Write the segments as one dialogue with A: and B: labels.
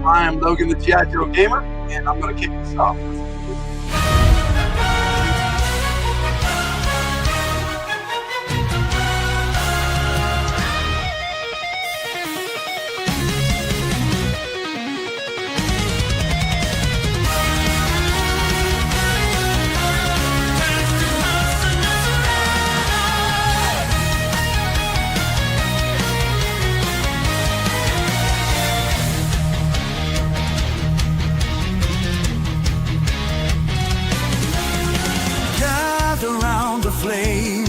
A: I am Logan the G.I. Joe Gamer, and I'm going to kick this off.
B: Around the flame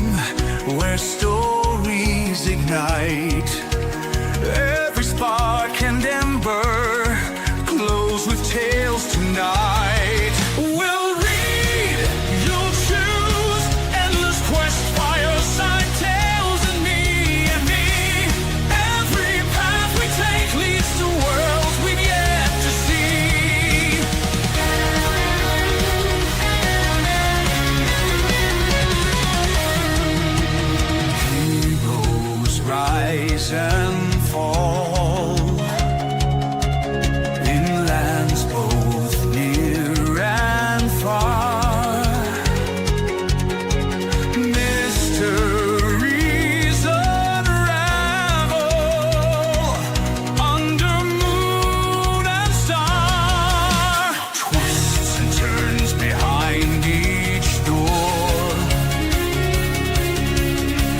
B: where stories ignite, every spark and ember glows with tales tonight. We'll read, you'll choose, endless quest, fireside tales, and me. Every path we take leads to worlds we've yet to see. Rise and fall in lands both near and far. Mysteries unravel under moon and star. Twists and turns behind each door.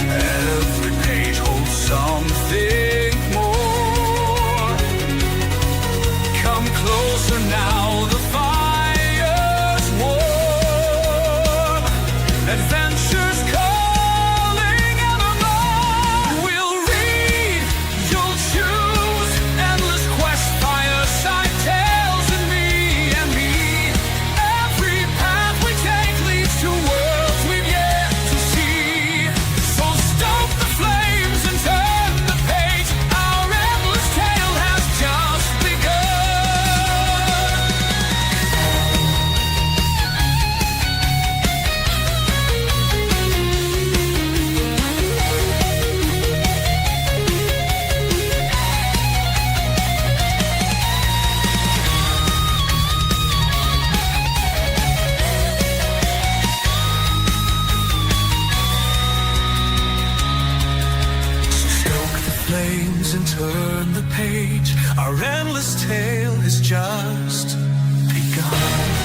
B: Every page holds something more. Come closer now, the fire's warm. Adventures calling evermore. We'll read, you'll choose, endless quest, fireside tales, and me. Every path we take leads to worlds we've yet to see. So stoke the flames and turn the page. Our endless tale has just begun. Stoke the flames and turn the page. Our endless tale has just begun.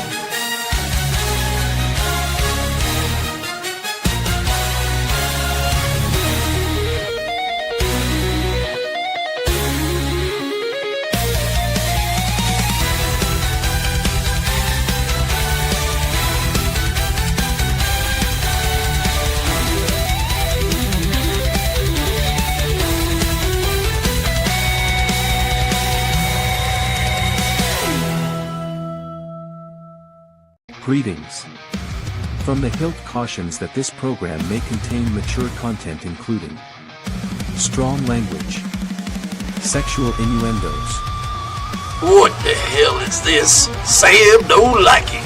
C: Greetings. From the Hilt cautions that this program may contain mature content including strong language, sexual innuendos,
D: What the hell is this? Sam don't like it.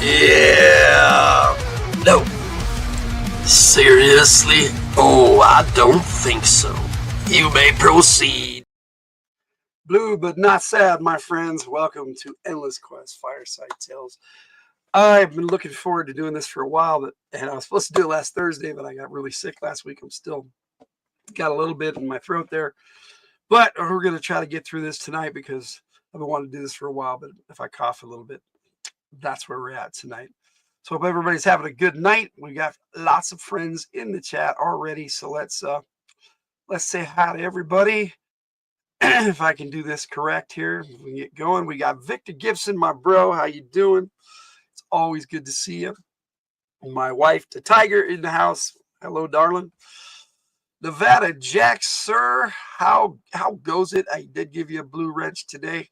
D: Yeah. No. Seriously? Oh, I don't think so. You may proceed.
A: Blue but not sad, my friends. Welcome to Endless Quest Fireside Tales. I've been looking forward to doing this for a while, and I was supposed to do it last Thursday, but I got really sick last week. I'm still got a little bit in my throat there, but we're going to try to get through this tonight because I've been wanting to do this for a while, but if I cough a little bit, that's where we're at tonight. So hope everybody's having a good night. We got lots of friends in the chat already, so let's say hi to everybody. If I can do this correct here, we can get going. We got Victor Gibson, my bro. How you doing? It's always good to see you. My wife, the Tiger, in the house. Hello, darling. Nevada Jack, sir. How goes it? I did give you a blue wrench today.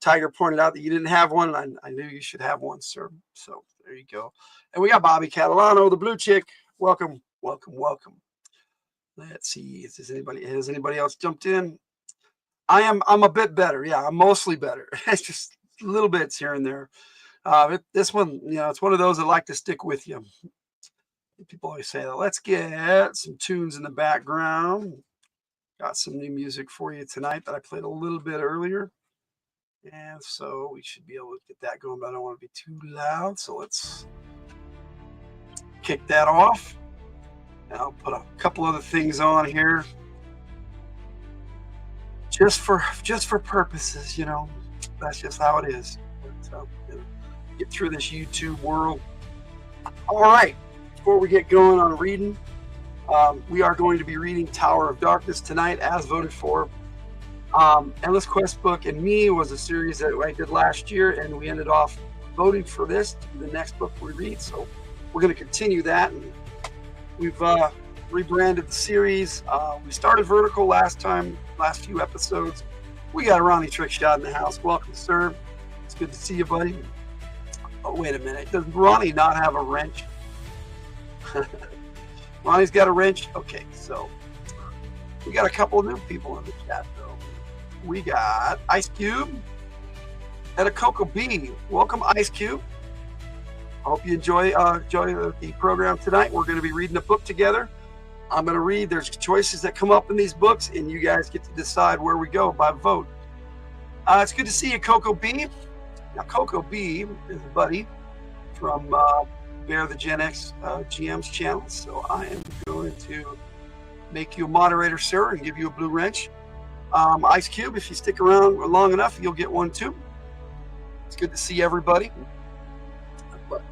A: Tiger pointed out that you didn't have one, and I knew you should have one, sir. So there you go. And we got Bobby Catalano, the blue chick. Welcome, welcome, welcome. Let's see. Has anybody else jumped in? I'm a bit better. Yeah, I'm mostly better. It's just little bits here and there. This one, it's one of those that like to stick with you. People always say that. Let's get some tunes in the background. Got some new music for you tonight that I played a little bit earlier. And so we should be able to get that going, but I don't want to be too loud. So let's kick that off. And I'll put a couple other things on here. Just for purposes, you know, that's just how it is. But, get through this YouTube world. All right, before we get going on reading, we are going to be reading Tower of Darkness tonight, as voted for. Endless Quest book and Me was a series that I did last year, and we ended off voting for this to be the next book we read. So we're going to continue that, and we've rebranded the series. We started vertical last few episodes. We got a Ronnie Trickshot in the house. Welcome, sir. It's good to see you, buddy. Oh, wait a minute. Does Ronnie not have a wrench? Ronnie's got a wrench. Okay, so we got a couple of new people in the chat, though. We got Ice Cube and a Coco B. Welcome, Ice Cube. I hope you enjoy the program tonight. We're going to be reading a book together. I'm going to read. There's choices that come up in these books, and you guys get to decide where we go by vote. It's good to see you, Coco B. Now, Coco B is a buddy from Bear the Gen X GM's channel, so I am going to make you a moderator, sir, and give you a blue wrench. Ice Cube, if you stick around long enough, you'll get one too. It's good to see everybody. But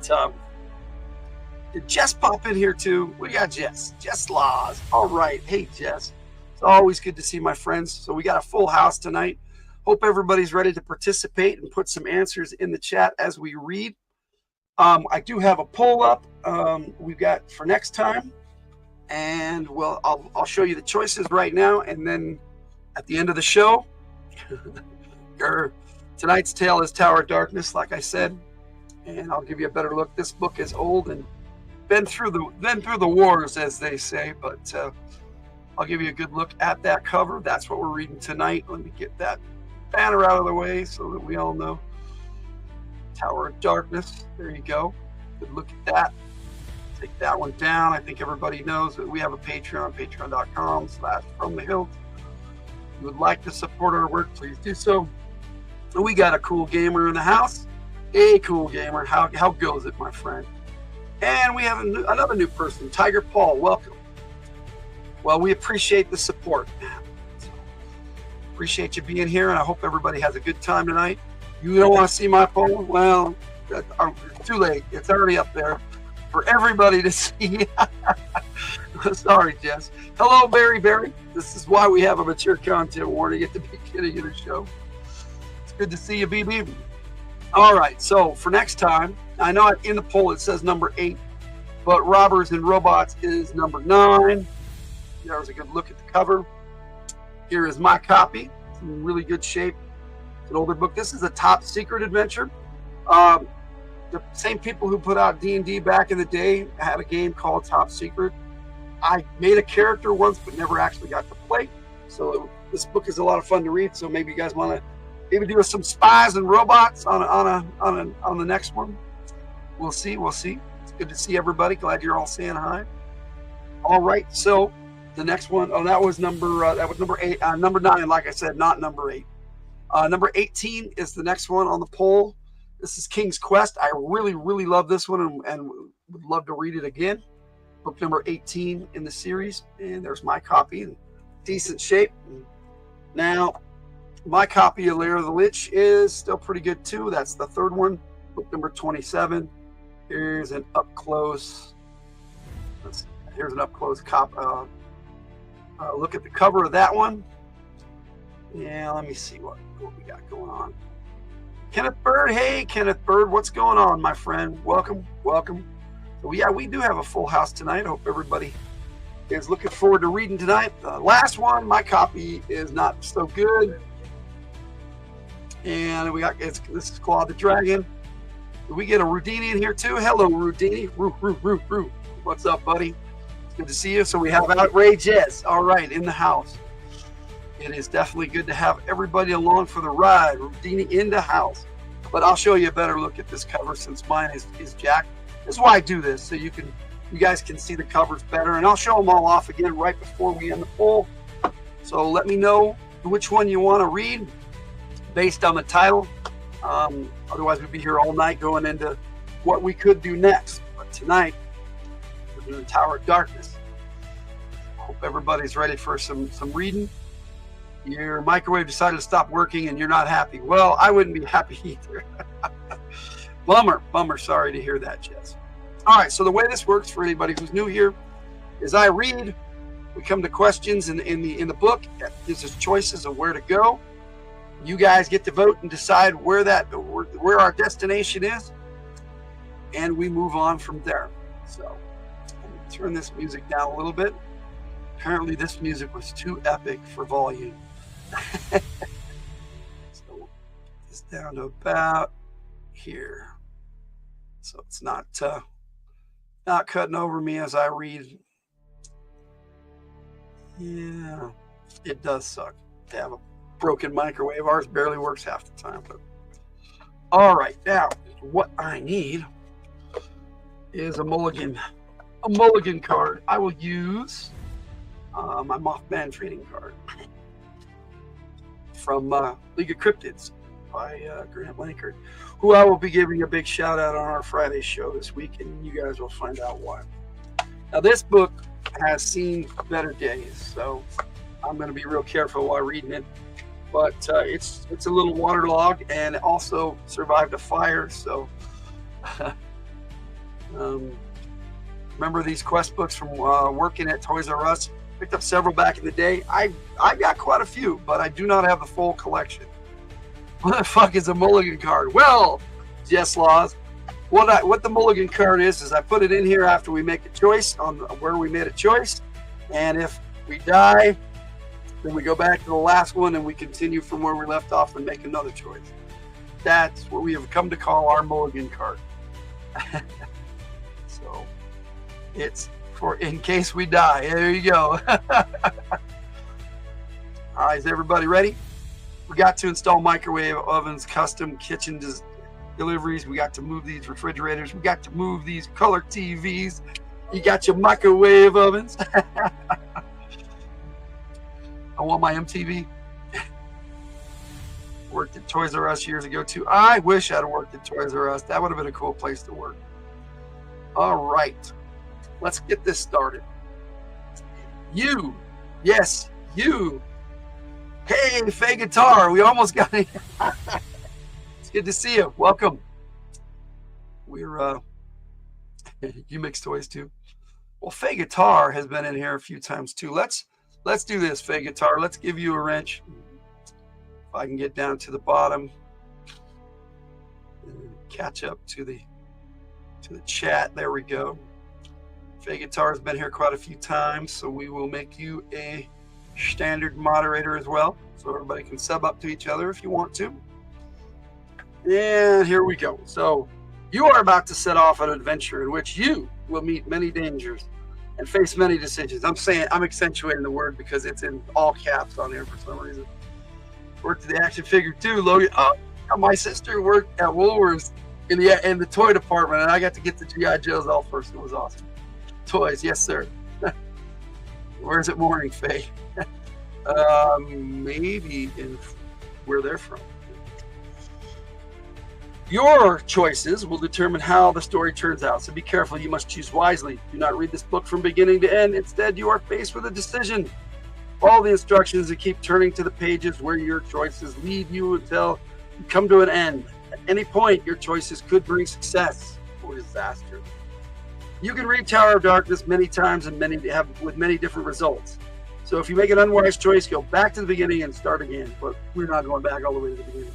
A: did Jess pop in here too? We got Jess. Jess Laws. All right. Hey, Jess. It's always good to see my friends. So we got a full house tonight. Hope everybody's ready to participate and put some answers in the chat as we read. I do have a poll up we've got for next time. And well, I'll show you the choices right now. And then at the end of the show, tonight's tale is Tower of Darkness, like I said. And I'll give you a better look. This book is old and been through the wars, as they say. But I'll give you a good look at that cover. That's what we're reading tonight. Let me get that banner out of the way so that we all know. Tower of Darkness. There you go. Good look at that. Take that one down. I think everybody knows that we have a Patreon, patreon.com/FromTheHilt. If you would like to support our work, please do so. And we got a cool gamer in the house. Hey, cool gamer. How goes it, my friend? And we have another new person, Tiger Paul. Welcome. Well, we appreciate the support. So, appreciate you being here, and I hope everybody has a good time tonight. You don't want to see my poll? Well, it's too late. It's already up there for everybody to see. Sorry, Jess. Hello, Barry. This is why we have a mature content warning at the beginning of the show. It's good to see you, BB. All right, so for next time, I know in the poll it says number 8, but Robbers and Robots is number 9. There's a good look at the cover. Here is my copy. It's in really good shape. It's an older book. This is a top secret adventure. The same people who put out D&D back in the day had a game called Top Secret. I made a character once, but never actually got to play. So this book is a lot of fun to read. So maybe you guys want to maybe do some spies and robots on the next one. We'll see. It's good to see everybody. Glad you're all saying hi. All right. So the next one, that was number 8. Number 9, like I said, not number 8. Number 18 is the next one on the poll. This is King's Quest. I really, really love this one and would love to read it again. Book number 18 in the series. And there's my copy in decent shape. Now, my copy of Lair of the Lich is still pretty good too. That's the third one. Book number 27. Here's an up close. Here's an up close look at the cover of that one. Yeah, let me see what we got going on. Kenneth Bird, hey Kenneth Bird, what's going on, my friend? Welcome. So yeah, we do have a full house tonight. I hope everybody is looking forward to reading tonight. The last one, my copy is not so good. And we got this is Claude the Dragon. We get a Rudini in here too. Hello, Rudini. Roo. What's up, buddy? It's good to see you. So we have Outrageous. All right, in the house. It is definitely good to have everybody along for the ride. Rudini in the house. But I'll show you a better look at this cover since mine is jacked. This is why I do this, so you guys can see the covers better. And I'll show them all off again right before we end the poll. So let me know which one you want to read based on the title. Otherwise, we'd be here all night going into what we could do next. But tonight, we're doing Tower of Darkness. Hope everybody's ready for some reading. Your microwave decided to stop working and you're not happy. Well, I wouldn't be happy either. Bummer. Sorry to hear that, Jess. All right, so the way this works for anybody who's new here is I read. We come to questions in the book. That gives us choices of where to go. You guys get to vote and decide where our destination is, and we move on from there. So let me turn this music down a little bit. Apparently, this music was too epic for volume. So it's down to about here, so it's not cutting over me as I read. Yeah, it does suck to have a broken microwave. Ours barely works half the time. But all right, now what I need is a mulligan card. I will use my Mothman trading card from League of Cryptids by Grant Lankard, who I will be giving a big shout out on our Friday show this week, and you guys will find out why. Now, this book has seen better days, so I'm going to be real careful while reading it. But it's a little waterlogged and also survived a fire. So remember these quest books from working at Toys R Us? Picked up several back in the day. I've got quite a few, but I do not have the full collection. What the fuck is a mulligan card? Well, Jess Laws, what the mulligan card is I put it in here after we make a choice on where we made a choice, and if we die, then we go back to the last one and we continue from where we left off and make another choice. That's what we have come to call our mulligan card. So it's for in case we die. There you go. All right, is everybody ready? We got to install microwave ovens, custom kitchen deliveries. We got to move these refrigerators. We got to move these color TVs. You got your microwave ovens. I want my MTV. Worked at Toys R Us years ago too. I wish I'd worked at Toys R Us. That would have been a cool place to work. All right, let's get this started. You, yes, you. Hey, Faye Guitar, we almost got it. It's good to see you. Welcome. We're you mix toys too. Well, Faye Guitar has been in here a few times too. Let's do this, Faye Guitar. Let's give you a wrench. If I can get down to the bottom and catch up to the chat. There we go. Faye Guitar has been here quite a few times, so we will make you a standard moderator as well, so everybody can sub up to each other if you want to. And here we go. So you are about to set off an adventure in which you will meet many dangers and face many decisions. I'm accentuating the word because it's in all caps on here for some reason. Worked at the action figure too, Logan. My sister worked at Woolworths in the toy department, and I got to get the GI Joes all first. It was awesome. Toys, yes sir. Where's it morning, Faye? Maybe in where they're from. Your choices will determine how the story turns out, so be careful. You must choose wisely. Do not read this book from beginning to end. Instead, you are faced with a decision. Follow the instructions and keep turning to the pages where your choices lead you until you come to an end. At any point, your choices could bring success or disaster. You can read Tower of Darkness many times and with many different results. So if you make an unwise choice, go back to the beginning and start again. But we're not going back all the way to the beginning.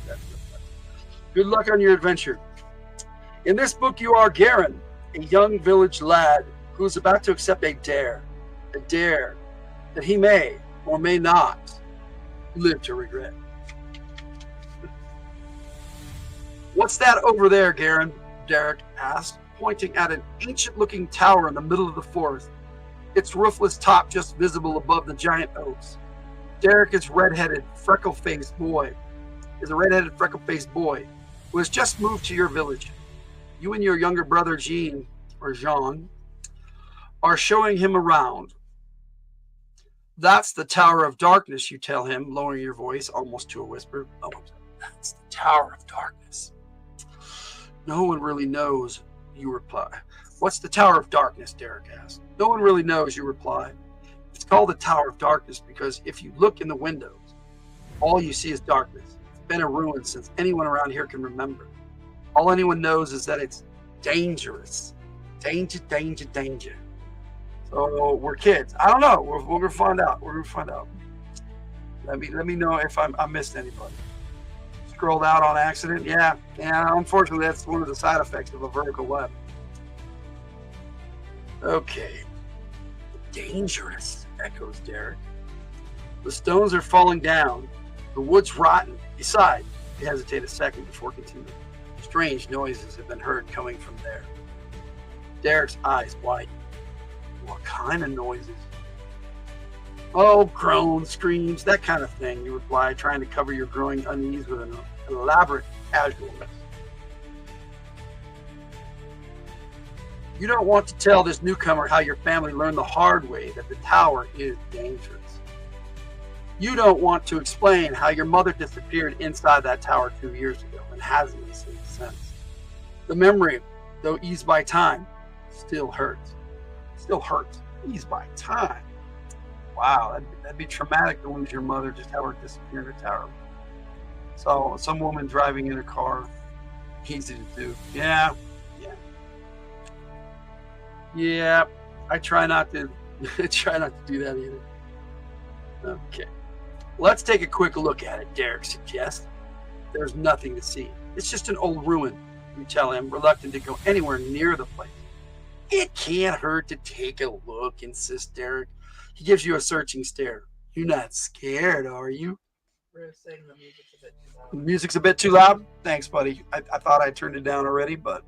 A: Good luck on your adventure. In this book, you are Garen, a young village lad who is about to accept a dare that he may or may not live to regret. What's that over there, Garen? Derek asked, pointing at an ancient-looking tower in the middle of the forest, its roofless top just visible above the giant oaks. Derek is a red-headed, freckle-faced boy who has just moved to your village. You and your younger brother Jean, are showing him around. That's the Tower of Darkness, you tell him, lowering your voice almost to a whisper. Oh, I'm sorry. That's the Tower of Darkness. No one really knows, you reply. What's the Tower of Darkness, Derek asks. No one really knows, you reply. It's called the Tower of Darkness because if you look in the windows, all you see is darkness. It's been a ruin since anyone around here can remember. All anyone knows is that it's dangerous. Danger, danger, danger. So we're kids. I don't know. We're gonna find out. We're gonna find out. Let me know if I missed anybody. Scrolled out on accident. Yeah. Unfortunately, that's one of the side effects of a vertical web. Okay. Dangerous, echoes Derek. The stones are falling down. The wood's rotten. Besides, he hesitated a second before continuing. Strange noises have been heard coming from there. Derek's eyes widen. What kind of noises? Oh, groans, screams, that kind of thing, you reply, trying to cover your growing unease with an elaborate casualness. You don't want to tell this newcomer how your family learned the hard way that the tower is dangerous. You don't want to explain how your mother disappeared inside that tower 2 years ago and hasn't since. The memory, though eased by time, still hurts. Eased by time. Wow, that'd be traumatic to lose your mother, just have her disappear in a tower. So some woman driving in a car, easy to do. Yeah. I try not to do that either. Okay. Let's take a quick look at it, Derek suggests. There's nothing to see. It's just an old ruin, you tell him, reluctant to go anywhere near the place. It can't hurt to take a look, insists Derek. He gives you a searching stare. You're not scared, are you?
E: We're saying the music's a bit too loud.
A: The music's a bit too loud? Thanks, buddy. I thought I turned it down already, but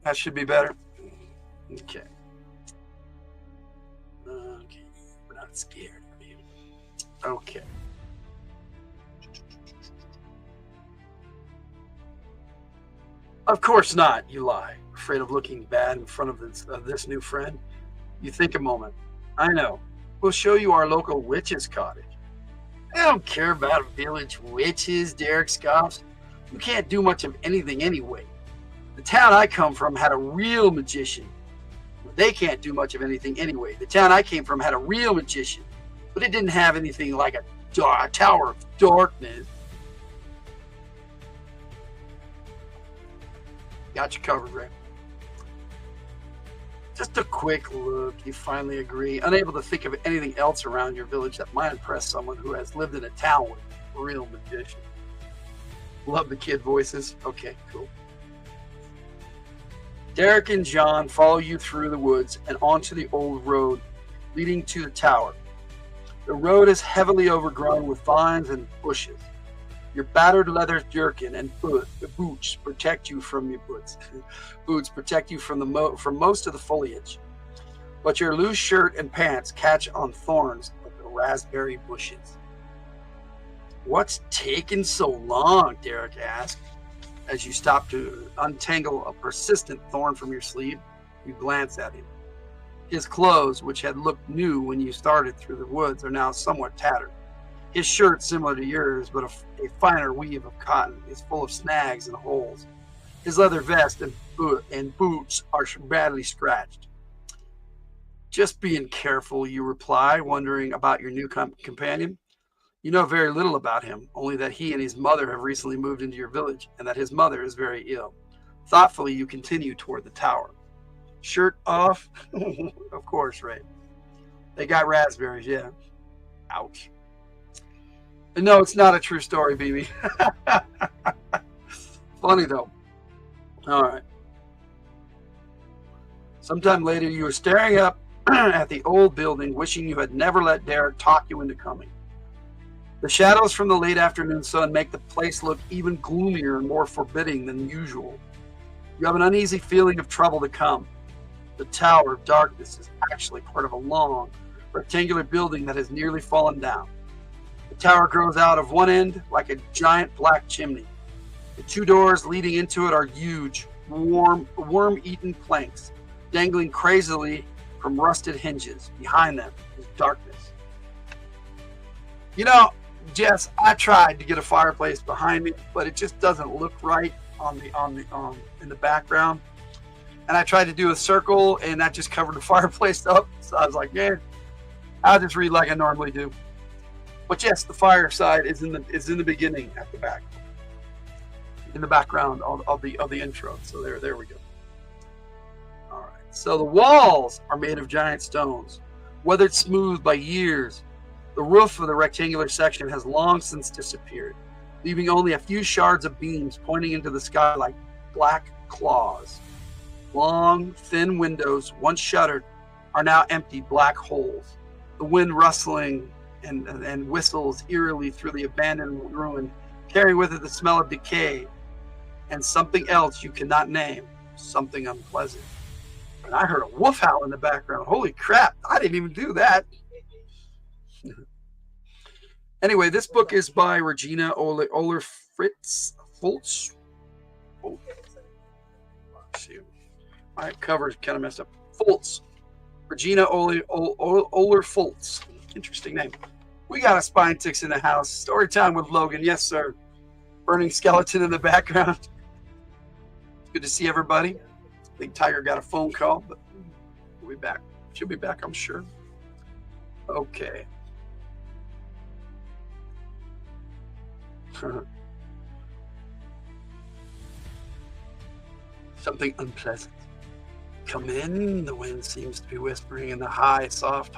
A: that should be better. Okay. We're not scared, are you? Okay. Of course not, you lie, afraid of looking bad in front of this new friend. You think a moment. I know. We'll show you our local witch's cottage. I don't care about village witches, Derek scoffs. You can't do much of anything anyway. The town I come from had a real magician. They can't do much of anything anyway. The town I came from had a real magician, but it didn't have anything like a tower of darkness. Got you covered, Ray. Just a quick look, you finally agree, unable to think of anything else around your village that might impress someone who has lived in a town with a real magician. Love the kid voices. Okay, cool. Derek and John follow you through the woods and onto the old road leading to the tower. The road is heavily overgrown with vines and bushes. Your battered leather jerkin and boots protect you from your boots protect you from most of the foliage. But your loose shirt and pants catch on thorns of the raspberry bushes. What's taking so long? Derek asked. As you stop to untangle a persistent thorn from your sleeve, you glance at him. His clothes, which had looked new when you started through the woods, are now somewhat tattered. His shirt, similar to yours, but a finer weave of cotton, is full of snags and holes. His leather vest and boots are badly scratched. Just being careful, you reply, wondering about your new companion. You know very little about him, only that he and his mother have recently moved into your village, and that his mother is very ill. Thoughtfully, you continue toward the tower. Shirt off? Of course, Ray. They got raspberries, yeah. Ouch. No, it's not a true story, BB. Funny, though. All right. Sometime later, you were staring up at the old building, wishing you had never let Derek talk you into coming. The shadows from the late afternoon sun make the place look even gloomier and more forbidding than usual. You have an uneasy feeling of trouble to come. The Tower of Darkness is actually part of a long, rectangular building that has nearly fallen down. The tower grows out of one end like a giant black chimney. The two doors leading into it are huge, worm-eaten planks, dangling crazily from rusted hinges. Behind them is darkness. You know, Jess, I tried to get a fireplace behind me, but it just doesn't look right in the background. And I tried to do a circle, and that just covered the fireplace up. So I was like, yeah, I'll just read like I normally do. But yes, the fireside is in the beginning at the back, in the background of the intro. So there we go. All right. So the walls are made of giant stones, weathered smooth by years. The roof of the rectangular section has long since disappeared, leaving only a few shards of beams pointing into the sky like black claws. Long, thin windows, once shuttered, are now empty black holes. The wind rustling and whistles eerily through the abandoned ruin, carrying with it the smell of decay and something else you cannot name, something unpleasant. And I heard a wolf howl in the background. Holy crap, I didn't even do that. Anyway, this book is by Regina Oller Fritz Foltz. Oh, let's see. My cover's kind of messed up. Foltz. Regina Oller Foltz. Interesting name. We got a Spine Ticks in the house. Story time with Logan. Yes, sir. Burning skeleton in the background. Good to see everybody. Big Tiger got a phone call, but we'll be back. She'll be back, I'm sure. Okay. Something unpleasant. Come in, the wind seems to be whispering in the high, soft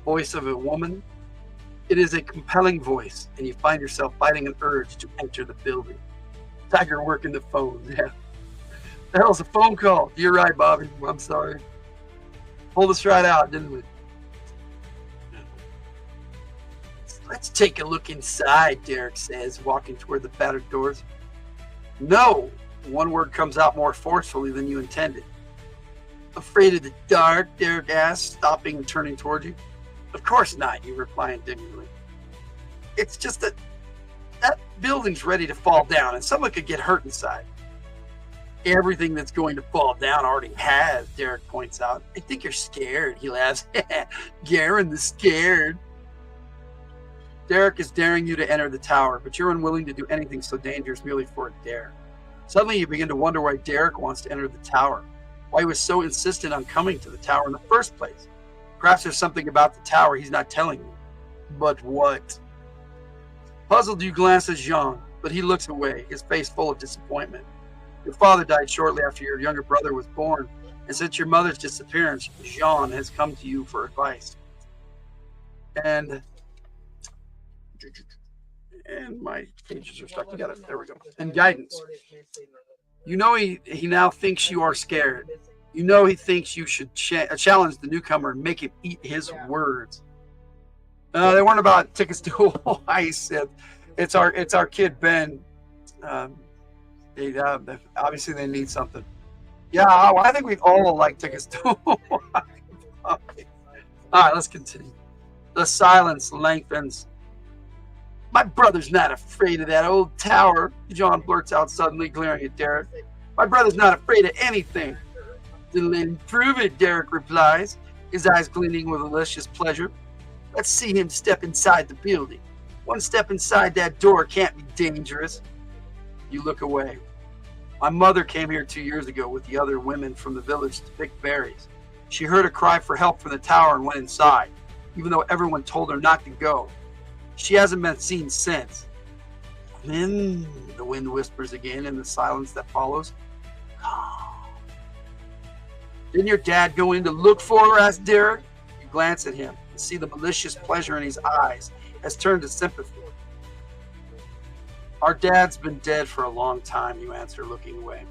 A: voice of a woman. It is a compelling voice, and you find yourself fighting an urge to enter the building. Tiger working the phone, yeah. The hell's a phone call? You're right, Bobby. I'm sorry. Pulled us right out, didn't we? Let's take a look inside, Derek says, walking toward the battered doors. No, one word comes out more forcefully than you intended. Afraid of the dark? Derek asks, stopping and turning toward you. Of course not, you reply indignantly. It's just that building's ready to fall down and someone could get hurt inside. Everything that's going to fall down already has, Derek points out. I think you're scared, he laughs. Garen the scared. Derek is daring you to enter the tower, but you're unwilling to do anything so dangerous merely for a dare. Suddenly you begin to wonder why Derek wants to enter the tower, why he was so insistent on coming to the tower in the first place. Perhaps there's something about the tower he's not telling you. But what? Puzzled, you glance at Jean, but he looks away, his face full of disappointment. Your father died shortly after your younger brother was born, and since your mother's disappearance, Jean has come to you for advice. And my pages are stuck together. There we go. And guidance. You know he now thinks you are scared. You know he thinks you should challenge the newcomer and make him eat his words. They weren't about tickets to Hawaii. It's our kid Ben. Obviously they need something. Yeah, I think we all like tickets to Hawaii. All right, let's continue. The silence lengthens. My brother's not afraid of that old tower, John blurts out suddenly, glaring at Derek. My brother's not afraid of anything. Then let him prove it, Derek replies, his eyes gleaming with malicious pleasure. Let's see him step inside the building. One step inside that door can't be dangerous. You look away. My mother came here 2 years ago with the other women from the village to pick berries. She heard a cry for help from the tower and went inside, even though everyone told her not to go. She hasn't been seen since. Then the wind whispers again in the silence that follows. Didn't your dad go in to look for her? Asked Derek. You glance at him and see the malicious pleasure in his eyes has turned to sympathy. Our dad's been dead for a long time, you answer, looking away.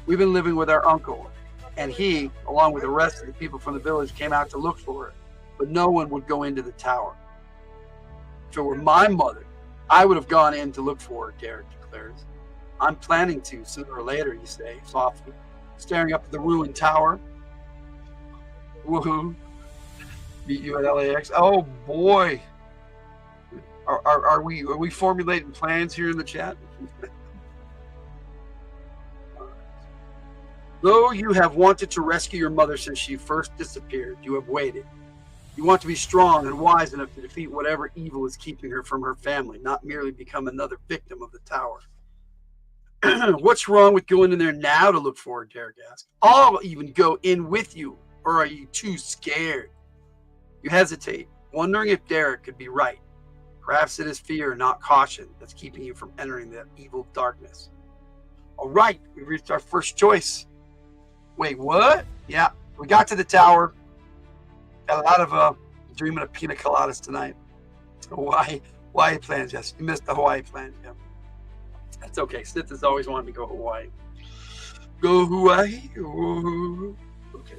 A: We've been living with our uncle, and he, along with the rest of the people from the village, came out to look for her, but no one would go into the tower. If it were my mother, I would have gone in to look for her, Derek declares. I'm planning to, sooner or later, you say, softly, staring up at the ruined tower. Woohoo. Meet you at LAX. Oh, boy. Are we formulating plans here in the chat? Though you have wanted to rescue your mother since she first disappeared, you have waited. You want to be strong and wise enough to defeat whatever evil is keeping her from her family, not merely become another victim of the tower. What's wrong with going in there now to look for her, Derek asked. I'll even go in with you, or are you too scared? You hesitate, wondering if Derek could be right. Perhaps it is fear, not caution, that's keeping you from entering that evil darkness. All right, we reached our first choice. Wait, what? Yeah, we got to the tower. Got a lot of dreaming of pina coladas tonight. Hawaii plans, yes. You missed the Hawaii plan, yeah. That's okay. Sith has always wanted to go Hawaii. Go Hawaii. Ooh. Okay.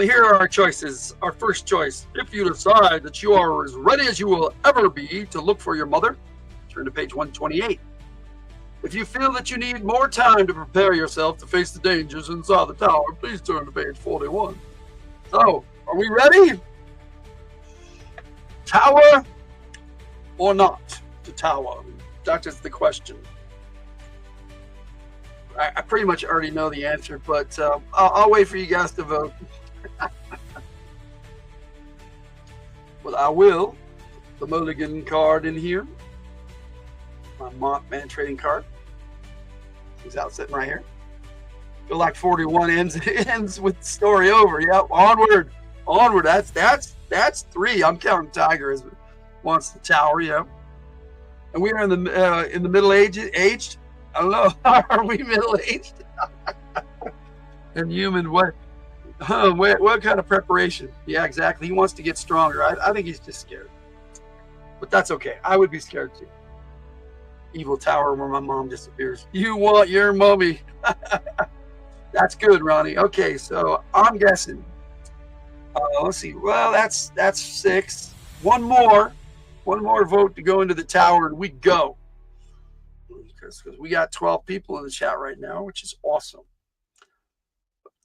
A: Here are our choices. Our first choice. If you decide that you are as ready as you will ever be to look for your mother, turn to page 128. If you feel that you need more time to prepare yourself to face the dangers inside the tower, please turn to page 41. So, are we ready? Tower or not to tower? That is the question. I pretty much already know the answer, but I'll wait for you guys to vote. But I will. The mulligan card in here. My Mothman trading card. He's out sitting right here. Feel like 41 ends with the story over. Yep, onward. That's 3. I'm counting Tiger as wants the tower. Yeah. And we are in the middle aged. I don't know. Are we middle aged? And human, what kind of preparation? Yeah, exactly. He wants to get stronger. I think he's just scared. But that's okay. I would be scared too. Evil tower where my mom disappears. You want your mummy. That's good, Ronnie. Okay, so I'm guessing. Let's see. Well, that's 6. One more vote to go into the tower, and we go. Because we got 12 people in the chat right now, which is awesome.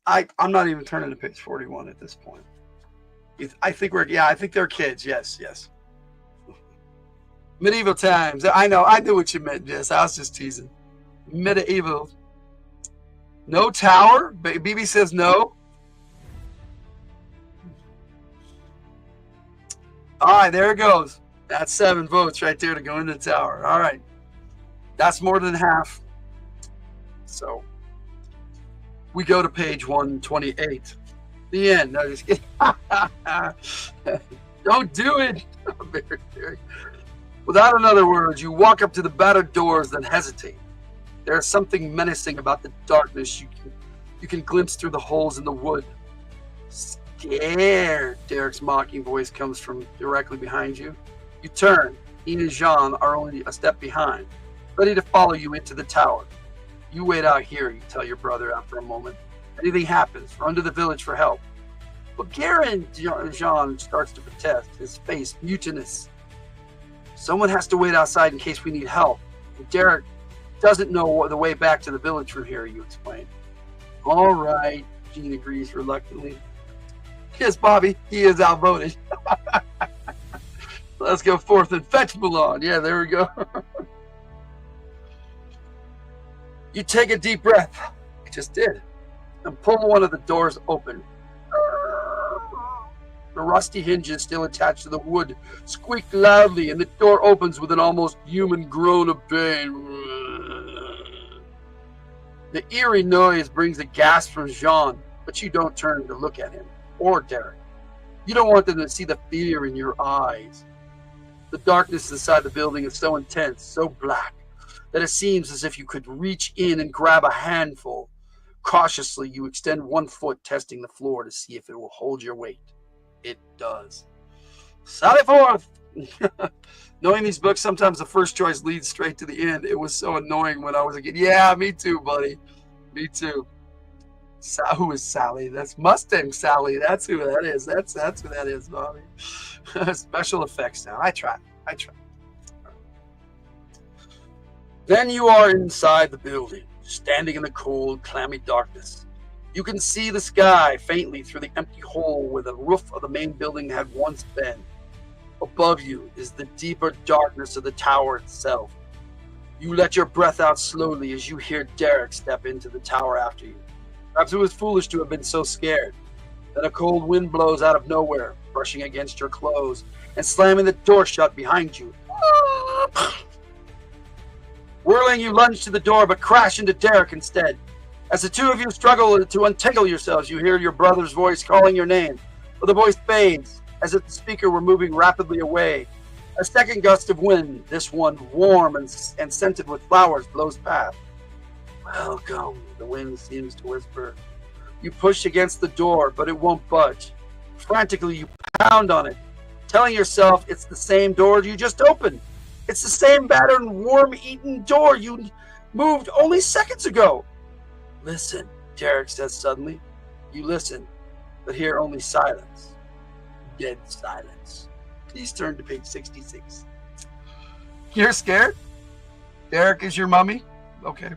A: I'm not even turning to page 41 at this point. I think they're kids. Yes. Medieval times. I know. I knew what you meant, Jess. I was just teasing. Medieval. No tower? BB says no. All right, there it goes. That's 7 votes right there to go into the tower. All right. That's more than half. So we go to page 128. The end. No, just kidding. Don't do it. Without another word, you walk up to the battered doors, then hesitate. There is something menacing about the darkness you can glimpse through the holes in the wood. Scared, Derek's mocking voice comes from directly behind you. You turn. He and Jean are only a step behind, ready to follow you into the tower. You wait out here, you tell your brother after a moment. Anything happens, run to the village for help. But Garen, Jean starts to protest, his face mutinous. Someone has to wait outside in case we need help. And Derek doesn't know the way back to the village from here, you explain. All right, Jean agrees reluctantly. Yes, Bobby, he is outvoted. Let's go forth and fetch Mulan. Yeah, there we go. You take a deep breath. I just did. And pull one of the doors open. The rusty hinges still attached to the wood squeak loudly, and the door opens with an almost human groan of pain. The eerie noise brings a gasp from Jean, but you don't turn to look at him, or Derek. You don't want them to see the fear in your eyes. The darkness inside the building is so intense, so black, that it seems as if you could reach in and grab a handful. Cautiously, you extend one foot, testing the floor to see if it will hold your weight. It does. Sally forth! Knowing these books, sometimes the first choice leads straight to the end. It was so annoying when I was a kid. Yeah, me too, buddy. Me too. Who is Sally? That's Mustang Sally. That's who that is. That's who that is, Bobby. Special effects now. I try. Then you are inside the building, standing in the cold, clammy darkness. You can see the sky faintly through the empty hole where the roof of the main building had once been. Above you is the deeper darkness of the tower itself. You let your breath out slowly as you hear Derek step into the tower after you. Perhaps it was foolish to have been so scared. Then a cold wind blows out of nowhere, brushing against your clothes and slamming the door shut behind you. Whirling, you lunge to the door but crash into Derek instead. As the two of you struggle to untangle yourselves, you hear your brother's voice calling your name, but the voice fades as if the speaker were moving rapidly away. A second gust of wind, this one warm and scented with flowers, blows past. Welcome, the wind seems to whisper. You push against the door, but it won't budge. Frantically, you pound on it, telling yourself it's the same door you just opened. It's the same battered, worm-eaten door you moved only seconds ago. Listen, Derek says suddenly. You listen, but hear only silence. Dead silence. Please turn to page 66. You're scared? Derek is your mummy? Okay.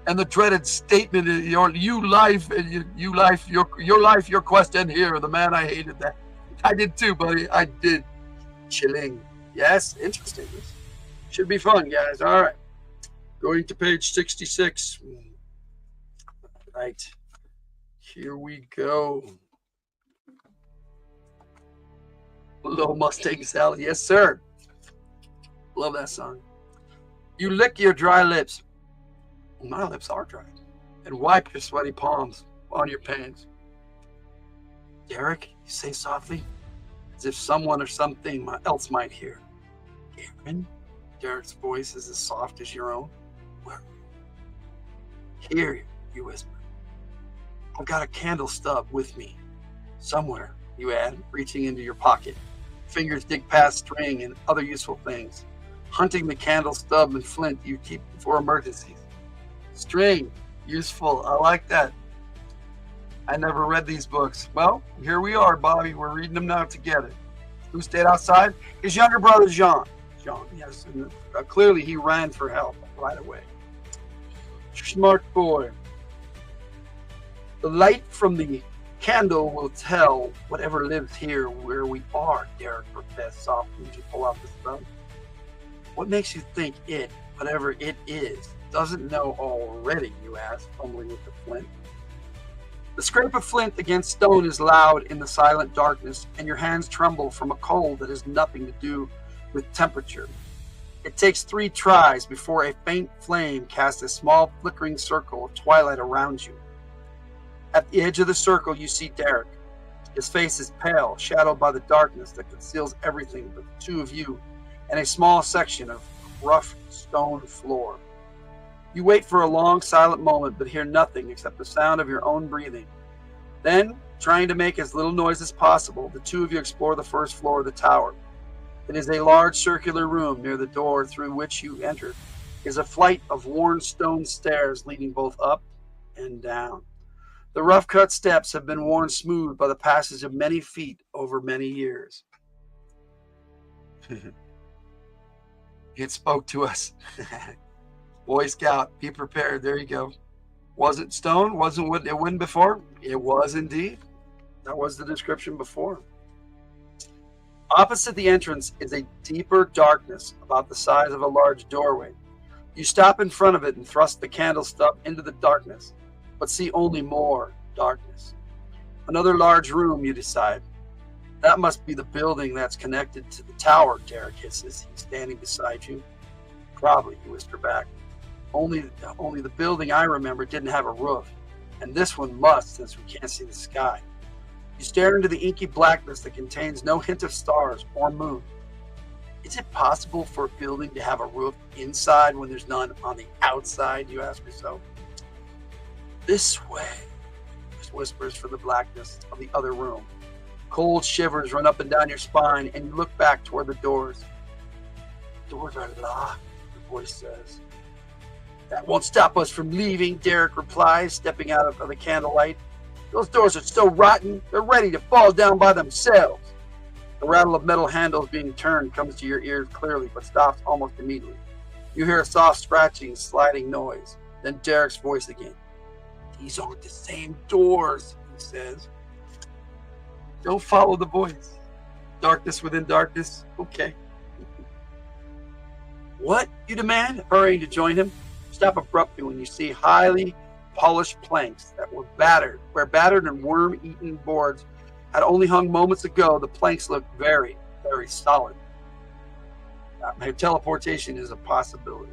A: And the dreaded statement is your life, your quest end here. The man I hated that. I did too, buddy. I did. Chilling. Yes, interesting. This should be fun, guys. All right. Going to page 66. Right. Here we go. Little Mustang Sally. Yes, sir. Love that song. You lick your dry lips. My lips are dry. And wipe your sweaty palms on your pants. Derek, you say softly, as if someone or something else might hear. Aaron? Derek's voice is as soft as your own. Where? Here, you whisper. I've got a candle stub with me. Somewhere, you add, reaching into your pocket. Fingers dig past string and other useful things. Hunting the candle stub and flint you keep for emergencies. String, useful. I like that. I never read these books. Well, here we are, Bobby. We're reading them now together. Who stayed outside? His younger brother, Jean. Jean, yes. And, clearly, he ran for help right away. Smart boy. The light from the candle will tell whatever lives here where we are, Derek protested softly as you pull out the stub. What makes you think it, whatever it is, doesn't know already, you ask, fumbling with the flint. The scrape of flint against stone is loud in the silent darkness, and your hands tremble from a cold that has nothing to do with temperature. It takes 3 tries before a faint flame casts a small flickering circle of twilight around you. At the edge of the circle, you see Derek. His face is pale, shadowed by the darkness that conceals everything but the two of you and a small section of rough stone floor. You wait for a long, silent moment, but hear nothing except the sound of your own breathing. Then, trying to make as little noise as possible, the two of you explore the first floor of the tower. It is a large circular room. Near the door through which you enter is a flight of worn stone stairs leading both up and down. The rough-cut steps have been worn smooth by the passage of many feet over many years. It spoke to us. Boy Scout, be prepared. There you go. Was it stone? Wasn't it wind before? It was indeed. That was the description before. Opposite the entrance is a deeper darkness about the size of a large doorway. You stop in front of it and thrust the candle stub into the darkness, but see only more darkness. Another large room, you decide. That must be the building that's connected to the tower, Derek hisses. He's standing beside you. Probably, you whisper back. Only the building I remember didn't have a roof, and this one must, since we can't see the sky. You stare into the inky blackness that contains no hint of stars or moon. Is it possible for a building to have a roof inside when there's none on the outside, you ask yourself? This way, whispers from the blackness of the other room. Cold shivers run up and down your spine, and you look back toward the doors. Doors are locked, the voice says. That won't stop us from leaving, Derek replies, stepping out of the candlelight. Those doors are so rotten, they're ready to fall down by themselves. The rattle of metal handles being turned comes to your ears clearly, but stops almost immediately. You hear a soft scratching, sliding noise. Then Derek's voice again. These aren't the same doors, he says. Don't follow the voice. Darkness within darkness. Okay. What? You demand, hurrying to join him. Stop abruptly when you see highly polished planks that were battered, where battered and worm-eaten boards had only hung moments ago. The planks looked very, very solid. Teleportation is a possibility.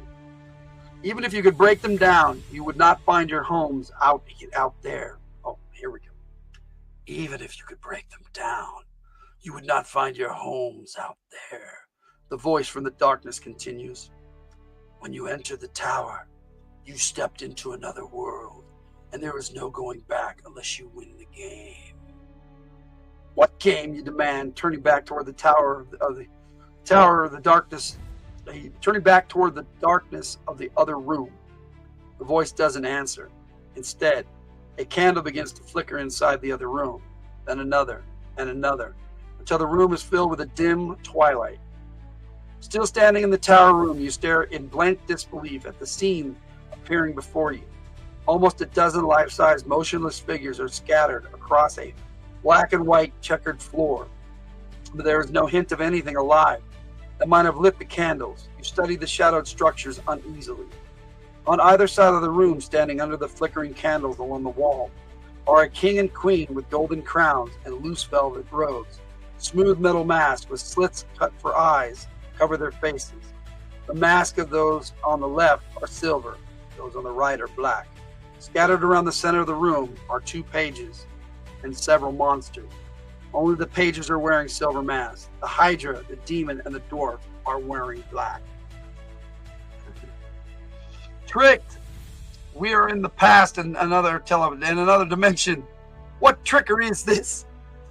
A: Even if you could break them down, you would not find your homes out there. Oh, here we go. Even if you could break them down, you would not find your homes out there. The voice from the darkness continues. When you enter the tower, you stepped into another world, and there is no going back unless you win the game. What game, you demand, turning back toward the tower of the darkness, turning back toward the darkness of the other room. The voice doesn't answer. Instead, a candle begins to flicker inside the other room, then another and another, until the room is filled with a dim twilight. Still standing in the tower room, you stare in blank disbelief at the scene appearing before you. Almost a dozen life-size motionless figures are scattered across a black and white checkered floor, but there is no hint of anything alive that might have lit the candles. You study the shadowed structures uneasily. On either side of the room, standing under the flickering candles along the wall, are a king and queen with golden crowns and loose velvet robes. Smooth metal masks with slits cut for eyes cover their faces. The masks of those on the left are silver, those on the right are black. Scattered around the center of the room are 2 pages and several monsters. Only the pages are wearing silver masks. The Hydra, the demon, and the dwarf are wearing black. Tricked! We are in the past in another dimension. What trickery is this?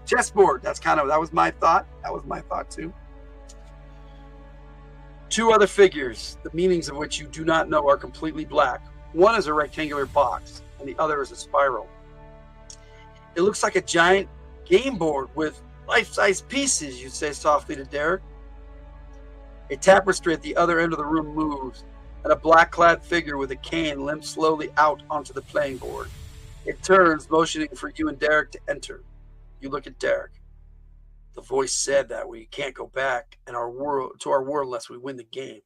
A: Chessboard. That was my thought. That was my thought too. 2 other figures, the meanings of which you do not know, are completely black. One is a rectangular box, and the other is a spiral. It looks like a giant game board with life-size pieces, you say softly to Derek. A tapestry at the other end of the room moves, and a black-clad figure with a cane limps slowly out onto the playing board. It turns, motioning for you and Derek to enter. You look at Derek. The voice said that we can't go back to our world unless we win the game.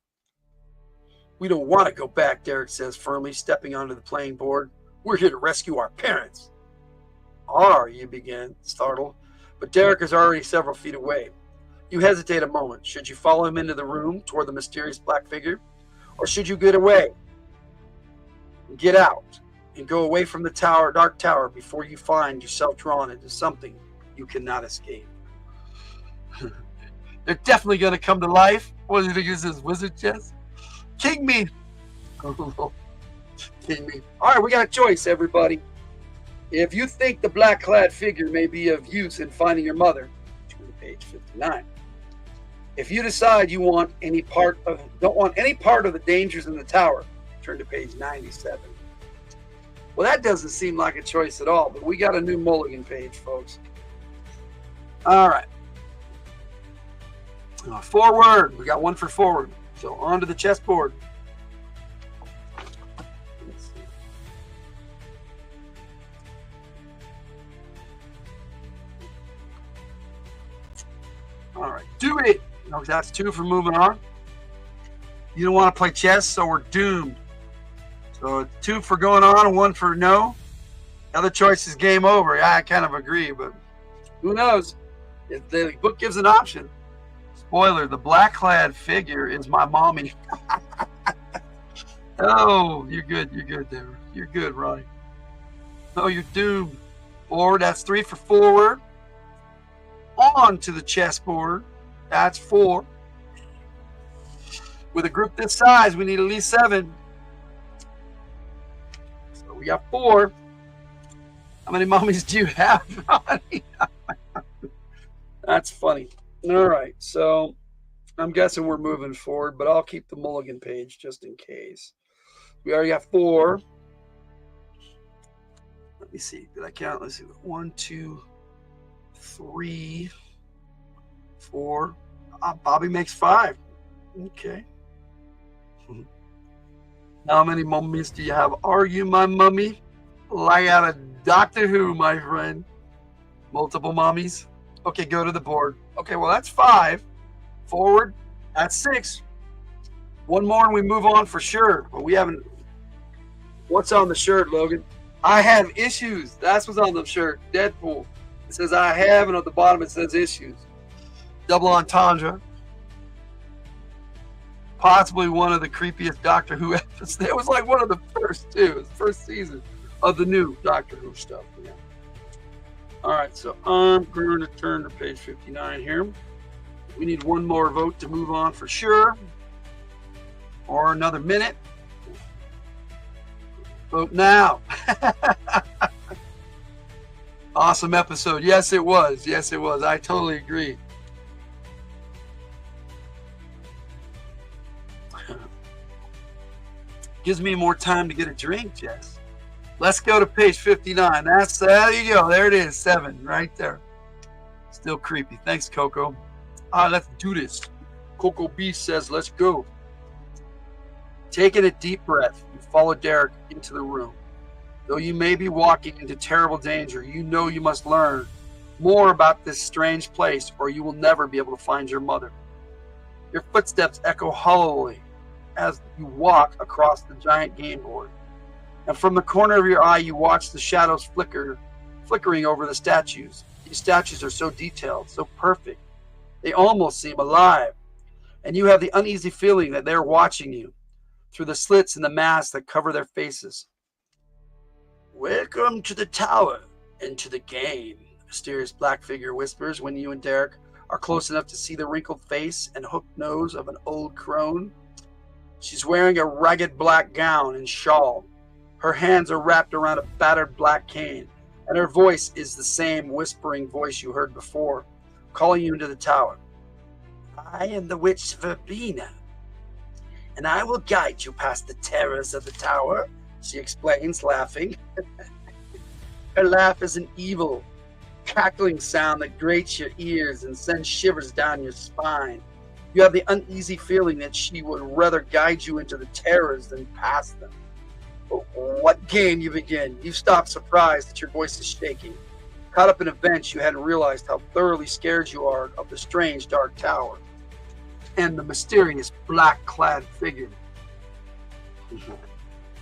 A: We don't want to go back, Derek says firmly, stepping onto the playing board. We're here to rescue our parents. Are you begin, startled, but Derek is already several feet away. You hesitate a moment. Should you follow him into the room toward the mysterious black figure, or should you get away, get out, and go away from the dark tower before you find yourself drawn into something you cannot escape? They're definitely going to come to life. What do you think this is, wizard chess? King me. King me. All right, we got a choice, everybody. If you think the black-clad figure may be of use in finding your mother, turn to page 59. If you decide you don't want any part of the dangers in the tower, turn to page 97. Well, that doesn't seem like a choice at all, but we got a new mulligan page, folks. All right. Forward. We got one for forward. So onto the chessboard. Let's see. All right, do it. No, that's 2 for moving on. You don't want to play chess, so we're doomed. So 2 for going on and 1 for no. Other choice is game over. Yeah, I kind of agree, but who knows? If the book gives an option. Spoiler, the black-clad figure is my mommy. Oh, you're good. You're good there. You're good, Ronnie. Oh, you're doomed. Forward, that's 3 for forward. On to the chessboard. That's 4. With a group this size, we need at least 7. So we got 4. How many mummies do you have, Ronnie? That's funny. All right, so I'm guessing we're moving forward, but I'll keep the mulligan page just in case. We already got 4. Let me see. Did I count? Let's see. 1, 2, 3, 4. Bobby makes 5. Okay. How many mummies do you have? Are you my mummy? Like out of Doctor Who, my friend. Multiple mummies. Okay, go to the board. Okay, well, that's 5. Forward, that's 6. One more and we move on for sure. But we haven't. What's on the shirt, Logan? I have issues. That's what's on the shirt. Deadpool. It says I have, and at the bottom it says issues. Double entendre. Possibly one of the creepiest Doctor Who episodes. It was like one of the first, too. It was the first season of the new Doctor Who stuff. Yeah. All right, so I'm going to turn to page 59 here. We need one more vote to move on for sure. Or another minute. Vote now. Awesome episode. Yes, it was. Yes, it was. I totally agree. Gives me more time to get a drink, Jess. Let's go to page 59. There you go. There it is. 7 right there. Still creepy. Thanks, Coco. Let's do this. Coco B says, let's go. Taking a deep breath, you follow Derek into the room. Though you may be walking into terrible danger, you know you must learn more about this strange place or you will never be able to find your mother. Your footsteps echo hollowly as you walk across the giant game board. And from the corner of your eye, you watch the shadows flickering over the statues. These statues are so detailed, so perfect. They almost seem alive. And you have the uneasy feeling that they're watching you through the slits in the masks that cover their faces. Welcome to the tower and to the game, a mysterious black figure whispers when you and Derek are close enough to see the wrinkled face and hooked nose of an old crone. She's wearing a ragged black gown and shawl. Her hands are wrapped around a battered black cane, and her voice is the same whispering voice you heard before, calling you into the tower. I am the witch Verbena, and I will guide you past the terrors of the tower, she explains, laughing. Her laugh is an evil, cackling sound that grates your ears and sends shivers down your spine. You have the uneasy feeling that she would rather guide you into the terrors than past them. But what game you begin? You stop surprised that your voice is shaking. Caught up in events, you hadn't realized how thoroughly scared you are of the strange dark tower and the mysterious black-clad figure.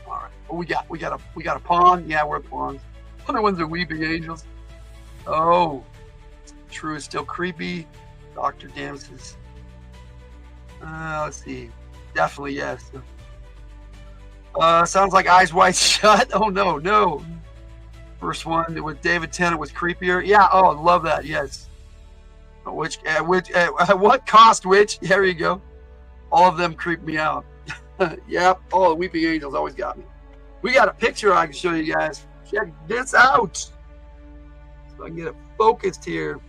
A: All right, what we got a pawn. Yeah, we're pawns. Other ones are weeping angels. Oh, True is still creepy. Dr. Damses. Let's see. Definitely yes. Sounds like Eyes Wide Shut. Oh no. First one with David Tennant was creepier. Yeah. Oh, I love that. Yes. What cost which? There you go. All of them creep me out. Yep. Oh, the Weeping Angels always got me. We got a picture I can show you guys. Check this out. So I can get it focused here.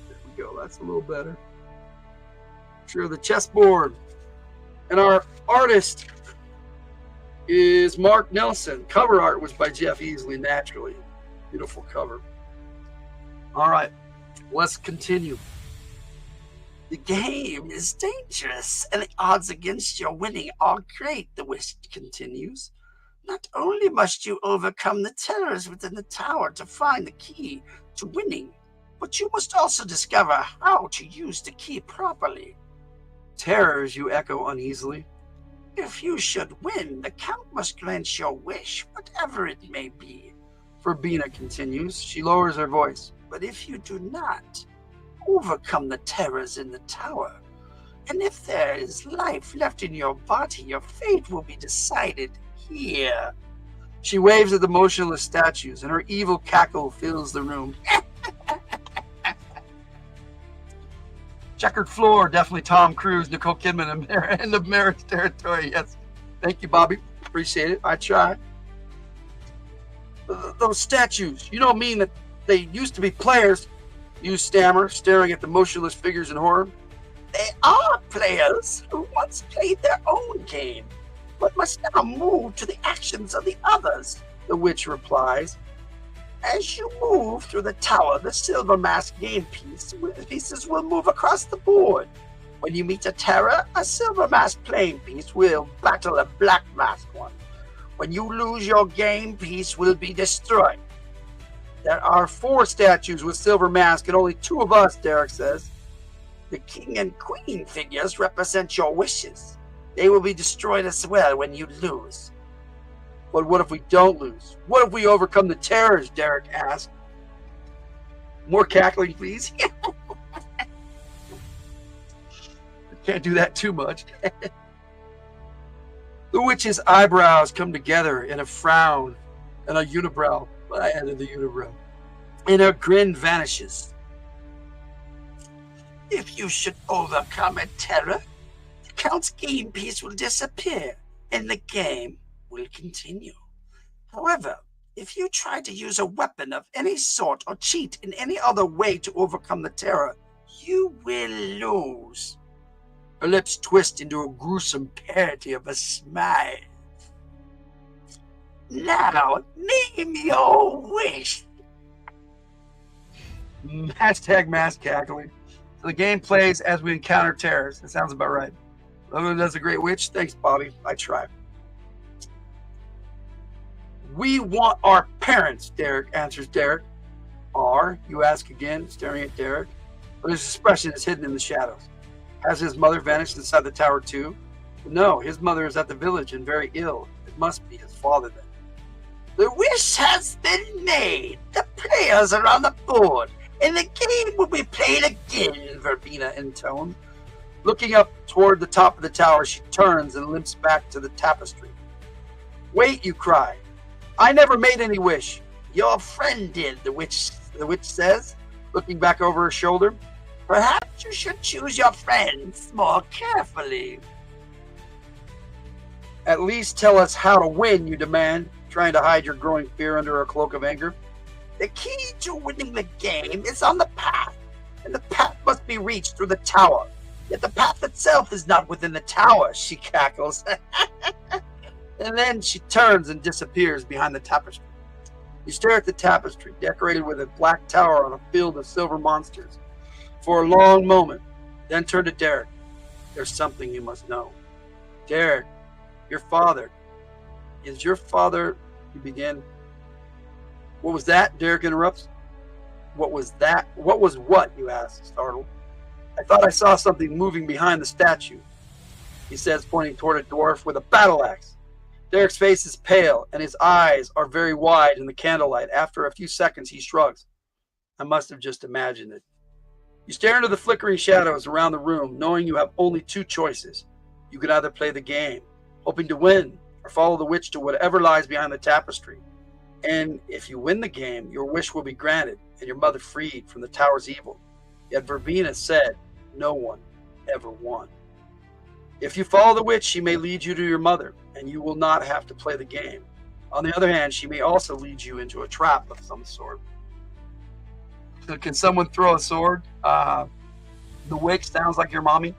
A: There we go. That's a little better. Sure, the chessboard. And our artist is Mark Nelson. Cover art was by Jeff Easley, naturally. Beautiful cover. All right, let's continue. The game is dangerous, and the odds against your winning are great, the wish continues. Not only must you overcome the terrors within the tower to find the key to winning, but you must also discover how to use the key properly. Terrors, you echo uneasily. If you should win, the Count must grant your wish, whatever it may be. Verbena continues. She lowers her voice. But if you do not, overcome the terrors in the tower, and if there is life left in your body, your fate will be decided here. She waves at the motionless statues, and her evil cackle fills the room. Checkered floor, definitely Tom Cruise, Nicole Kidman, and the marriage territory. Yes, thank you, Bobby. Appreciate it. I try. Those statues, you don't mean that they used to be players? You stammer, staring at the motionless figures in horror. They are players who once played their own game, but must now move to the actions of the others, the witch replies. As you move through the tower, the silver mask game pieces will move across the board. When you meet a terror, a silver mask playing piece will battle a black mask one. When you lose, your game piece will be destroyed. There are 4 statues with silver masks and only 2 of us, Derek says. The king and queen figures represent your wishes. They will be destroyed as well when you lose. But what if we don't lose? What if we overcome the terrors? Derek asked. More cackling, please. Can't do that too much. The witch's eyebrows come together in a frown and a unibrow. I added the unibrow. And her grin vanishes. If you should overcome a terror, the Count's game piece will disappear and the game will continue. However, if you try to use a weapon of any sort or cheat in any other way to overcome the terror, you will lose. Her lips twist into a gruesome parody of a smile. Now, name your wish. Hashtag mass cackling. So the game plays as we encounter terrors. That sounds about right. Whoever does a great witch. Thanks, Bobby. I try. We want our parents, Derek answers Derek. Are, you ask again, staring at Derek. But his expression is hidden in the shadows. Has his mother vanished inside the tower too? No, his mother is at the village and very ill. It must be his father then. The wish has been made. The players are on the board, and the game will be played again, Verbena intoned. Looking up toward the top of the tower, she turns and limps back to the tapestry. Wait, you cry. I never made any wish. Your friend did, the witch says, looking back over her shoulder. Perhaps you should choose your friends more carefully. At least tell us how to win, you demand, trying to hide your growing fear under a cloak of anger. The key to winning the game is on the path, and the path must be reached through the tower. Yet the path itself is not within the tower, she cackles. And then she turns and disappears behind the tapestry. You stare at the tapestry, decorated with a black tower on a field of silver monsters, for a long moment, then turn to Derek. There's something you must know. Derek, your father. Is your father... You begin. What was that? Derek interrupts. What was that? What was what? You ask, startled. I thought I saw something moving behind the statue, he says, pointing toward a dwarf with a battle axe. Derek's face is pale, and his eyes are very wide in the candlelight. After a few seconds, he shrugs. I must have just imagined it. You stare into the flickering shadows around the room, knowing you have only two choices. You can either play the game, hoping to win, or follow the witch to whatever lies behind the tapestry. And if you win the game, your wish will be granted, and your mother freed from the tower's evil. Yet Verbena said, no one ever won. If you follow the witch, she may lead you to your mother, and you will not have to play the game. On the other hand, she may also lead you into a trap of some sort. Can someone throw a sword? The witch sounds like your mommy.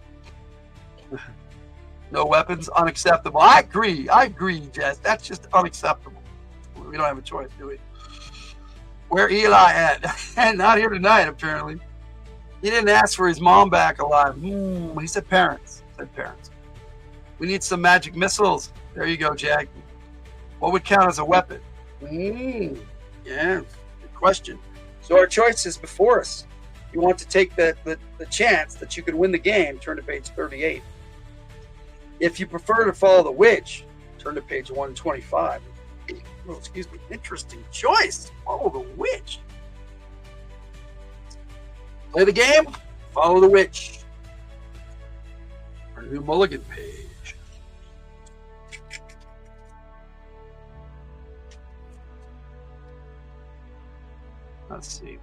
A: No weapons, unacceptable. I agree, Jess. That's just unacceptable. We don't have a choice, do we? Where Eli at? Not here tonight, apparently. He didn't ask for his mom back alive. He said parents. We need some magic missiles. There you go, Jack. What would count as a weapon? Yeah, good question. So our choice is before us. You want to take the chance that you could win the game, turn to page 38. If you prefer to follow the witch, turn to page 125. Oh, excuse me. Interesting choice. Follow the witch. Play the game, follow the witch. Our new mulligan page. Let's see.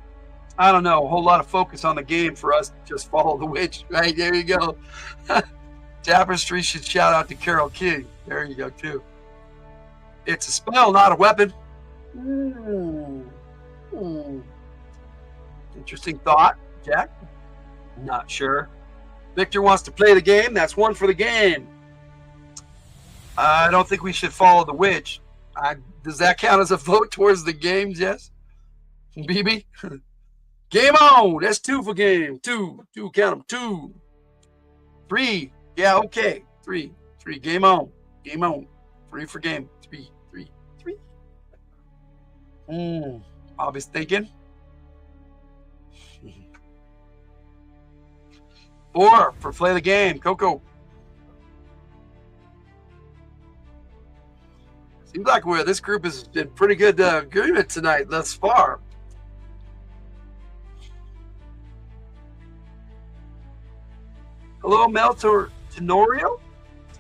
A: I don't know. A whole lot of focus on the game for us to just follow the witch. Right, there you go. Tapestry should shout out to Carol King. There you go, too. It's a spell, not a weapon. Interesting thought, Jack. Not sure. Victor wants to play the game. That's one for the game. I don't think we should follow the witch. Does that count as a vote towards the game, Jess? BB? Game on. That's two for game. Two. Count them. 2. 3. Yeah, okay. 3. Game on. 3 for game. 3. Bobby's thinking. 4 for play the game. Coco. Seems like this group has been pretty good agreement tonight thus far. Hello, Mel Tenorio.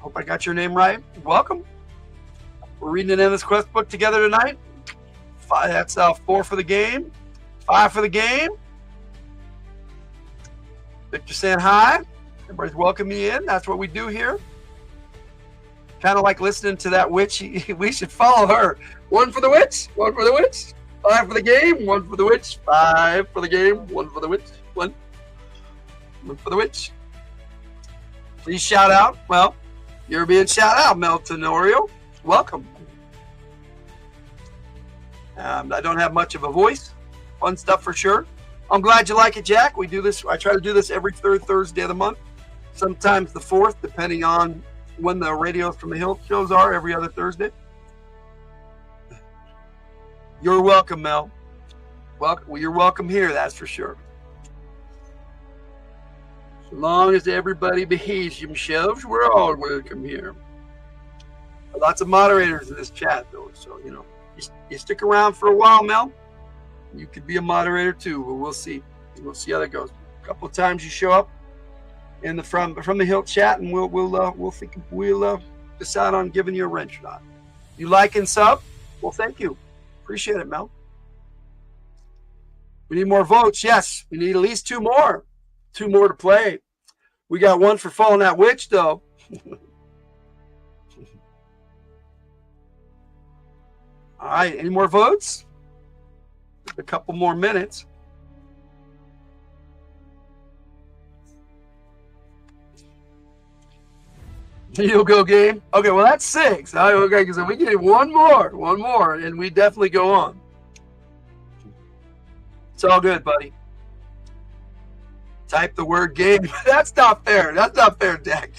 A: Hope I got your name right. Welcome. We're reading an Endless Quest book together tonight. That's 4 for the game. 5 for the game. Victor saying hi. Everybody's welcoming you in. That's what we do here. Kind of like listening to that witch. We should follow her. 1 for the witch. 1 for the witch. 5 for the game. 1 for the witch. 5 for the game. 1 for the witch. 1 for the witch. Please shout out. Well, you're being shout out, Mel Tenorio. Welcome. I don't have much of a voice. Fun stuff for sure. I'm glad you like it, Jack. We do this. I try to do this every third Thursday of the month. Sometimes the 4th, depending on when the Radios from the Hill shows are, every other Thursday. You're welcome, Mel. Well, you're welcome here, that's for sure. As long as everybody behaves themselves, we're all welcome here. Lots of moderators in this chat, though, so, you know, you stick around for a while, Mel. You could be a moderator, too, but we'll see. We'll see how that goes. A couple of times you show up in the from the Hill chat, and we'll decide on giving you a wrench or not. You like and sub? Well, thank you. Appreciate it, Mel. We need more votes. Yes, we need at least 2 more. 2 more to play. We got 1 for Falling That Witch, though. All right, any more votes? A couple more minutes. You'll go game. Okay, well that's 6. Okay, so we get 1 more, and we definitely go on. It's all good, buddy. Type the word game. That's not fair. That's not fair, Dak.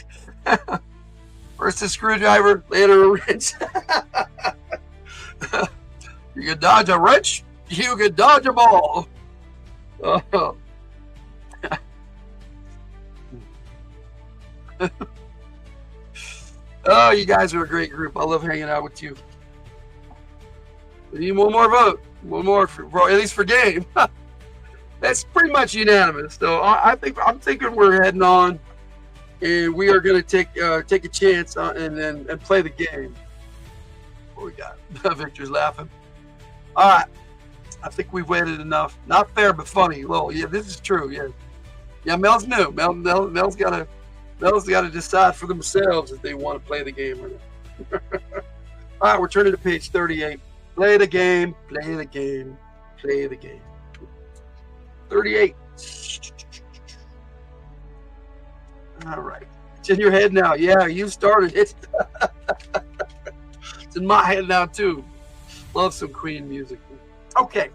A: First a screwdriver, later a wrench. You can dodge a wrench. You can dodge a ball. Oh. Oh, you guys are a great group. I love hanging out with you. We need 1 more vote. 1 more, at least for game. That's pretty much unanimous. So I'm thinking we're heading on, and we are going to take a chance and play the game. What we got? Victor's laughing. All right. I think we've waited enough. Not fair, but funny. Well, yeah, this is true. Yeah, yeah. Mel's new. Mel's got to decide for themselves if they want to play the game or not. All right, we're turning to page 38. Play the game. Play the game. Play the game. 38. All right. It's in your head now. Yeah, you started it. It's in my head now too. Love some Queen music. Okay.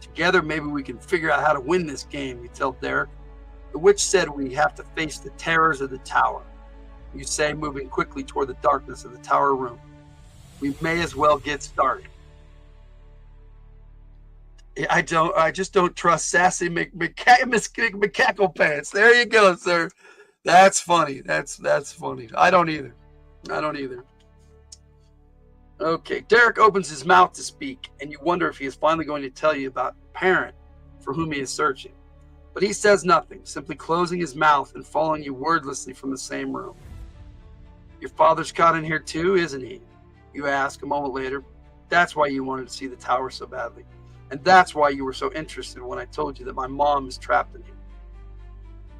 A: Together, maybe we can figure out how to win this game, you tell Derek. The witch said we have to face the terrors of the tower. You say, moving quickly toward the darkness of the tower room. We may as well get started. I just don't trust sassy McCackle Pants. There you go, sir. That's funny. That's funny. I don't either. Okay, Derek opens his mouth to speak, and you wonder if he is finally going to tell you about the parent for whom he is searching. But he says nothing, simply closing his mouth and following you wordlessly from the same room. Your father's caught in here too, isn't he? You ask a moment later. That's why you wanted to see the tower so badly. And that's why you were so interested when I told you that my mom is trapped in here.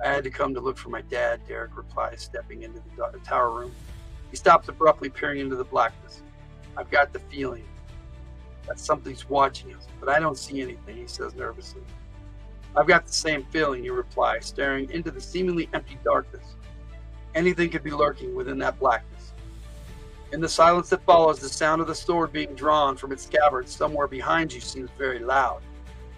A: I had to come to look for my dad, Derek replies, stepping into the tower room. He stops abruptly, peering into the blackness. I've got the feeling that something's watching us, but I don't see anything, he says nervously. I've got the same feeling, you reply, staring into the seemingly empty darkness. Anything could be lurking within that blackness. In the silence that follows, the sound of the sword being drawn from its scabbard somewhere behind you seems very loud.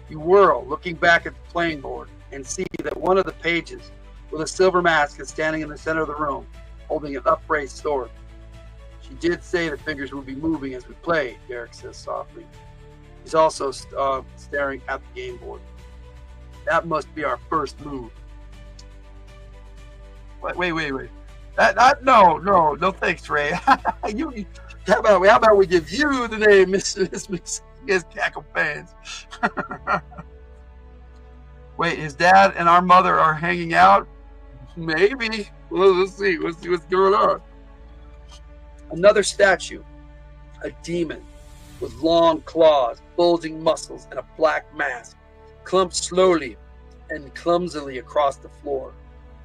A: You whirl, looking back at the playing board, and see that one of the pages with a silver mask is standing in the center of the room, holding an upraised sword. She did say the figures would be moving as we played, Derek says softly. He's also staring at the game board. That must be our first move. Wait. No, thanks, Ray. you, how about we give you the name, Miss Cackle Pants? Wait, his dad and our mother are hanging out? Maybe. Well, let's see what's going on. Another statue, a demon with long claws, bulging muscles, and a black mask, clumps slowly and clumsily across the floor.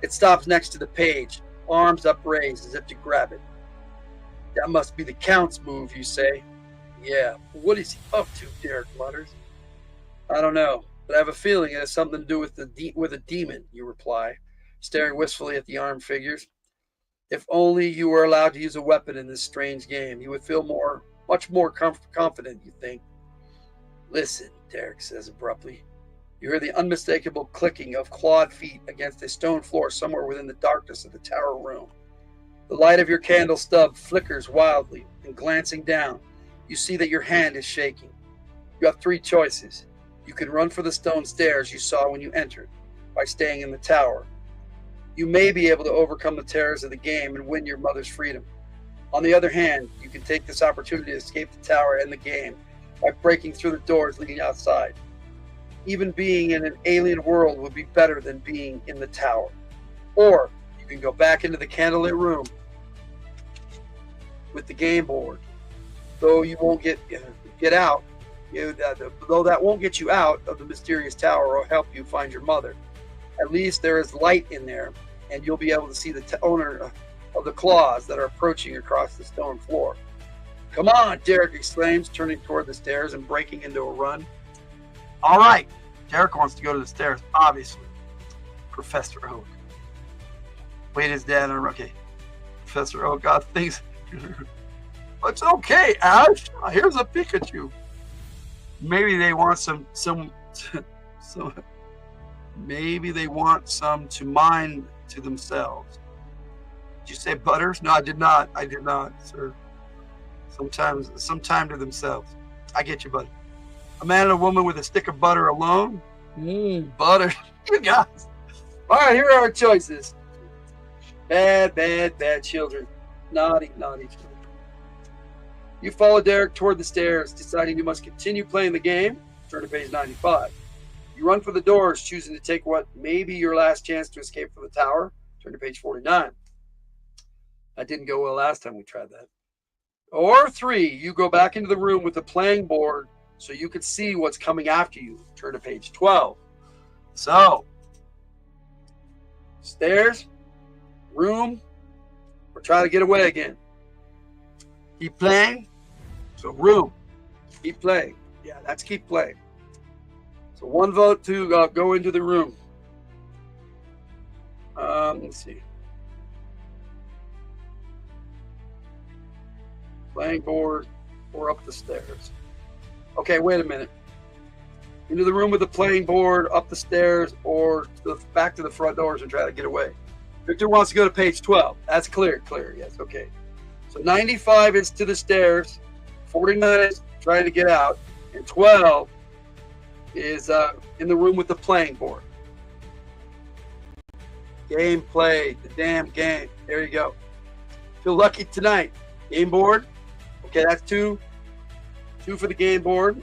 A: It stops next to the page, arms upraised as if to grab it. That must be the Count's move, you say? Yeah, what is he up to, Derek mutters. I don't know, but I have a feeling it has something to do with with a demon, you reply, staring wistfully at the armed figures. If only you were allowed to use a weapon in this strange game, you would feel much more confident, you think. Listen, Derek says abruptly. You hear the unmistakable clicking of clawed feet against a stone floor somewhere within the darkness of the tower room. The light of your candle stub flickers wildly, and glancing down, you see that your hand is shaking. You have three choices. You can run for the stone stairs you saw when you entered, by staying in the tower. You may be able to overcome the terrors of the game and win your mother's freedom. On the other hand, you can take this opportunity to escape the tower and the game by breaking through the doors leading outside. Even being in an alien world would be better than being in the tower. Or you can go back into the candlelit room with the game board. Though you won't get out, though that won't get you out of the mysterious tower or help you find your mother. At least there is light in there, and you'll be able to see the owner of the claws that are approaching across the stone floor. Come on, Derek exclaims, turning toward the stairs and breaking into a run. All right, Derek wants to go to the stairs, obviously. Professor Oak. Wait, his dad, okay. Professor Oak got things. It's okay, Ash. Here's a Pikachu. Maybe they want some maybe they want some to mine to themselves. Did you say Butters? No, I did not, sir. Sometime to themselves. I get you, buddy. A man and a woman with a stick of butter alone? Butter. You guys. All right, here are our choices. Bad children. Naughty children. You follow Derek toward the stairs, deciding you must continue playing the game. Turn to page 95. You run for the doors, choosing to take what may be your last chance to escape from the tower. Turn to page 49. That didn't go well last time we tried that. Or 3, you go back into the room with the playing board so you could see what's coming after you. Turn to page 12. So, stairs, room, or try to get away again. Keep playing. So room, keep playing. Yeah, that's keep playing. So 1 vote to go into the room. Let's see. Playing board or up the stairs. Okay, wait a minute. Into the room with the playing board, up the stairs, or back to the front doors and try to get away. Victor wants to go to page 12. That's clear, yes, okay. So 95 is to the stairs, 49 is trying to get out, and 12 is in the room with the playing board. Game played, the damn game. There you go. Feel lucky tonight. Game board. Okay, that's 2. 2 for the game board.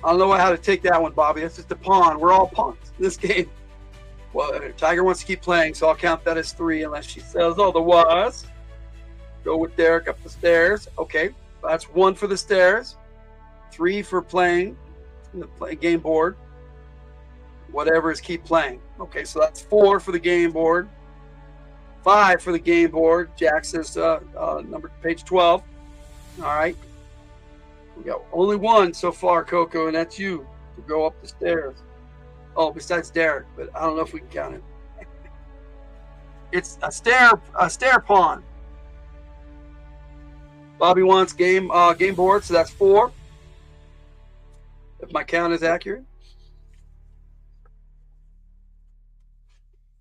A: I don't know how to take that one, Bobby. That's just a pawn. We're all pawns in this game. Well, Tiger wants to keep playing, so I'll count that as 3 unless she says otherwise. Go with Derek up the stairs. Okay, that's 1 for the stairs. 3 for playing the game board. Whatever is keep playing. Okay, so that's 4 for the game board. 5 for the game board. Jack says page 12. All right. We got only 1 so far, Coco, and that's you to go up the stairs. Oh, besides Derek, but I don't know if we can count it. It's a stair pawn. Bobby wants game board, so that's 4. If my count is accurate.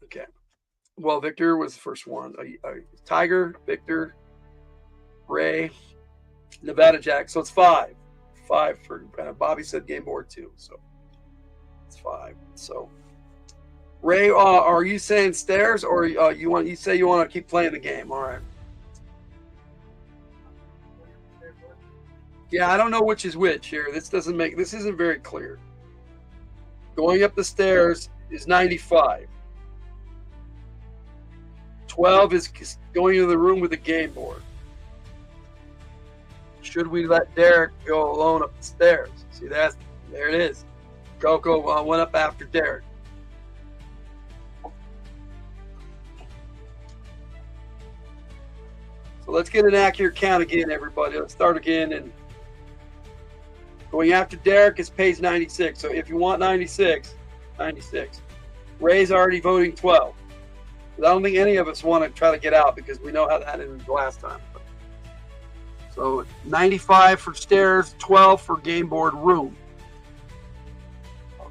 A: Okay. Well, Victor was the first one. Tiger, Victor, Ray, Nevada Jack. So it's 5. 5 for Bobby said game board 2. So It's 5. So, Ray, are you saying stairs, or you say you want to keep playing the game? All right. Yeah, I don't know which is which here. This isn't very clear. Going up the stairs is 95. 12 is going into the room with the game board. Should we let Derek go alone up the stairs? See, there it is. Coco went up after Derek. So let's get an accurate count again, everybody. Let's start again. And going after Derek is page 96. So if you want 96, 96. Ray's already voting 12. I don't think any of us want to try to get out because we know how that ended last time. So 95 for stairs, 12 for game board room. Okay.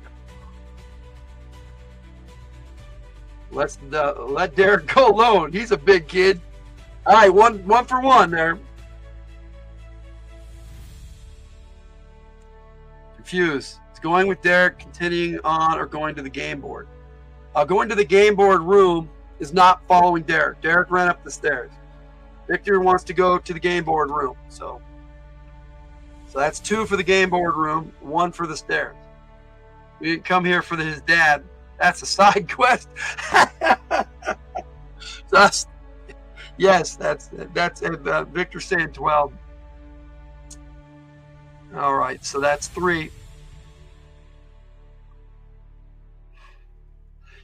A: Let's let Derek go alone. He's a big kid. All right, one for one there. Confused. It's going with Derek, continuing on, or going to the game board. Going to the game board room is not following Derek. Derek ran up the stairs. Victor wants to go to the game board room. So that's 2 for the game board room, 1 for the stairs. We didn't come here for his dad. That's a side quest. Yes, that's Victor saying 12. All right, so that's 3.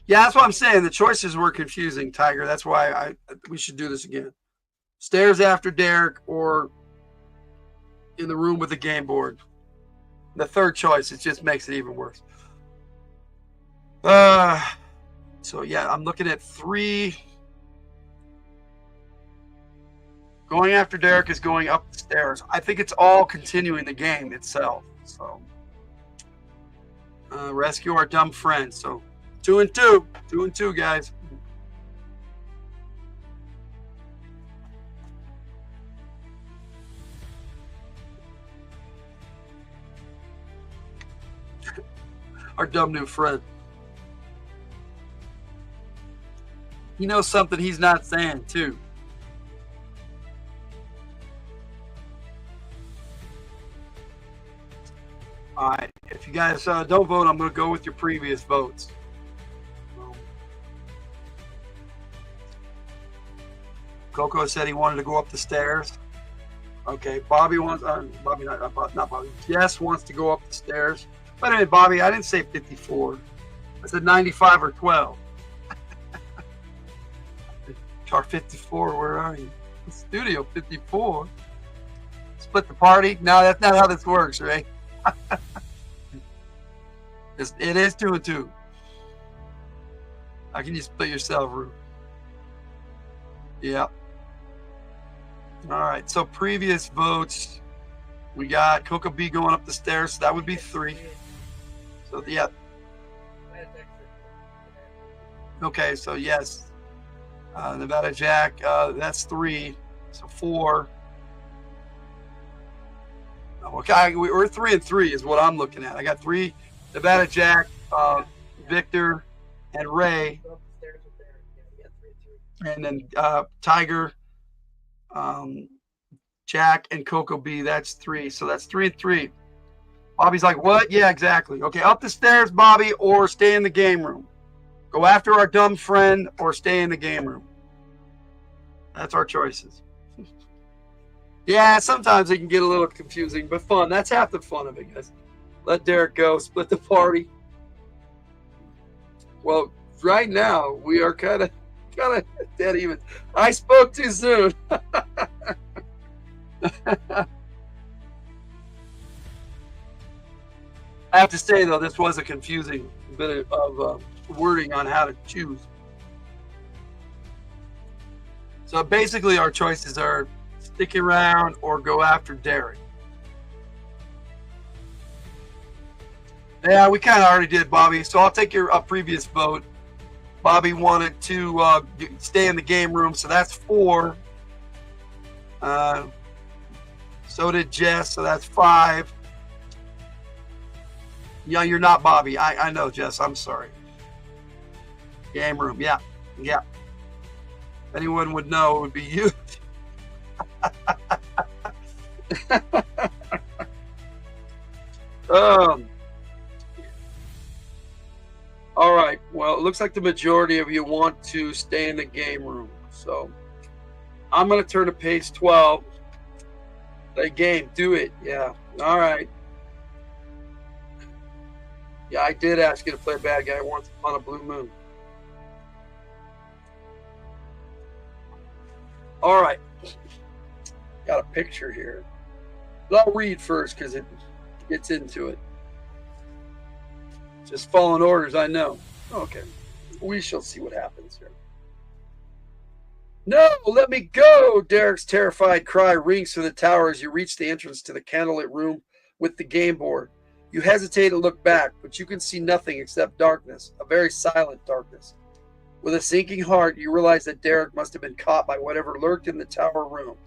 A: Yeah, that's what I'm saying. The choices were confusing, Tiger. That's why we should do this again. Stairs after Derek, or in the room with the game board. The third choice, it just makes it even worse. So yeah, I'm looking at 3. Going after Derek is going up the stairs. I think it's all continuing the game itself. So rescue our dumb friend. So 2 and 2, 2 and 2, guys. Our dumb new friend. He knows something he's not saying too. All right, if you guys don't vote, I'm going to go with your previous votes. Coco said he wanted to go up the stairs. Okay, Bobby wants, Bobby, not Bobby, Jess wants to go up the stairs. Wait a minute, Bobby, I didn't say 54. I said 95 or 12. Car 54, where are you? Studio 54. Split the party? No, that's not how this works, right? It is 2 and 2. How can you split yourself, Rue? Yeah. All right. So previous votes, we got Coco B going up the stairs. So that would be 3. So yeah. Okay. So yes. Nevada Jack. That's 3. So 4. Okay, we're 3 and 3 is what I'm looking at. I got 3, Nevada Jack, Victor, and Ray, and then Tiger, Jack, and Coco B. That's 3. So that's 3 and 3. Bobby's like, what? Yeah, exactly. Okay, up the stairs, Bobby, or stay in the game room. Go after our dumb friend, or stay in the game room. That's our choices. Yeah, sometimes it can get a little confusing, but fun. That's half the fun of it, guys. Let Derek go. Split the party. Well, right now, we are kind of dead even. I spoke too soon. I have to say, though, this was a confusing bit of wording on how to choose. So basically, our choices are stick around or go after Derek. Yeah, we kind of already did, Bobby. So I'll take your previous vote. Bobby wanted to stay in the game room, so that's 4. So did Jess, so that's 5. Yeah, you're not Bobby. I know, Jess. I'm sorry. Game room. Yeah. Yeah. Anyone would know it would be you. um. All right. Well, it looks like the majority of you want to stay in the game room. So I'm going to turn to page 12. Play game. Do it. Yeah. All right. Yeah, I did ask you to play a bad guy once on a blue moon. All right. Got a picture here. But I'll read first because it gets into it. Just following orders, I know. Okay. We shall see what happens here. No, let me go! Derek's terrified cry rings through the tower as you reach the entrance to the candlelit room with the game board. You hesitate to look back, but you can see nothing except darkness, a very silent darkness. With a sinking heart, you realize that Derek must have been caught by whatever lurked in the tower room.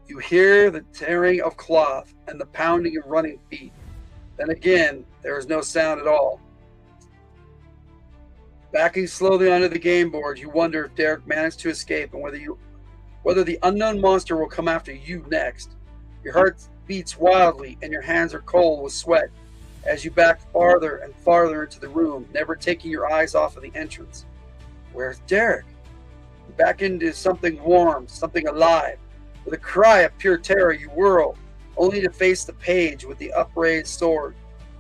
A: You hear the tearing of cloth and the pounding of running feet. Then again, there is no sound at all. Backing slowly onto the game board, you wonder if Derek managed to escape and whether the unknown monster will come after you next. Your heart beats wildly and your hands are cold with sweat as you back farther and farther into the room, never taking your eyes off of the entrance. Where's Derek? You back into something warm, something alive. With a cry of pure terror, you whirl, only to face the page with the upraised sword.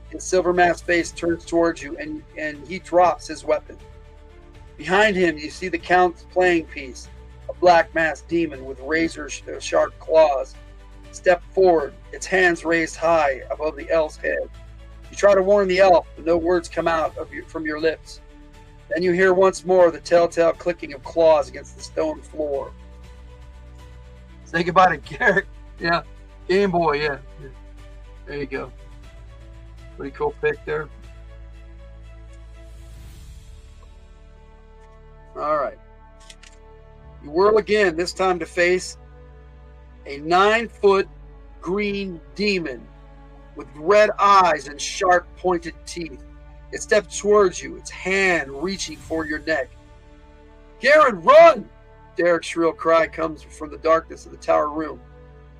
A: His silver masked face turns towards you, and he drops his weapon. Behind him, you see the Count's playing piece, a black masked demon with razor-sharp claws. Step forward, its hands raised high above the elf's head. You try to warn the elf, but no words come out from your lips. Then you hear once more the telltale clicking of claws against the stone floor. Say goodbye to Garrett. Yeah, Game Boy, yeah. There you go. Pretty cool pick there. All right. You whirl again, this time to face a 9-foot green demon with red eyes and sharp pointed teeth. It steps towards you, its hand reaching for your neck. Garen, run! Derek's shrill cry comes from the darkness of the tower room.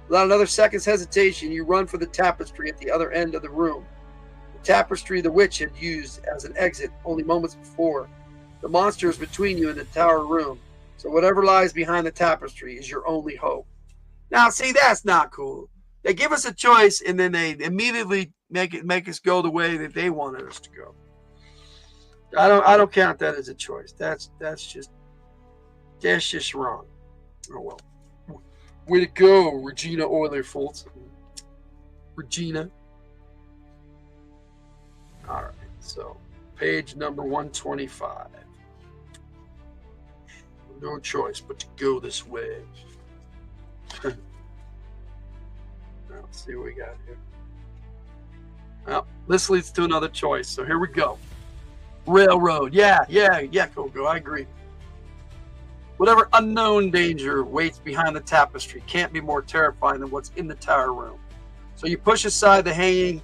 A: Without another second's hesitation, you run for the tapestry at the other end of the room. The tapestry the witch had used as an exit only moments before. The monster is between you and the tower room, so whatever lies behind the tapestry is your only hope. Now, see, that's not cool. They give us a choice, and then they immediately make us go the way that they wanted us to go. I don't count that as a choice. That's just wrong. Oh well. Way to go, Regina Euler Fulton. Regina. All right, so page number 125. No choice but to go this way. Let's see what we got here. Well, this leads to another choice, so here we go. Railroad. Yeah, Coco, I agree. Whatever unknown danger waits behind the tapestry can't be more terrifying than what's in the tower room. So you push aside the hanging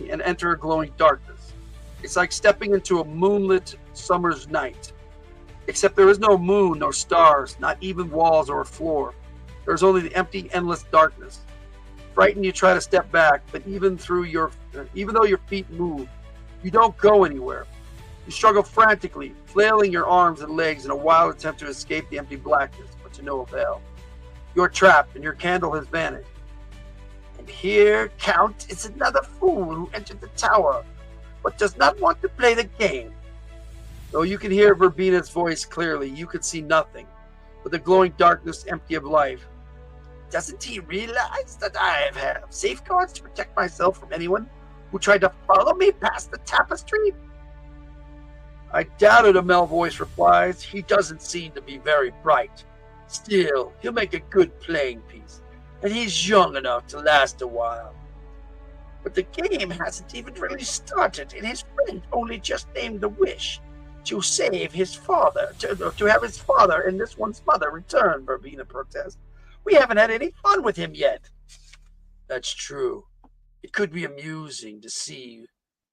A: and enter a glowing darkness. It's like stepping into a moonlit summer's night. Except there is no moon, no stars, not even walls or a floor. There's only the empty, endless darkness. Frightened, you try to step back, but even though your feet move, you don't go anywhere. You struggle frantically, flailing your arms and legs in a wild attempt to escape the empty blackness, but to no avail. You're trapped, and your candle has vanished. And here, Count, is another fool who entered the tower, but does not want to play the game. Though you can hear Verbina's voice clearly, you can see nothing, but the glowing darkness empty of life. Doesn't he realize that I have safeguards to protect myself from anyone who tried to follow me past the tapestry? I doubt it, a male voice replies. He doesn't seem to be very bright. Still, he'll make a good playing piece, and he's young enough to last a while. But the game hasn't even really started, and his friend only just named the wish to save his father, to have his father and this one's mother return, Verbena protests. We haven't had any fun with him yet. That's true. It could be amusing to see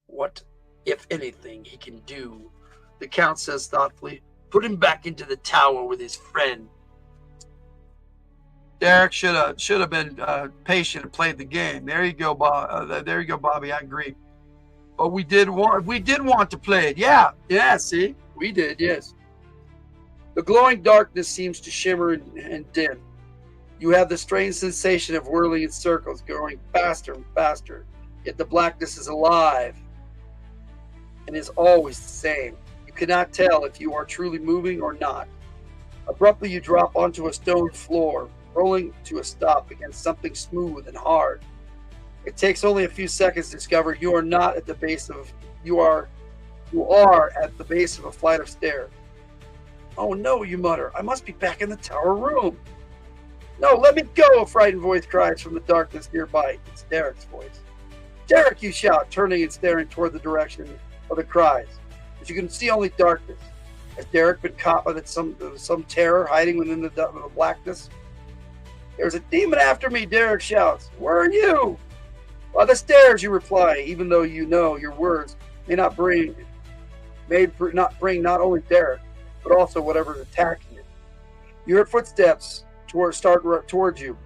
A: what, if anything, he can do. The Count says thoughtfully. Put him back into the tower with his friend. Derek should have been patient and played the game. There you go, Bob. There you go, Bobby. I agree. But we did want to play it. Yeah. See, we did. Yes. The glowing darkness seems to shimmer and dim. You have the strange sensation of whirling in circles, going faster and faster. Yet the blackness is alive and is always the same. You cannot tell if you are truly moving or not. Abruptly, you drop onto a stone floor, rolling to a stop against something smooth and hard. It takes only a few seconds to discover you are not at the base of you are at the base of a flight of stairs. Oh no, you mutter. I must be back in the tower room. No, let me go, a frightened voice cries from the darkness nearby. It's Derek's voice. Derek, you shout, turning and staring toward the direction of the cries. But you can see only darkness. Has Derek been caught by some terror hiding within the blackness? There's a demon after me, Derek shouts. Where are you? By the stairs, you reply, even though you know your words may not bring not only Derek, but also whatever is attacking you. You hear footsteps start towards you.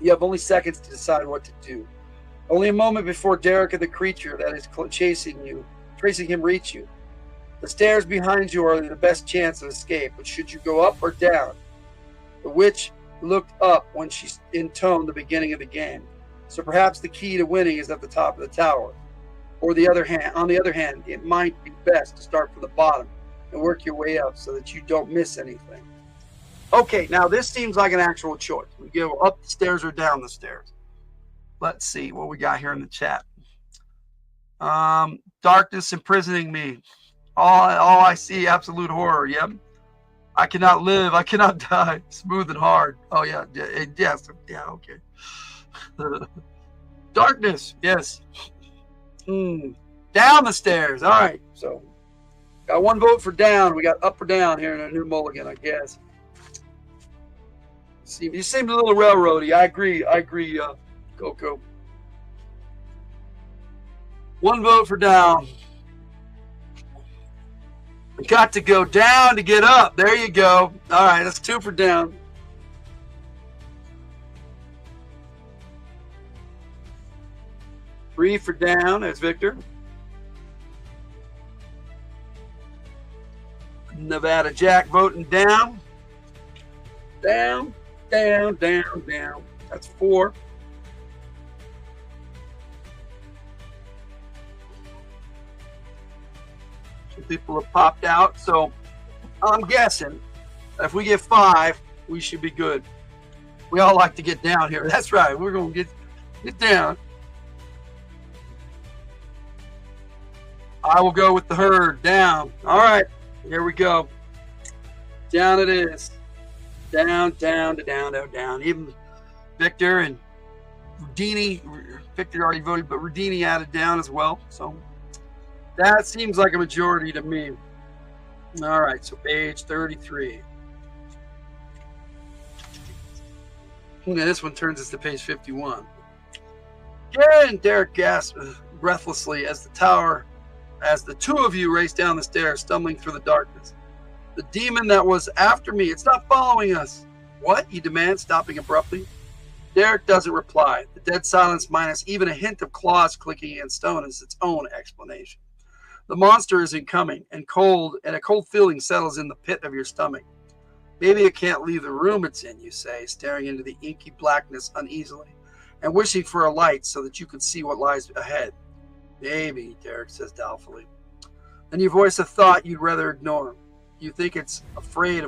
A: You have only seconds to decide what to do. Only a moment before Derek and the creature that is chasing him reach you. The stairs behind you are the best chance of escape, but should you go up or down? The witch looked up when she intoned the beginning of the game. So perhaps the key to winning is at the top of the tower. On the other hand, it might be best to start from the bottom and work your way up so that you don't miss anything. Okay, now this seems like an actual choice. We go up the stairs or down the stairs. Let's see what we got here in the chat. Darkness imprisoning me. All I see, absolute horror. Yep. I cannot live. I cannot die. Smooth and hard. Oh, yeah. Yes. Yeah, okay. Darkness. Yes. Down the stairs. All right. So, got one vote for down. We got up or down here in a new mulligan, I guess. You seemed a little railroady. I agree, Coco. One vote for down. We got to go down to get up. There you go. All right, that's 2 for down. Three for down. That's Victor. Nevada Jack voting down. Down. That's 4. Some people have popped out, so I'm guessing if we get 5, we should be good. We all like to get down here. That's right. We're going to get down. I will go with the herd. Down. All right. Here we go. Down it is. Down. Even Victor and Rudini. Victor already voted, but Rudini added down as well. So that seems like a majority to me. All right, so page 33. Now this one turns us to page 51. Again, Derek gasped breathlessly as the two of you race down the stairs, stumbling through the darkness. The demon that was after me, it's not following us. What? He demands, stopping abruptly. Derek doesn't reply. The dead silence, minus even a hint of claws clicking against stone, is its own explanation. The monster isn't coming, and a cold feeling settles in the pit of your stomach. Maybe it can't leave the room it's in, you say, staring into the inky blackness uneasily, and wishing for a light so that you could see what lies ahead. Maybe, Derek says doubtfully. Then you voice a thought you'd rather ignore. You think it's afraid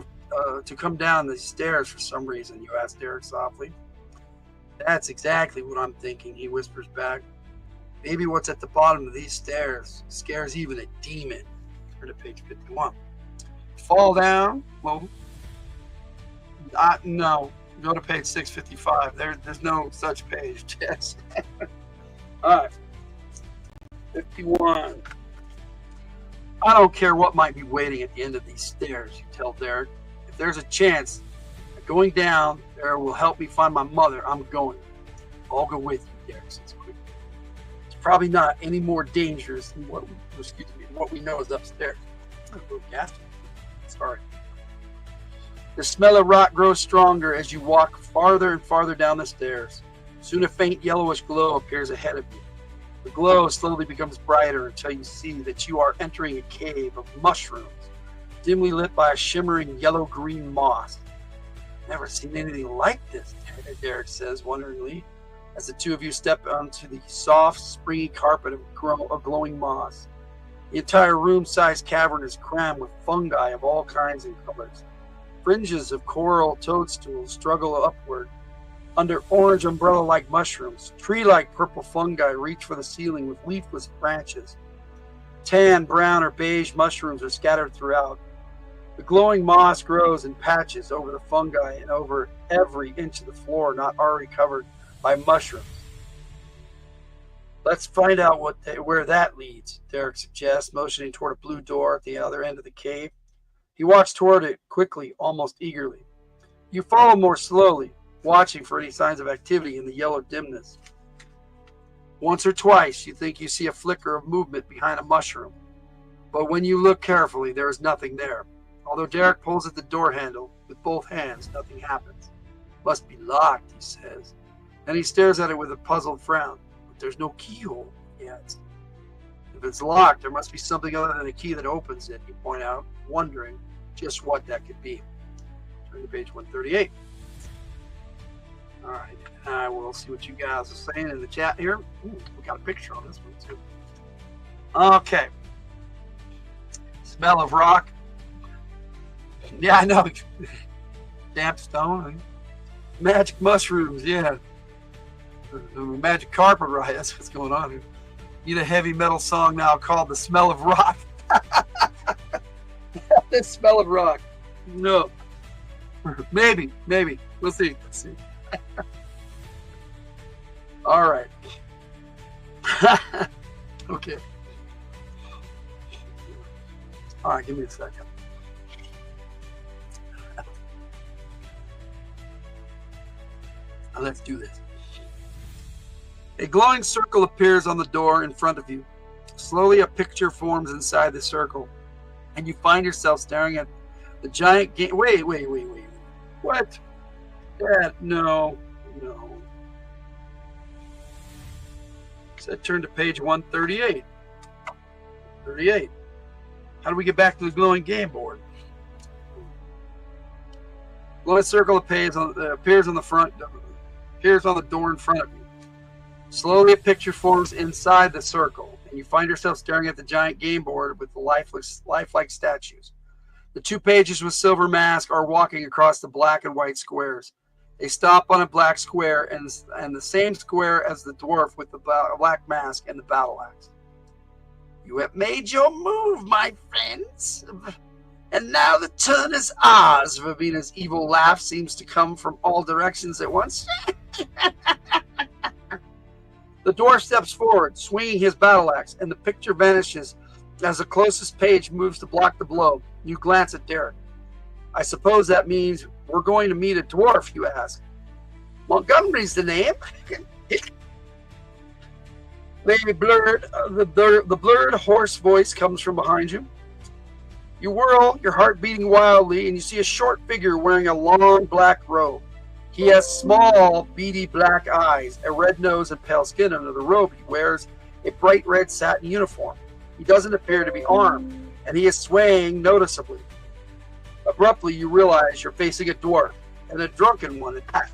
A: to come down these stairs for some reason, you ask Derek softly. That's exactly what I'm thinking, he whispers back. Maybe what's at the bottom of these stairs scares even a demon. Turn to page 51. Fall down? Well, no. Go to page 655. There's no such page. Yes. All right. 51. I don't care what might be waiting at the end of these stairs, you tell Derek. If there's a chance that going down there will help me find my mother, I'm going. I'll go with you, Derek says quickly. probably not any more dangerous than what we know is upstairs. Sorry. The smell of rot grows stronger as you walk farther and farther down the stairs. Soon a faint yellowish glow appears ahead of you. The glow slowly becomes brighter until you see that you are entering a cave of mushrooms, dimly lit by a shimmering yellow-green moss. Never seen anything like this, Derek says wonderingly, as the two of you step onto the soft, springy carpet of glowing moss. The entire room-sized cavern is crammed with fungi of all kinds and colors. Fringes of coral toadstools struggle upward. Under orange umbrella-like mushrooms, tree-like purple fungi reach for the ceiling with leafless branches. Tan, brown, or beige mushrooms are scattered throughout. The glowing moss grows in patches over the fungi and over every inch of the floor not already covered by mushrooms. Let's find out where that leads, Derek suggests, motioning toward a blue door at the other end of the cave. He walks toward it quickly, almost eagerly. You follow more slowly, watching for any signs of activity in the yellow dimness. Once or twice, you think you see a flicker of movement behind a mushroom, but when you look carefully, there is nothing there. Although Derek pulls at the door handle with both hands, nothing happens. Must be locked, he says. Then he stares at it with a puzzled frown. But there's no keyhole, he adds. If it's locked, there must be something other than a key that opens it, you point out, wondering just what that could be. Turn to page 138. All right, I will see what you guys are saying in the chat here. Ooh, we got a picture on this one, too. Okay. Smell of rock. Yeah, I know. Damp stone. Magic mushrooms, yeah. Magic carpet ride, that's what's going on here. Need a heavy metal song now called The Smell of Rock. The Smell of Rock. No. Maybe. We'll see. Let's see. All right. Okay. All right, give me a second. Now let's do this. A glowing circle appears on the door in front of you. Slowly, a picture forms inside the circle, and you find yourself staring at the giant game. Wait. What? Dad, no. So turn to page 138. 38. How do we get back to the glowing game board? Glowing circle appears on the door in front of you. Slowly, a picture forms inside the circle, and you find yourself staring at the giant game board with the lifelike statues. The 2 pages with silver mask are walking across the black and white squares. They stop on a black square and the same square as the dwarf with the black mask and the battle axe. You have made your move, my friends. And now the turn is ours. Verbina's evil laugh seems to come from all directions at once. The dwarf steps forward, swinging his battle axe, and the picture vanishes as the closest page moves to block the blow. You glance at Derek. I suppose that means we're going to meet a dwarf, you ask. Montgomery's the name. The blurred hoarse voice comes from behind you. You whirl, your heart beating wildly, and you see a short figure wearing a long black robe. He has small, beady black eyes, a red nose, and pale skin. Under the robe, he wears a bright red satin uniform. He doesn't appear to be armed, and he is swaying noticeably. Abruptly, you realize you're facing a dwarf, and a drunken one at that.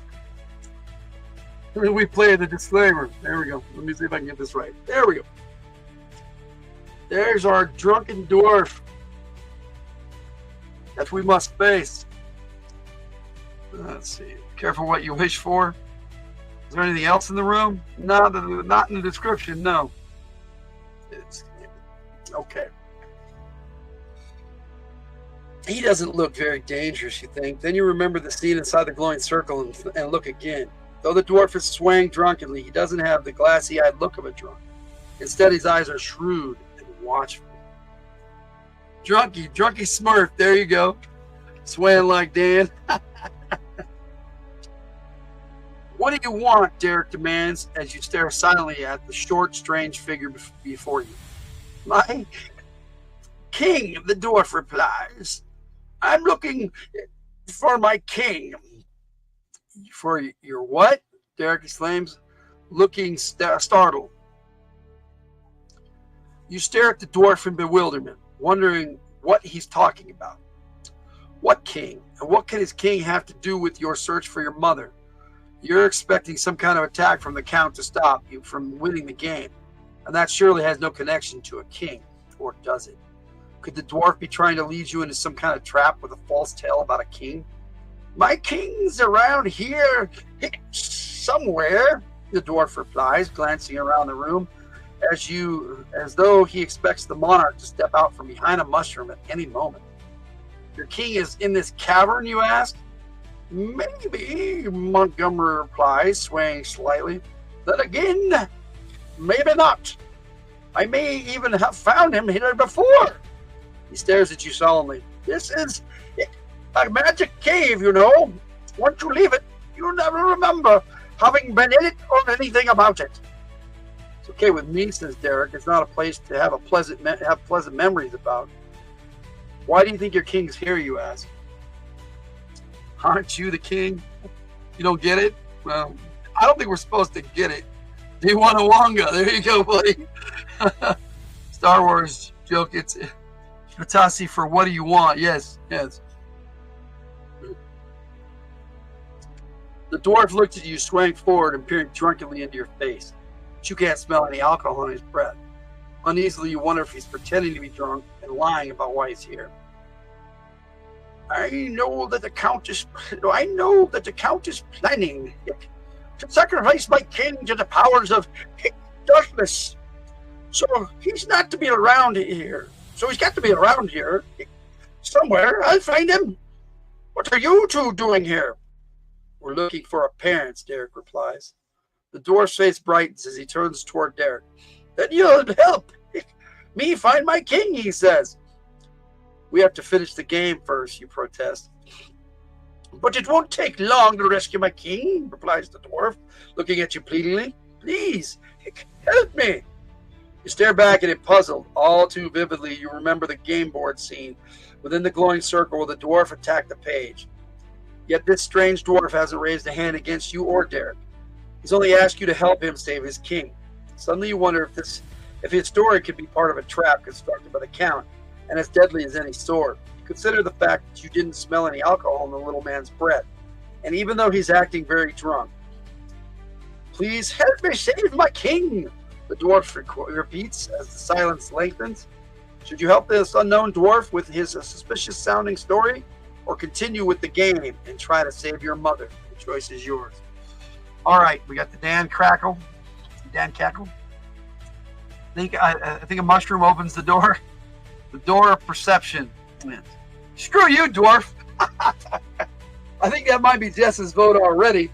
A: We play the disclaimer. There we go. Let me see if I can get this right. There we go. There's our drunken dwarf that we must face. Let's see. Careful what you wish for. Is there anything else in the room? No, not in the description, no. It's okay. He doesn't look very dangerous, you think. Then you remember the scene inside the glowing circle and look again. Though the dwarf is swaying drunkenly, he doesn't have the glassy-eyed look of a drunk. Instead, his eyes are shrewd and watchful. Drunky Smurf, there you go. Swaying like Dan. What do you want? Derek demands as you stare silently at the short, strange figure before you. My king, the dwarf replies. I'm looking for my king. For your what? Derek exclaims, looking startled. You stare at the dwarf in bewilderment, wondering what he's talking about. What king? And what can his king have to do with your search for your mother? You're expecting some kind of attack from the count to stop you from winning the game, and that surely has no connection to a king, or does it? Could the dwarf be trying to lead you into some kind of trap with a false tale about a king? My king's around here somewhere, the dwarf replies, glancing around the room as though he expects the monarch to step out from behind a mushroom at any moment. Your king is in this cavern, you ask? Maybe, Montgomery replies, swaying slightly. Then again, maybe not. I may even have found him here before. He stares at you solemnly. This is a magic cave, you know. Once you leave it, you'll never remember having been in it or anything about it. It's okay with me, says Derek. It's not a place to have pleasant memories about. Why do you think your king's here, you ask? Aren't you the king? You don't get it? Well, I don't think we're supposed to get it. Do you want a Wonga? There you go, buddy. Star Wars joke. It's Patasi for what do you want? Yes, yes. The dwarf looked at you, swaying forward and peering drunkenly into your face. But you can't smell any alcohol in his breath. Uneasily, you wonder if he's pretending to be drunk and lying about why he's here. I know that the count is planning to sacrifice my king to the powers of darkness. So he's not to be around here. So he's got to be around here somewhere. I'll find him. What are you two doing here? We're looking for our parents, Derek replies. The dwarf's face brightens as he turns toward Derek. Then you'll help me find my king, he says. We have to finish the game first, you protest. But it won't take long to rescue my king, replies the dwarf, looking at you pleadingly. Please, help me. You stare back at it puzzled. All too vividly, you remember the game board scene within the glowing circle where the dwarf attacked the page. Yet this strange dwarf hasn't raised a hand against you or Derek. He's only asked you to help him save his king. Suddenly you wonder if his story could be part of a trap constructed by the count, and as deadly as any sword. Consider the fact that you didn't smell any alcohol in the little man's breath, and even though he's acting very drunk. Please help me save my king, the dwarf repeats as the silence lengthens. Should you help this unknown dwarf with his suspicious-sounding story, or continue with the game and try to save your mother? The choice is yours. All right, we got the Dan Cackle. I think a mushroom opens the door. The door of perception wins. Screw you, dwarf. I think that might be Jess's vote already.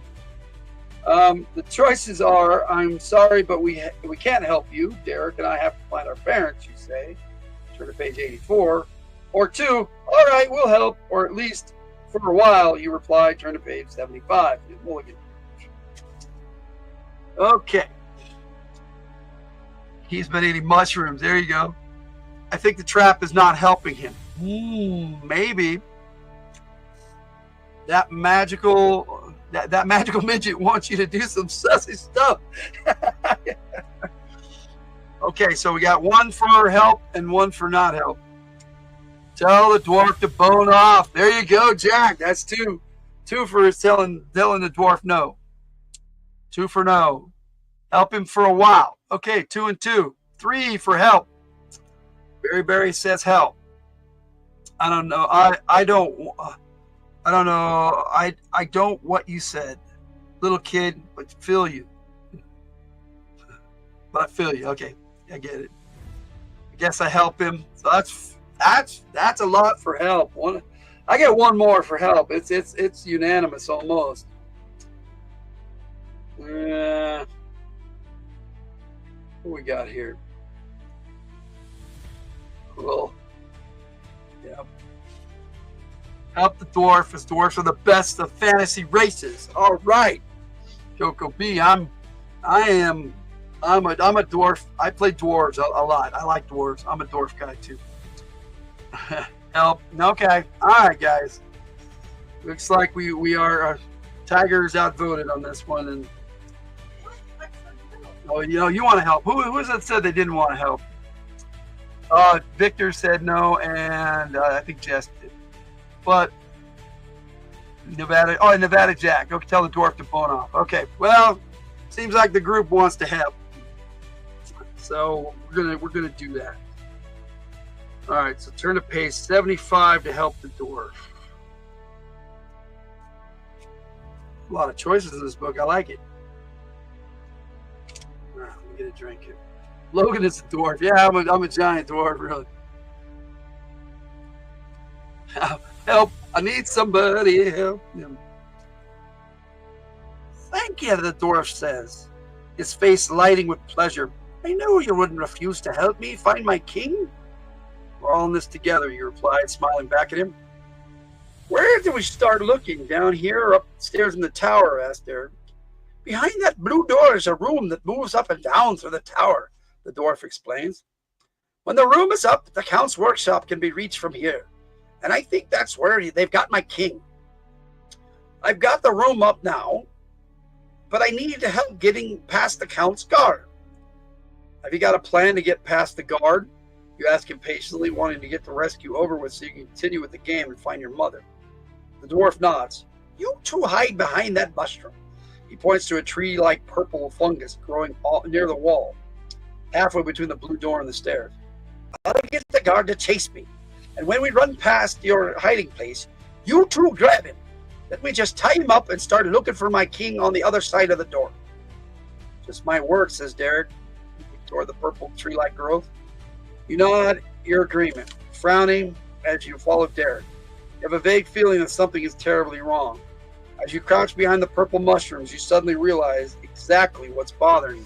A: The choices are, I'm sorry, but we can't help you. Derek and I have to find our parents, you say. Turn to page 84. Or 2, all right, we'll help, or at least for a while, you reply. Turn to page 75. Mulligan. Okay. He's been eating mushrooms. There you go. I think the trap is not helping him. Maybe that magical midget wants you to do some sussy stuff. Okay, so we got one for help and one for not help. Tell the dwarf to bone off. There you go, Jack. That's 2. 2 for telling the dwarf no. 2 for no. Help him for a while. Okay, 2 and 2. 3 for help. Barry says help. I don't know. I don't know. I don't what you said. Little kid, but feel you. But I feel you. Okay, I get it. I guess I help him. So that's a lot for help. I get one more for help. It's unanimous almost. What we got here? Cool. Yeah. Help the dwarf, as dwarfs are the best of fantasy races. All right. Coco B. I'm a dwarf. I play dwarves a lot. I like dwarves. I'm a dwarf guy too. Help. Okay. All right, guys. Looks like we are Tigers outvoted on this one. And oh, you want to help. Who is it said they didn't want to help? Victor said no, and I think Jess did. But Nevada Jack. Okay, tell the dwarf to phone off. Okay. Well, seems like the group wants to help. So we're gonna do that. All right, so turn to page 75 to help the dwarf. A lot of choices in this book. I like it. All right, let me get a drink here. Logan is a dwarf. Yeah, I'm a giant dwarf, really. Help! I need somebody help. Thank you, the dwarf says, his face lighting with pleasure. I knew you wouldn't refuse to help me find my king. We're all in this together, you replied, smiling back at him. Where do we start looking? Down here or upstairs in the tower? Asked Derek. Behind that blue door is a room that moves up and down through the tower, the dwarf explains. When the room is up, the Count's workshop can be reached from here. And I think that's where they've got my king. I've got the room up now, but I need to help getting past the Count's guard. Have you got a plan to get past the guard? You ask impatiently, wanting to get the rescue over with so you can continue with the game and find your mother. The dwarf nods. You two hide behind that mushroom. He points to a tree-like purple fungus growing near the wall, halfway between the blue door and the stairs. I'll get the guard to chase me, and when we run past your hiding place, you two grab him. Let me just tie him up and start looking for my king on the other side of the door. Just my word, says Derek, toward the purple tree-like growth. You nod your agreement, frowning as you follow Derek. You have a vague feeling that something is terribly wrong. As you crouch behind the purple mushrooms, you suddenly realize exactly what's bothering you.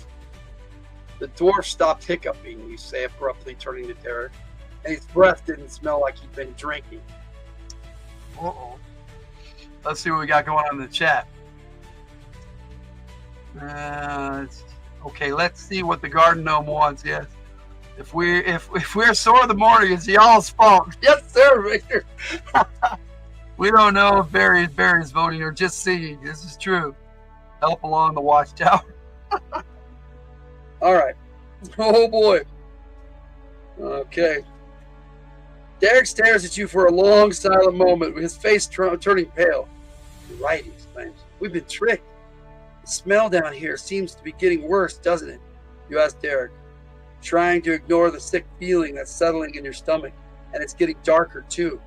A: The dwarf stopped hiccuping, you say abruptly, turning to Derek, and his breath didn't smell like he'd been drinking. Uh-oh. Let's see what we got going on in the chat. Okay, let's see what the garden gnome wants. Yes, if we're sore in the morning, it's y'all's fault. Yes, sir, Victor. We don't know if Barry's voting or just singing. This is true. Help along the watchtower. All right. Oh boy. Okay. Derek stares at you for a long, silent moment, with his face turning pale. You're right, he exclaims. We've been tricked. The smell down here seems to be getting worse, doesn't it? You ask Derek, trying to ignore the sick feeling that's settling in your stomach, and it's getting darker too.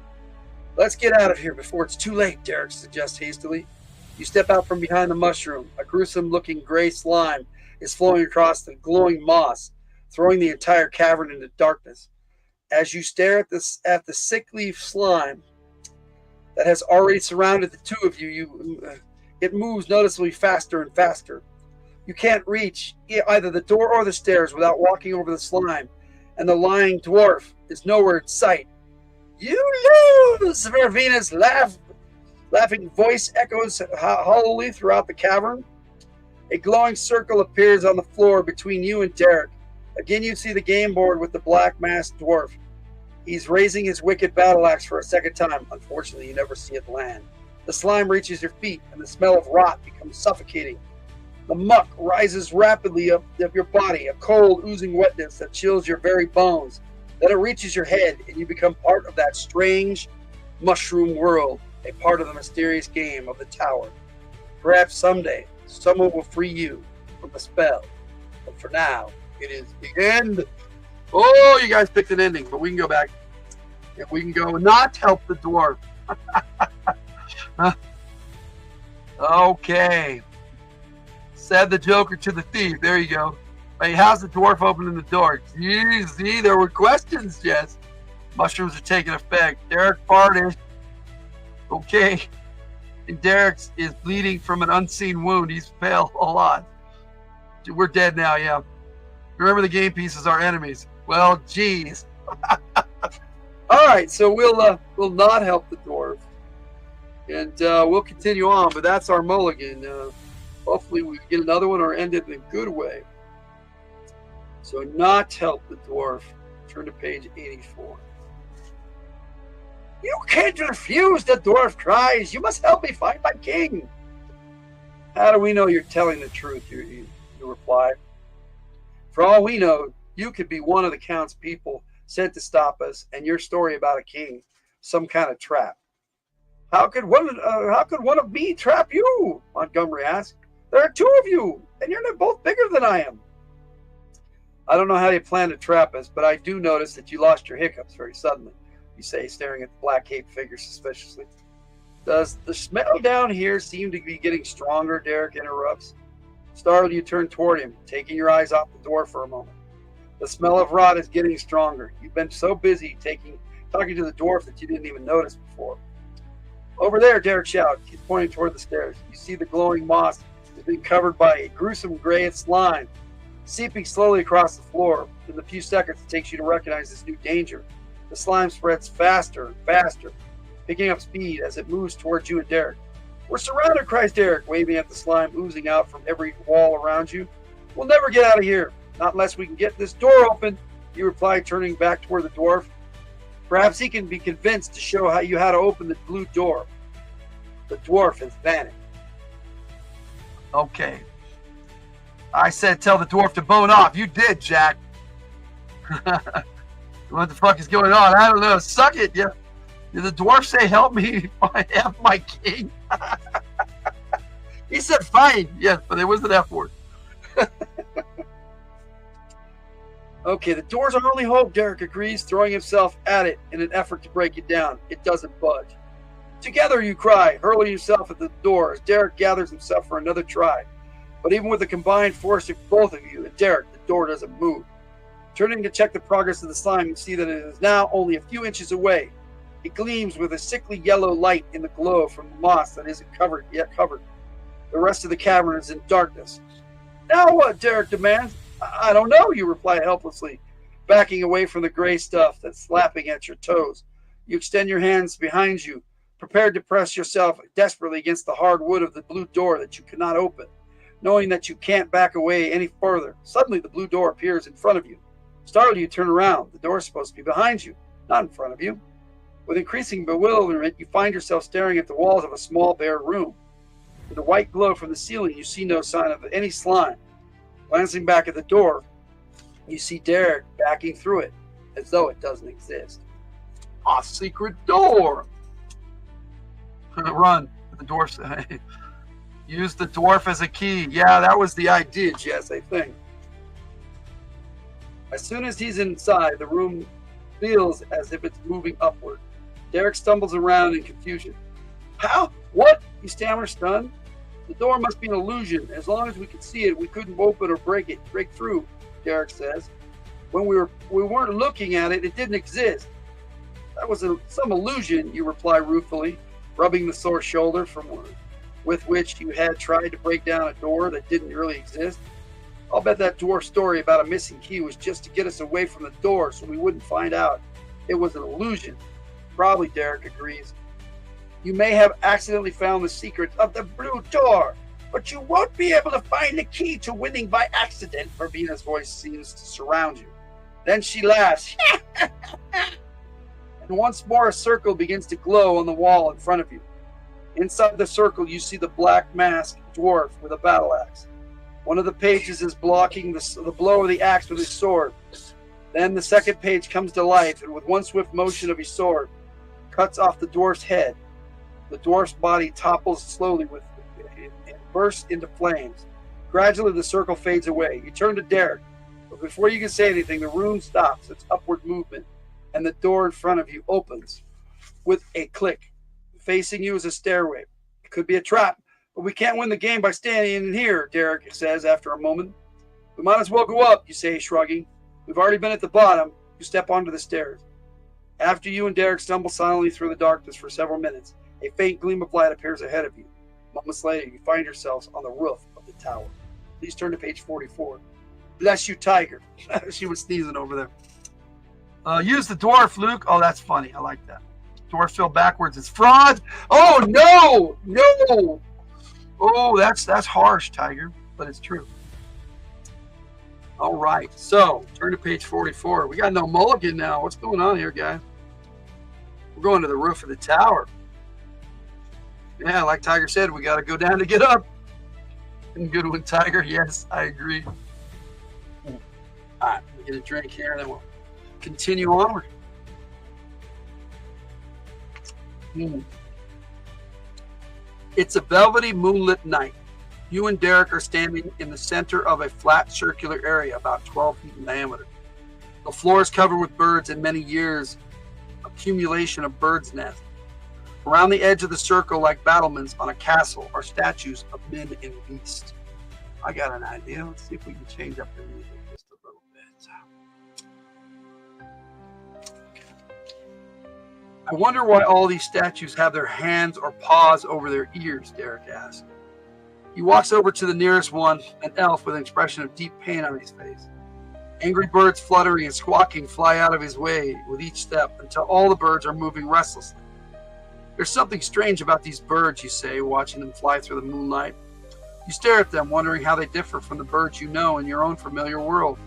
A: Let's get out of here before it's too late, Derek suggests hastily. You step out from behind the mushroom. A gruesome-looking gray slime is flowing across the glowing moss, throwing the entire cavern into darkness. As you stare at the sickly slime that has already surrounded the two of you, it moves noticeably faster and faster. You can't reach either the door or the stairs without walking over the slime, and the lying dwarf is nowhere in sight. You lose! Vervina's laughing voice echoes hollowly throughout the cavern. A glowing circle appears on the floor between you and Derek. Again, you see the game board with the black masked dwarf. He's raising his wicked battle axe for a second time. Unfortunately, you never see it land. The slime reaches your feet, and the smell of rot becomes suffocating. The muck rises rapidly up your body, a cold, oozing wetness that chills your very bones. Then it reaches your head, and you become part of that strange mushroom world, a part of the mysterious game of the tower. Perhaps someday, someone will free you from the spell. But for now, it is the end. Oh, you guys picked an ending, but we can go back. If we can go not help the dwarf. Okay. Said the Joker to the thief. There you go. Hey, how's the dwarf opening the door? See, there were questions, Jess. Mushrooms are taking effect. Derek farted. Okay. And Derek is bleeding from an unseen wound. He's pale a lot. We're dead now, yeah. Remember, the game pieces are enemies. Well, geez. All right, so we'll not help the dwarf, and we'll continue on. But that's our mulligan. Hopefully we get another one or end it in a good way. So not help the dwarf. Turn to page 84. You can't refuse, the dwarf cries. You must help me find my king. How do we know you're telling the truth? You reply. For all we know, you could be one of the Count's people sent to stop us, and your story about a king, some kind of trap. How could one of me trap you? Montgomery asked. There are two of you, and you're both bigger than I am. I don't know how you plan to trap us, but I do notice that you lost your hiccups very suddenly, you say, staring at the black cape figure suspiciously. Does the smell down here seem to be getting stronger? Derek interrupts. Startled, you turn toward him, taking your eyes off the door for a moment. The smell of rot is getting stronger. You've been so busy talking to the dwarf that you didn't even notice before. Over there, Derek shouts. He's pointing toward the stairs. You see the glowing moss is being covered by a gruesome gray slime, seeping slowly across the floor. In the few seconds it takes you to recognize this new danger, the slime spreads faster and faster, picking up speed as it moves towards you and Derek. We're surrounded, cries Derek, waving at the slime oozing out from every wall around you. We'll never get out of here, not unless we can get this door open, you reply, turning back toward the dwarf. Perhaps he can be convinced to show you how to open the blue door. The dwarf has vanished. Okay. I said tell the dwarf to bone off. You did, Jack. What the fuck is going on? I don't know. Suck it. Yeah. Did the dwarf say help me have my king? He said fine. Yes, but it was an F word. Okay, the door's our only hope, Derek agrees, throwing himself at it in an effort to break it down. It doesn't budge. Together, you cry, hurling yourself at the door as Derek gathers himself for another try. But even with the combined force of both of you and Derek, the door doesn't move. Turning to check the progress of the slime, you see that it is now only a few inches away. It gleams with a sickly yellow light in the glow from the moss that isn't yet covered. The rest of the cavern is in darkness. Now what? Derek demands. I don't know, you reply helplessly, backing away from the gray stuff that's slapping at your toes. You extend your hands behind you, prepared to press yourself desperately against the hard wood of the blue door that you cannot open, knowing that you can't back away any further. Suddenly, the blue door appears in front of you. Startled, you turn around. The door is supposed to be behind you, not in front of you. With increasing bewilderment, you find yourself staring at the walls of a small, bare room. With the white glow from the ceiling, you see no sign of any slime. Glancing back at the door, you see Derek backing through it, as though it doesn't exist. A secret door! Run, the dwarf said. Use the dwarf as a key. Yeah, that was the idea, Jess, I think. As soon as he's inside, the room feels as if it's moving upward. Derek stumbles around in confusion. How? What? He stammers, stunned. The door must be an illusion. As long as we could see it, we couldn't open or break through, Derek says. When we weren't looking at it, it didn't exist. That was some illusion, you reply ruefully, rubbing the sore shoulder with which you had tried to break down a door that didn't really exist. I'll bet that dwarf story about a missing key was just to get us away from the door so we wouldn't find out it was an illusion. Probably, Derek agrees. You may have accidentally found the secret of the blue door, but you won't be able to find the key to winning by accident. Verbina's voice seems to surround you. Then she laughs. And once more a circle begins to glow on the wall in front of you. Inside the circle, you see the black masked dwarf with a battle axe. One of the pages is blocking the blow of the axe with his sword. Then the second page comes to life, and with one swift motion of his sword, cuts off the dwarf's head. The dwarf's body topples slowly and bursts into flames. Gradually, the circle fades away. You turn to Derek, but before you can say anything, the room stops its upward movement, and the door in front of you opens with a click. Facing you is a stairway. It could be a trap, but we can't win the game by standing in here, Derek says after a moment. We might as well go up, you say, shrugging. We've already been at the bottom. You step onto the stairs. After you and Derek stumble silently through the darkness for several minutes, a faint gleam of light appears ahead of you. Moments later, you find yourselves on the roof of the tower. Please turn to page 44. Bless you, tiger. She was sneezing over there. Use the dwarf, Luke. Oh, that's funny. I like that. Dwarf fell backwards. It's fraud. Oh, no. No. Oh, that's harsh, Tiger, but it's true. All right, so turn to page 44. We got no mulligan now. What's going on here, guys? We're going to the roof of the tower. Yeah, like Tiger said, we got to go down to get up. And good one, Tiger. Yes, I agree. All right, we'll get a drink here, and then we'll continue onward. It's a velvety moonlit night. You and Derek are standing in the center of a flat circular area about 12 feet in diameter. The floor is covered with birds and many years' accumulation of birds' nests. Around the edge of the circle, like battlements on a castle, are statues of men and beasts. I got an idea. Let's see if we can change up the music just a little bit. I wonder why all these statues have their hands or paws over their ears, Derek asked. He walks over to the nearest one, an elf with an expression of deep pain on his face. Angry birds fluttering and squawking fly out of his way with each step until all the birds are moving restlessly. There's something strange about these birds, you say, watching them fly through the moonlight. You stare at them, wondering how they differ from the birds you know in your own familiar world.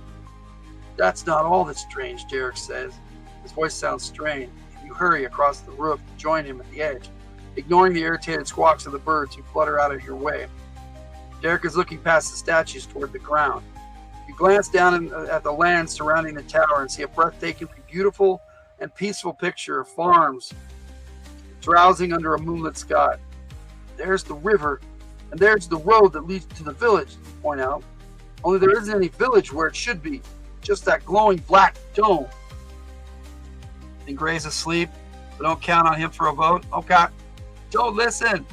A: That's not all that's strange, Derek says. His voice sounds strained. You hurry across the roof to join him at the edge, ignoring the irritated squawks of the birds who flutter out of your way. Derek is looking past the statues toward the ground. You glance down at the land surrounding the tower and see a breathtakingly beautiful and peaceful picture of farms drowsing under a moonlit sky. There's the river, and there's the road that leads to the village, you point out. Only there isn't any village where it should be, just that glowing black dome. And Gray's asleep, but don't count on him for a vote. Okay, don't listen.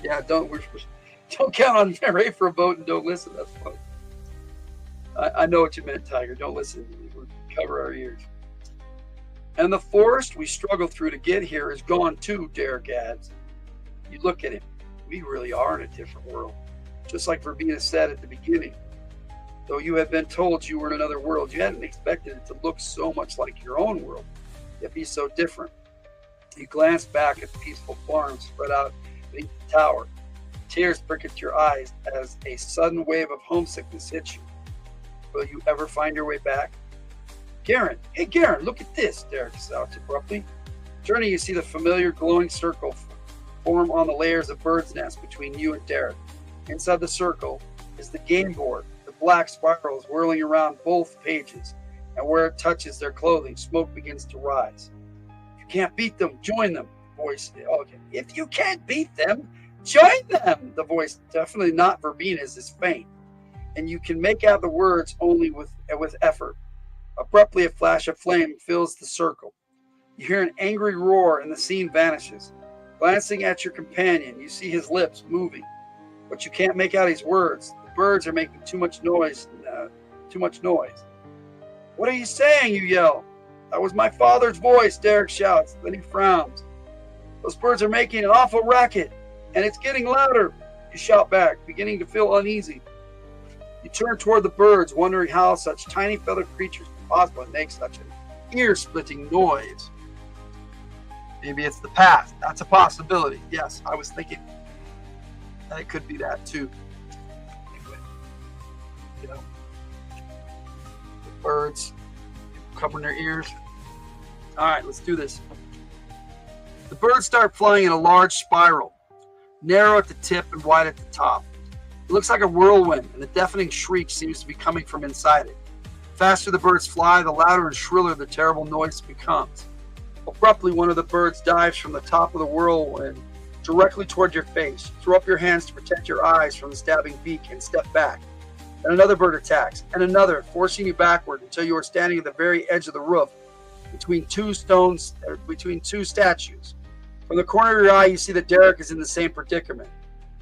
A: Yeah, don't count on Ray for a vote and don't listen. That's funny. I know what you meant, Tiger. Don't listen. We'll cover our ears. And the forest we struggled through to get here is gone too, Derek adds. You look at him. We really are in a different world. Just like Verbena said at the beginning. Though you had been told you were in another world, you hadn't expected it to look so much like your own world, yet be so different. You glance back at the peaceful farm spread out beneath the tower. Tears prick at your eyes as a sudden wave of homesickness hits you. Will you ever find your way back? Garen, hey Garen, look at this, Derek shouts abruptly. Turning, you see the familiar glowing circle form on the layers of bird's nest between you and Derek. Inside the circle is the game board, the black spirals whirling around both pages, and where it touches their clothing, smoke begins to rise. If you can't beat them, join them, voice. Okay. If you can't beat them, join them, the voice, definitely not Verbena's, is faint, and you can make out the words only with effort. Abruptly, a flash of flame fills the circle. You hear an angry roar and the scene vanishes. Glancing at your companion, you see his lips moving, but you can't make out his words. The birds are making too much noise. What are you saying, you yell? That was my father's voice, Derek shouts. Then he frowns. Those birds are making an awful racket, and it's getting louder. You shout back, beginning to feel uneasy. You turn toward the birds, wondering how such tiny feathered creatures can possibly make such an ear-splitting noise. Maybe it's the past. That's a possibility. Yes, I was thinking that it could be that too. Anyway, the birds covering their ears. All right, let's do this. The birds start flying in a large spiral, narrow at the tip and wide at the top. It looks like a whirlwind, and a deafening shriek seems to be coming from inside it. The faster the birds fly, the louder and shriller the terrible noise becomes. Abruptly, one of the birds dives from the top of the whirlwind directly toward your face. Throw up your hands to protect your eyes from the stabbing beak and step back. Then another bird attacks, and another, forcing you backward until you are standing at the very edge of the roof, between two statues. From the corner of your eye, you see that Derek is in the same predicament.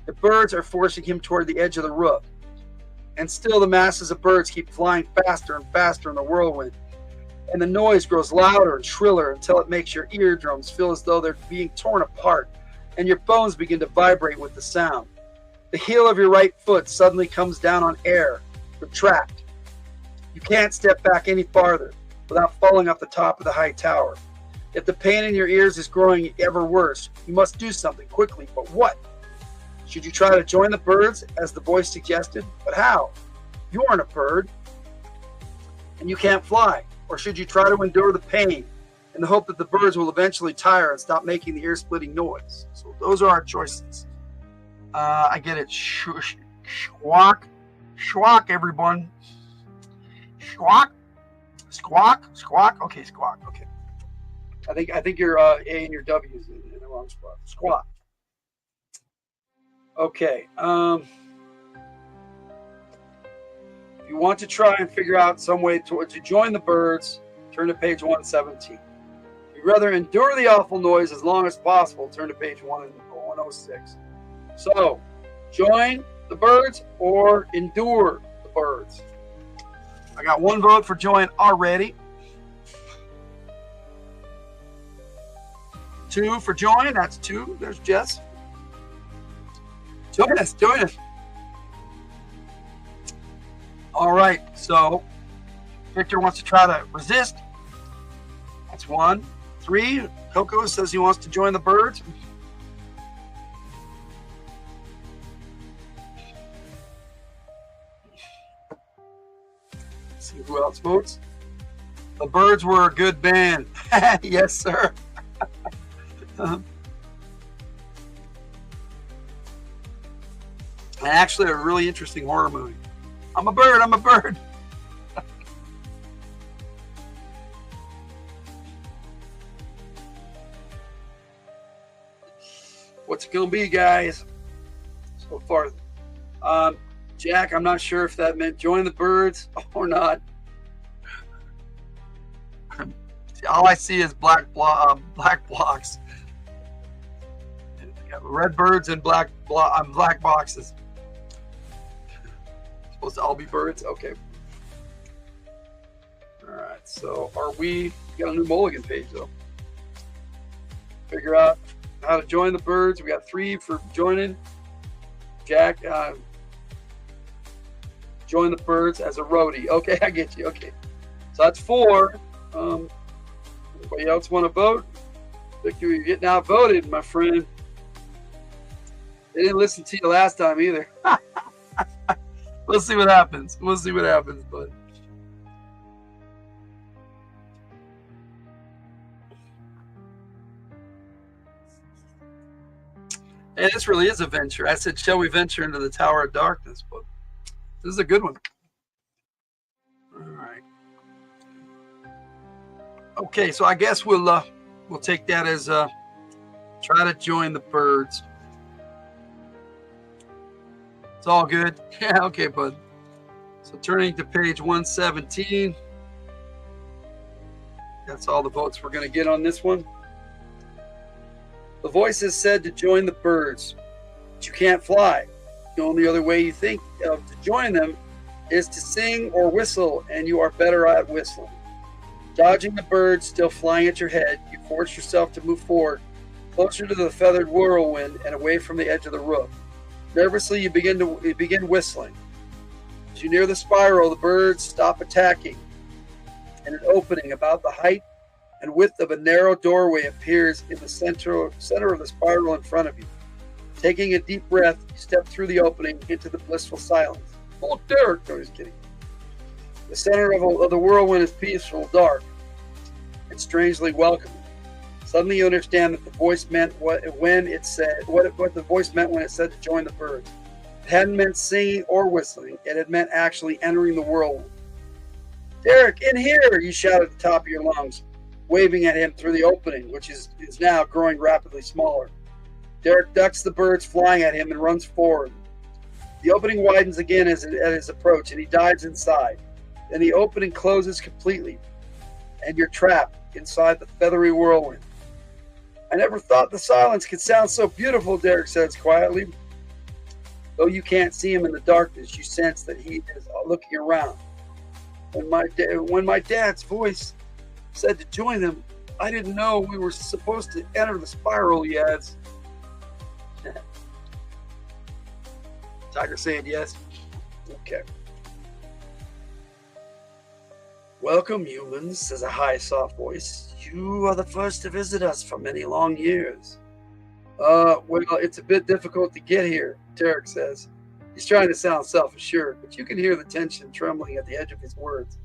A: The birds are forcing him toward the edge of the roof. And still the masses of birds keep flying faster and faster in the whirlwind. And the noise grows louder and shriller until it makes your eardrums feel as though they're being torn apart, and your bones begin to vibrate with the sound. The heel of your right foot suddenly comes down on air. You're trapped. You can't step back any farther without falling off the top of the high tower. If the pain in your ears is growing ever worse, you must do something quickly. But what? Should you try to join the birds, as the voice suggested? But how? You aren't a bird, and you can't fly. Or should you try to endure the pain in the hope that the birds will eventually tire and stop making the ear-splitting noise? So those are our choices. I get it. Squawk. Squawk, everyone. Squawk. Squawk. Squawk. Okay, squawk. Okay. I think your A and your W is in the wrong spot. Squawk. Okay. If you want to try and figure out some way to join the birds, turn to page 117. If you'd rather endure the awful noise as long as possible, turn to page 106. So, join the birds or endure the birds. I got one vote for join already. 2 for join. That's 2. There's Jess. Join us. Join us. All right. So Victor wants to try to resist. That's 1. 3. Coco says he wants to join the birds. Let's see who else votes. The birds were a good band. Yes, sir. And actually a really interesting horror movie. I'm a bird. I'm a bird. What's it gonna be, guys? So far, Jack, I'm not sure if that meant join the birds or not. All I see is black blocks. Red birds and black boxes. Supposed to all be birds? Okay. All right. So we got a new mulligan page though. Figure out how to join the birds. We got 3 for joining. Jack, join the birds as a roadie. Okay, I get you. Okay. So that's 4. Anybody else want to vote? Victor, you're getting outvoted, my friend. They didn't listen to you last time either. We'll see what happens. We'll see what happens, bud. Hey, this really is a venture. I said, shall we venture into the Tower of Darkness? But this is a good one. All right. Okay, so I guess we'll take that as try to join the birds. It's all good. Yeah, okay, bud. So turning to page 117. That's all the votes we're going to get on this one. The voice has said to join the birds, but you can't fly. The only other way you think of to join them is to sing or whistle, and you are better at whistling. Dodging the birds still flying at your head, you force yourself to move forward, closer to the feathered whirlwind and away from the edge of the roof. Nervously, you begin whistling. As you near the spiral, the birds stop attacking, and an opening about the height and width of a narrow doorway appears in the center of the spiral in front of you. Taking a deep breath, you step through the opening into the blissful silence. Oh, Derek! No, just kidding. The center of the whirlwind is peaceful, dark, and strangely welcoming. Suddenly, you understand that the voice meant what the voice meant when it said to join the birds. It hadn't meant singing or whistling. It had meant actually entering the whirlwind. Derek, in here! You shout at the top of your lungs, waving at him through the opening, which is now growing rapidly smaller. Derek ducks the birds flying at him and runs forward. The opening widens again at his approach, and he dives inside. Then the opening closes completely, and you're trapped inside the feathery whirlwind. I never thought the silence could sound so beautiful, Derek says quietly. Though you can't see him in the darkness, you sense that he is looking around. When my dad's voice said to join them, I didn't know we were supposed to enter the spiral, he adds. Tiger saying yes. Okay. Welcome, humans, says a high, soft voice. You are the first to visit us for many long years. Well, it's a bit difficult to get here, Derek says. He's trying to sound self-assured, but you can hear the tension trembling at the edge of his words.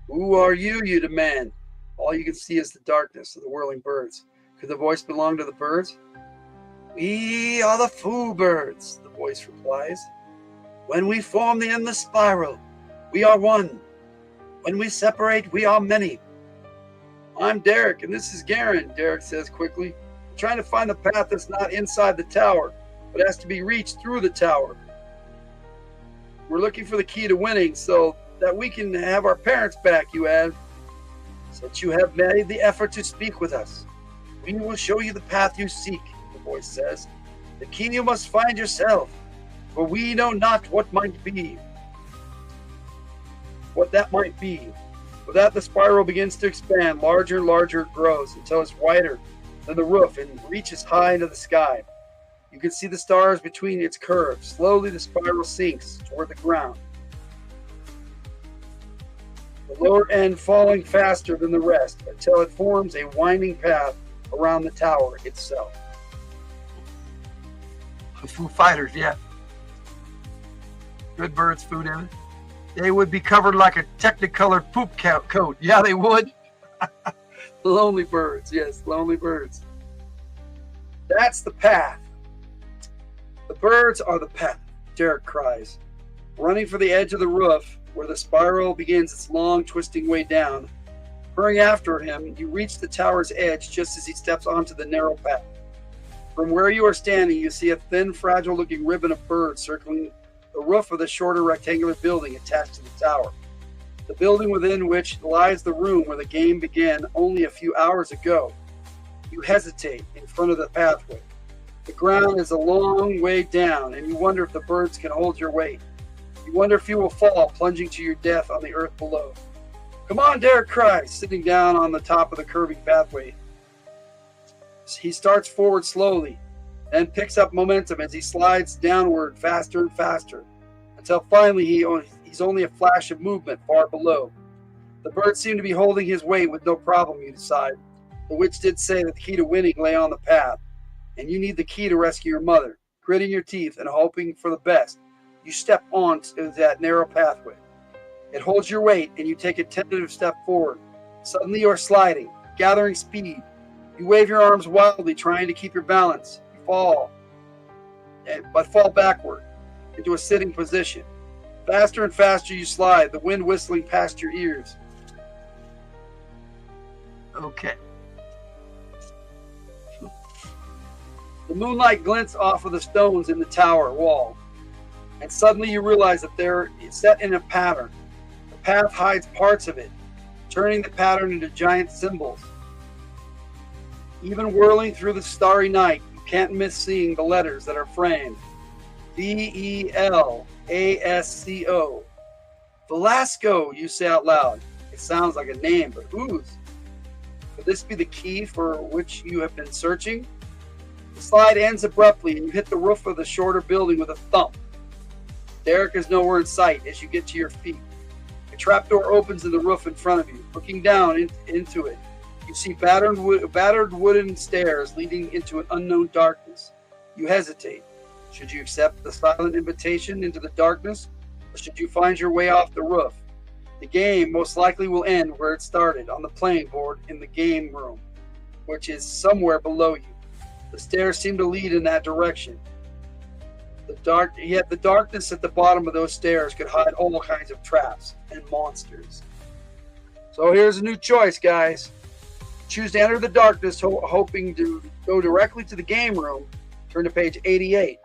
A: Who are you, you demand? All you can see is the darkness of the whirling birds. Could the voice belong to the birds? We are the Foo Birds, the voice replies. When we form the endless spiral, we are one. When we separate, we are many. I'm Derek, and this is Garen, Derek says quickly. I'm trying to find the path that's not inside the tower, but has to be reached through the tower. We're looking for the key to winning so that we can have our parents back, you add. Since you have made the effort to speak with us, we will show you the path you seek, the voice says. The key you must find yourself, for we know not what might be. What that might be. With that, the spiral begins to expand. Larger and larger it grows until it's wider than the roof and reaches high into the sky. You can see the stars between its curves. Slowly, the spiral sinks toward the ground, the lower end falling faster than the rest until it forms a winding path around the tower itself. The Foo Fighters, yeah. Good birds, food in it. They would be covered like a technicolored poop coat. Yeah, they would. Lonely birds, yes, lonely birds. That's the path. The birds are the path, Derek cries. Running for the edge of the roof, where the spiral begins its long, twisting way down. Hurrying after him, you reach the tower's edge just as he steps onto the narrow path. From where you are standing, you see a thin, fragile-looking ribbon of birds circling the roof of the shorter rectangular building attached to the tower. The building within which lies the room where the game began only a few hours ago. You hesitate in front of the pathway. The ground is a long way down, and you wonder if the birds can hold your weight. You wonder if you will fall, plunging to your death on the earth below. Come on, Derek cries, sitting down on the top of the curving pathway. He starts forward slowly, then picks up momentum as he slides downward faster and faster, until finally he's only a flash of movement far below. The birds seem to be holding his weight with no problem, you decide. The witch did say that the key to winning lay on the path, and you need the key to rescue your mother. Gritting your teeth and hoping for the best, you step onto that narrow pathway. It holds your weight, and you take a tentative step forward. Suddenly you are sliding, gathering speed. You wave your arms wildly, trying to keep your balance. You fall, but fall backward into a sitting position. Faster and faster you slide, the wind whistling past your ears. Okay. The moonlight glints off of the stones in the tower wall, and suddenly you realize that they're set in a pattern. The path hides parts of it, turning the pattern into giant symbols. Even whirling through the starry night, you can't miss seeing the letters that are framed. V-E-L-A-S-C-O. Velasco, you say out loud. It sounds like a name, but whose? Could this be the key for which you have been searching? The slide ends abruptly, and you hit the roof of the shorter building with a thump. Derek is nowhere in sight as you get to your feet. A trapdoor opens in the roof in front of you. Looking down into it, you see battered wooden stairs leading into an unknown darkness. You hesitate. Should you accept the silent invitation into the darkness, or should you find your way off the roof? The game most likely will end where it started, on the playing board in the game room, which is somewhere below you. The stairs seem to lead in that direction. Yet the darkness at the bottom of those stairs could hide all kinds of traps and monsters. So here's a new choice, guys. Choose to enter the darkness, hoping to go directly to the game room. Turn to page 88.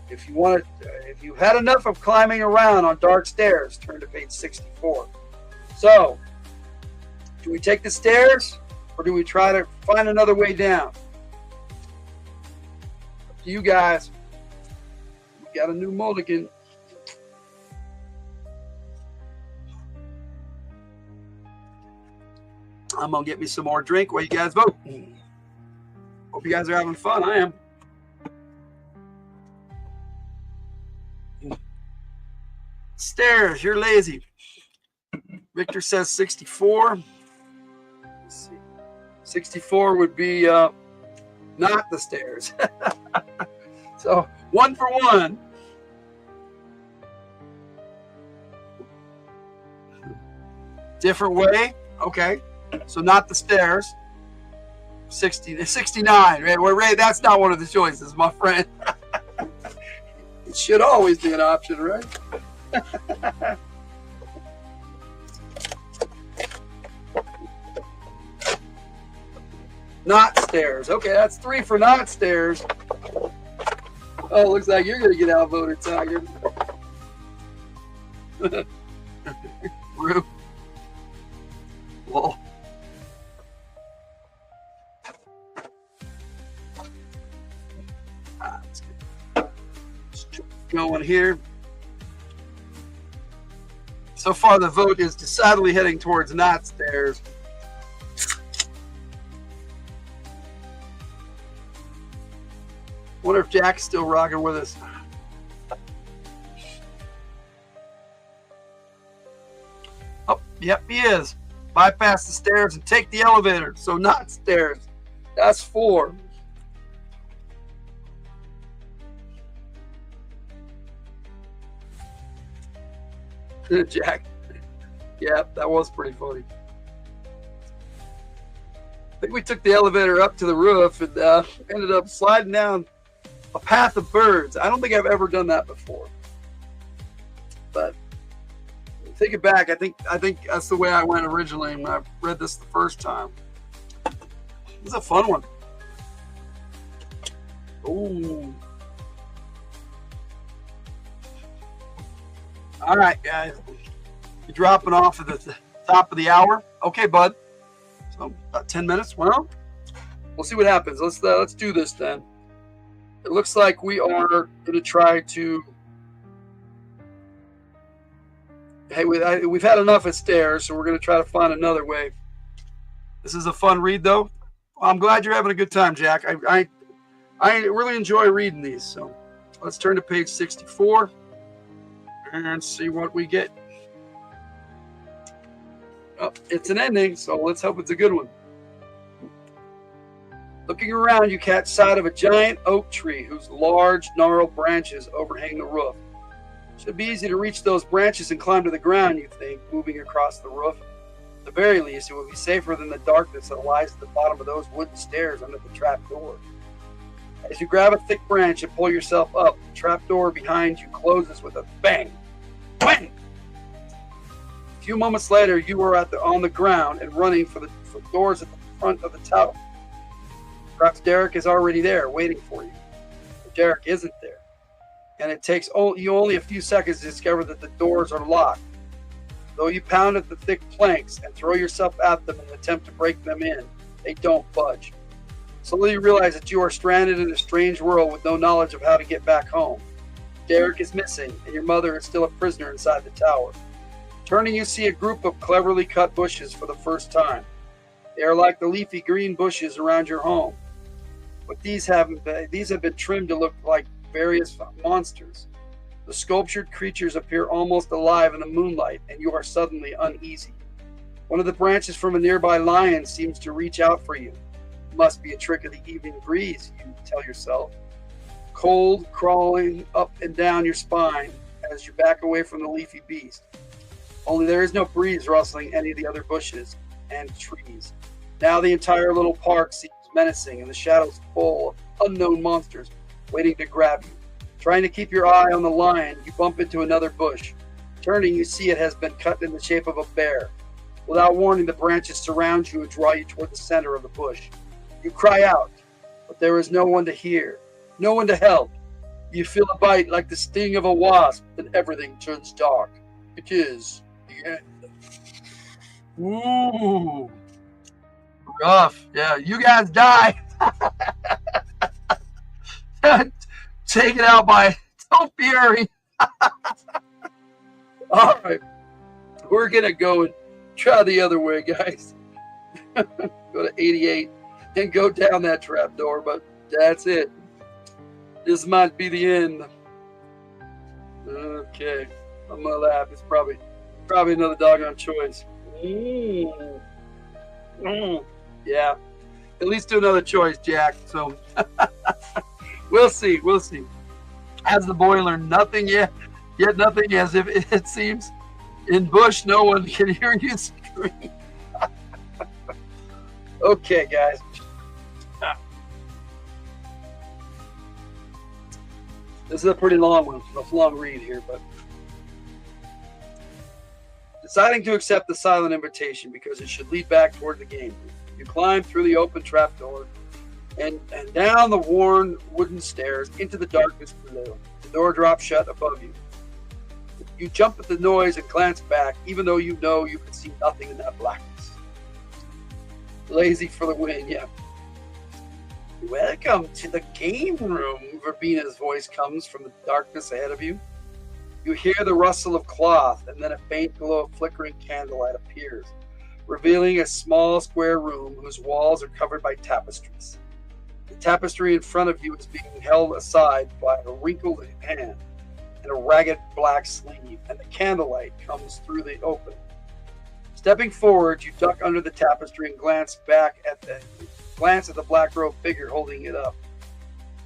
A: If you had enough of climbing around on dark stairs, turn to page 64. So, do we take the stairs, or do we try to find another way down? Up to you guys. We got a new mulligan. I'm gonna get me some more drink while you guys vote. Hope you guys are having fun. I am. Stairs, you're lazy. Victor says 64. Let's see. 64 would be not the stairs. So 1 for 1. Different way. Okay. So not the stairs. 69. Ray, that's not one of the choices, my friend. It should always be an option, right? Not stairs. Okay, that's 3 for not stairs. Oh, looks like you're going to get outvoted, Tiger. Rude. Well. Let's keep going here. So far, the vote is decidedly heading towards not stairs. Wonder if Jack's still rocking with us. Oh, yep, he is. Bypass the stairs and take the elevator. So not stairs. That's 4. Jack. Yep, that was pretty funny. I think we took the elevator up to the roof and ended up sliding down a path of birds. I don't think I've ever done that before. But take it back. I think that's the way I went originally when I read this the first time. It's a fun one. Ooh. All right, guys. You're dropping off at the top of the hour. Okay, bud. So about 10 minutes. Well, we'll see what happens. Let's do this then. It looks like we are going to try to. Hey, we've had enough at stairs, so we're going to try to find another way. This is a fun read, though. I'm glad you're having a good time, Jack. I really enjoy reading these. So let's turn to page 64 and see what we get. Oh, it's an ending, so let's hope it's a good one. Looking around, you catch sight of a giant oak tree whose large, gnarled branches overhang the roof. Should be easy to reach those branches and climb to the ground, you think, moving across the roof. At the very least, it would be safer than the darkness that lies at the bottom of those wooden stairs under the trap door. As you grab a thick branch and pull yourself up, the trap door behind you closes with a bang. Bang! A few moments later, you are on the ground and running for the doors at the front of the tower. Perhaps Derek is already there, waiting for you. But Derek isn't there, and it takes you only a few seconds to discover that the doors are locked. Though you pound at the thick planks and throw yourself at them in an attempt to break them in, they don't budge. Slowly you realize that you are stranded in a strange world with no knowledge of how to get back home. Derek is missing, and your mother is still a prisoner inside the tower. Turning, you see a group of cleverly cut bushes for the first time. They are like the leafy green bushes around your home. But these have been trimmed to look like various monsters. The sculptured creatures appear almost alive in the moonlight, and you are suddenly uneasy. One of the branches from a nearby lion seems to reach out for you. It must be a trick of the evening breeze, you tell yourself. Cold crawling up and down your spine as you back away from the leafy beast. Only there is no breeze rustling any of the other bushes and trees. Now the entire little park seems menacing, and the shadows full of unknown monsters waiting to grab you. Trying to keep your eye on the lion, you bump into another bush. Turning, you see it has been cut in the shape of a bear. Without warning, the branches surround you and draw you toward the center of the bush. You cry out, but there is no one to hear, no one to help. You feel a bite like the sting of a wasp, and everything turns dark. It is the end. Ooh. Rough. Yeah, you guys die. Taken out by Don't Fury. All right. We're going to go and try the other way, guys. Go to 88 and go down that trap door, but that's it. This might be the end. Okay. I'm going to laugh. It's probably another doggone choice. Yeah. at least do another choice, Jack. So we'll see. We'll see. Has the boy learned nothing yet? Yet nothing, as if it seems. In bush, no one can hear you scream. Okay, guys. This is a pretty long one. It's a long read here, but deciding to accept the silent invitation because it should lead back toward the game. You climb through the open trapdoor and down the worn wooden stairs into the darkness below. The door drops shut above you. You jump at the noise and glance back, even though you know you can see nothing in that blackness. Lazy for the win, yeah. Welcome to the game room, Verbina's voice comes from the darkness ahead of you. You hear the rustle of cloth, and then a faint glow of flickering candlelight appears, revealing a small square room whose walls are covered by tapestries. The tapestry in front of you is being held aside by a wrinkled hand and a ragged black sleeve, and the candlelight comes through the opening. Stepping forward, you duck under the tapestry and glance at the black-robed figure holding it up.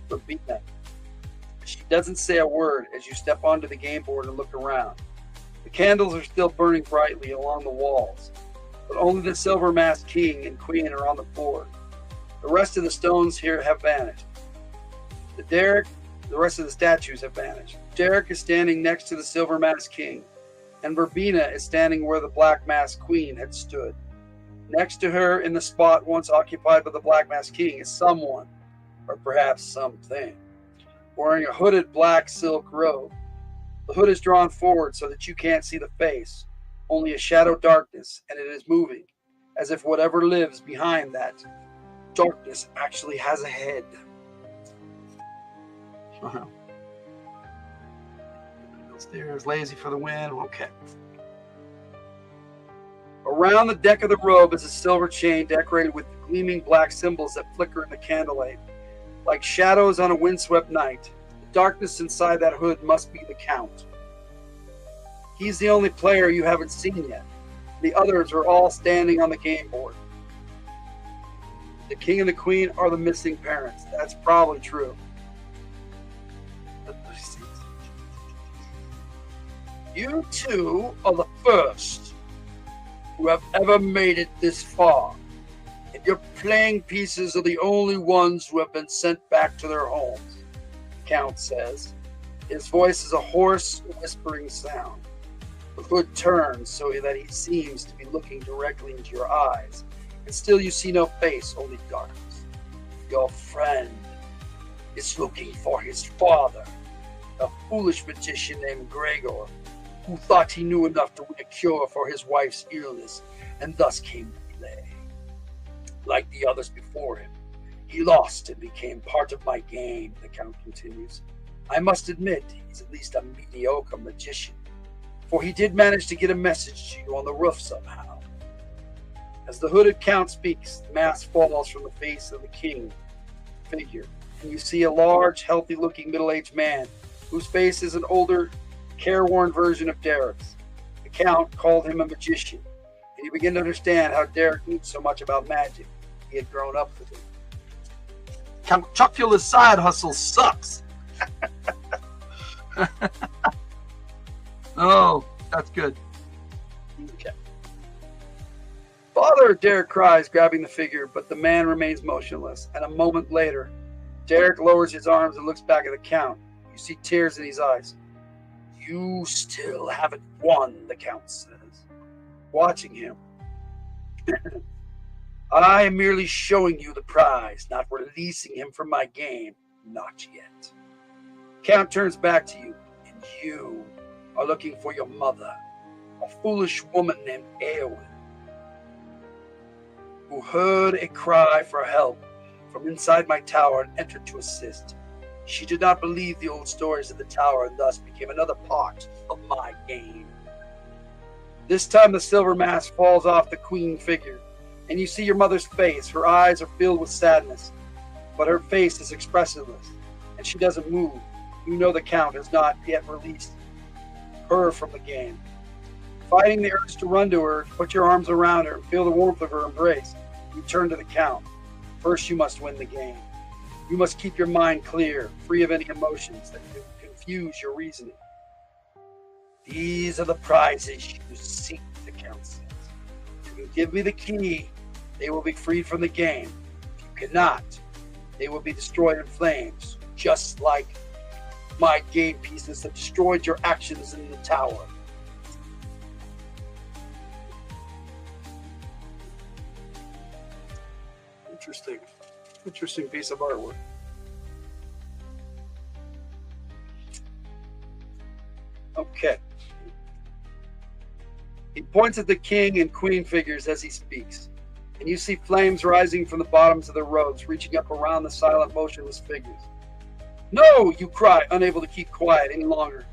A: Verbina. She doesn't say a word as you step onto the game board and look around. The candles are still burning brightly along the walls, but only the silver-masked king and queen are on the board. The rest of the stones here have vanished. The rest of the statues have vanished. Derek is standing next to the silver-masked king, and Verbina is standing where the black-masked queen had stood. Next to her, in the spot once occupied by the black-masked king, is someone, or perhaps something, wearing a hooded black silk robe. The hood is drawn forward so that you can't see the face, only a shadow darkness, and it is moving, as if whatever lives behind that darkness actually has a head. Wow. Stairs, lazy for the win. Okay. Around the deck of the robe is a silver chain decorated with gleaming black symbols that flicker in the candlelight, like shadows on a windswept night. The darkness inside that hood must be the Count. He's the only player you haven't seen yet. The others are all standing on the game board. The king and the queen are the missing parents. That's probably true. You two are the first who have ever made it this far, and your playing pieces are the only ones who have been sent back to their homes, the Count says. His voice is a hoarse, whispering sound. The hood turns so that he seems to be looking directly into your eyes, and still you see no face, only darkness. Your friend is looking for his father, a foolish magician named Gregor, who thought he knew enough to win a cure for his wife's illness, and thus came to play. Like the others before him, he lost and became part of my game, the Count continues. I must admit, he's at least a mediocre magician, for he did manage to get a message to you on the roof somehow. As the hooded Count speaks, the mask falls from the face of the king figure, and you see a large, healthy-looking middle-aged man whose face is an older, careworn version of Derek's. The Count called him a magician, and you begin to understand how Derek knew so much about magic. He had grown up with it. Count Chocula's side hustle sucks. Oh, that's good. Okay. Father, Derek cries, grabbing the figure, but the man remains motionless, and a moment later, Derek lowers his arms and looks back at the Count. You see tears in his eyes. You still haven't won, the Count says, watching him. I am merely showing you the prize, not releasing him from my game. Not yet. Count turns back to you, and you are looking for your mother, a foolish woman named Eowyn, who heard a cry for help from inside my tower and entered to assist. She did not believe the old stories of the tower and thus became another part of my game. This time the silver mask falls off the queen figure, and you see your mother's face. Her eyes are filled with sadness, but her face is expressionless, and she doesn't move. You know the Count has not yet released her from the game. Fighting the urge to run to her, to put your arms around her, and feel the warmth of her embrace, you turn to the Count. First, you must win the game. You must keep your mind clear, free of any emotions that can confuse your reasoning. These are the prizes you seek, the count says. If you can give me the key, they will be freed from the game. If you cannot, they will be destroyed in flames, just like my game pieces that destroyed your actions in the tower. Interesting piece of artwork. Okay. He points at the king and queen figures as he speaks, and you see flames rising from the bottoms of their robes, reaching up around the silent, motionless figures. No, you cry, unable to keep quiet any longer.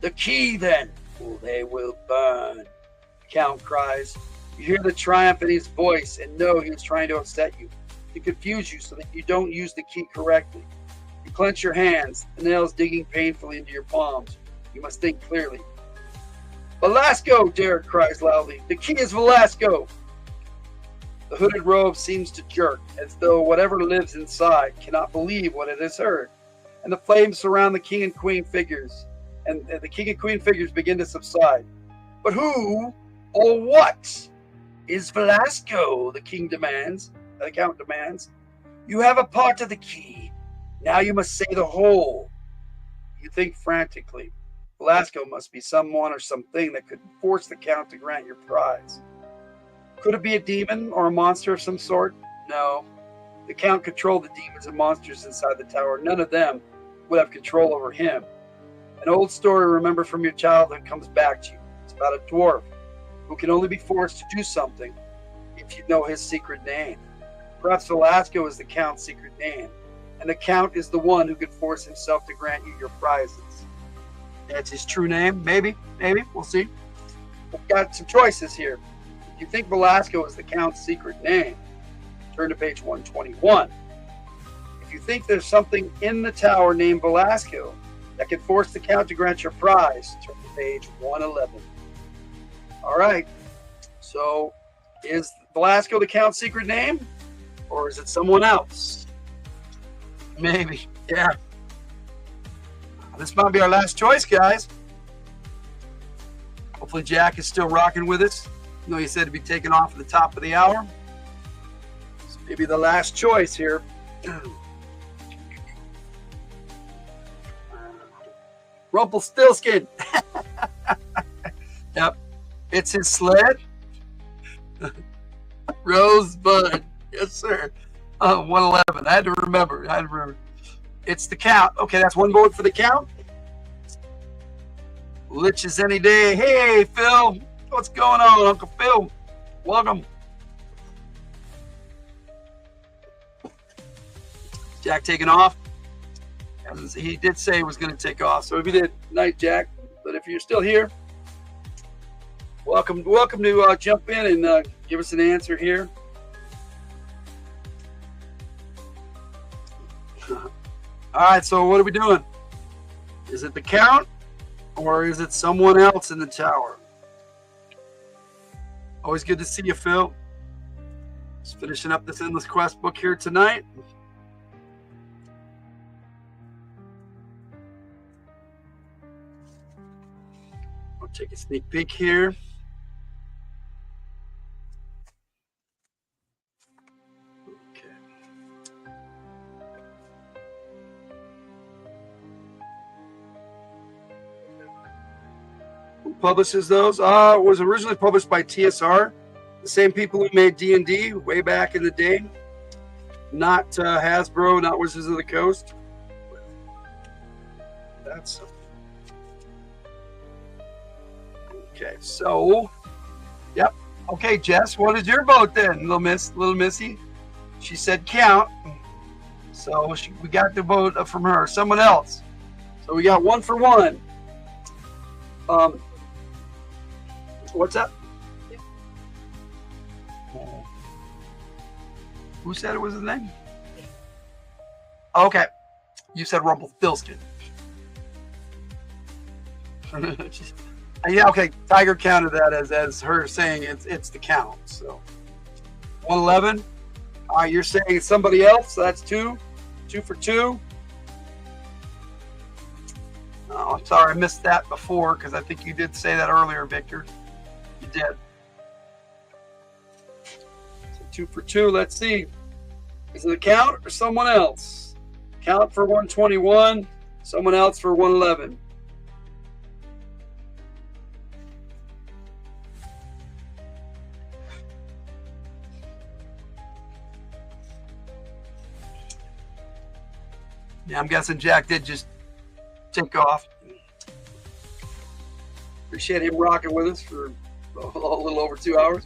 A: The key, then. Well, they will burn, the count cries. You hear the triumph in his voice and know he is trying to upset you, to confuse you so that you don't use the key correctly. You clench your hands, the nails digging painfully into your palms. You must think clearly. Velasco, Derek cries loudly. The key is Velasco. The hooded robe seems to jerk, as though whatever lives inside cannot believe what it has heard. And the flames surround the king and queen figures, and the king and queen figures begin to subside. But who or what is Velasco? The count demands. You have a part of the key. Now you must say the whole. You think frantically. Velasco must be someone or something that could force the count to grant your prize. Could it be a demon or a monster of some sort? No. The count controlled the demons and monsters inside the tower. None of them would have control over him. An old story remembered from your childhood comes back to you. It's about a dwarf who can only be forced to do something if you know his secret name. Perhaps Velasco is the count's secret name, and the count is the one who could force himself to grant you your prizes. That's his true name? Maybe. We'll see. We've got some choices here. If you think Velasco is the count's secret name, turn to page 121. If you think there's something in the tower named Velasco that can force the count to grant your prize, turn to page 111. All right. So, is Velasco the count's secret name? Or is it someone else? Maybe. Yeah. This might be our last choice, guys. Hopefully Jack is still rocking with us. You know, he said to be taken off at the top of the hour. So maybe the last choice here. Rumpelstiltskin. Yep. It's his sled. Rosebud. Yes, sir. 111. I had to remember. It's the count. Okay, that's one vote for the count. Lich is any day. Hey, Phil. What's going on, Uncle Phil? Welcome. Jack taking off. As he did say he was going to take off. So if he did, night, Jack. But if you're still here, welcome to jump in and give us an answer here. All right, so what are we doing? Is it the count or is it someone else in the tower? Always good to see you, Phil. Just finishing up this Endless Quest book here tonight. I'll take a sneak peek here. Publishes those. It was originally published by TSR, the same people who made D&D way back in the day. Not Hasbro, not Wizards of the Coast. That's okay. So, yep. Okay, Jess, what is your vote then, little Missy? She said count. So we got the vote from her. Someone else. So we got 1 for 1. What's up? Yeah. Who said it was his name? Okay. You said Rumpelstiltskin. Yeah, okay. Tiger counted that as her saying it's the count. So 111. All right, you're saying somebody else. So that's 2. 2 for 2. Oh, I'm sorry, I missed that before because I think you did say that earlier, Victor. You did. So 2 for 2. Let's see. Is it a count or someone else? Count for 121. Someone else for 111. Yeah, I'm guessing Jack did just take off. Appreciate him rocking with us for a little over 2 hours.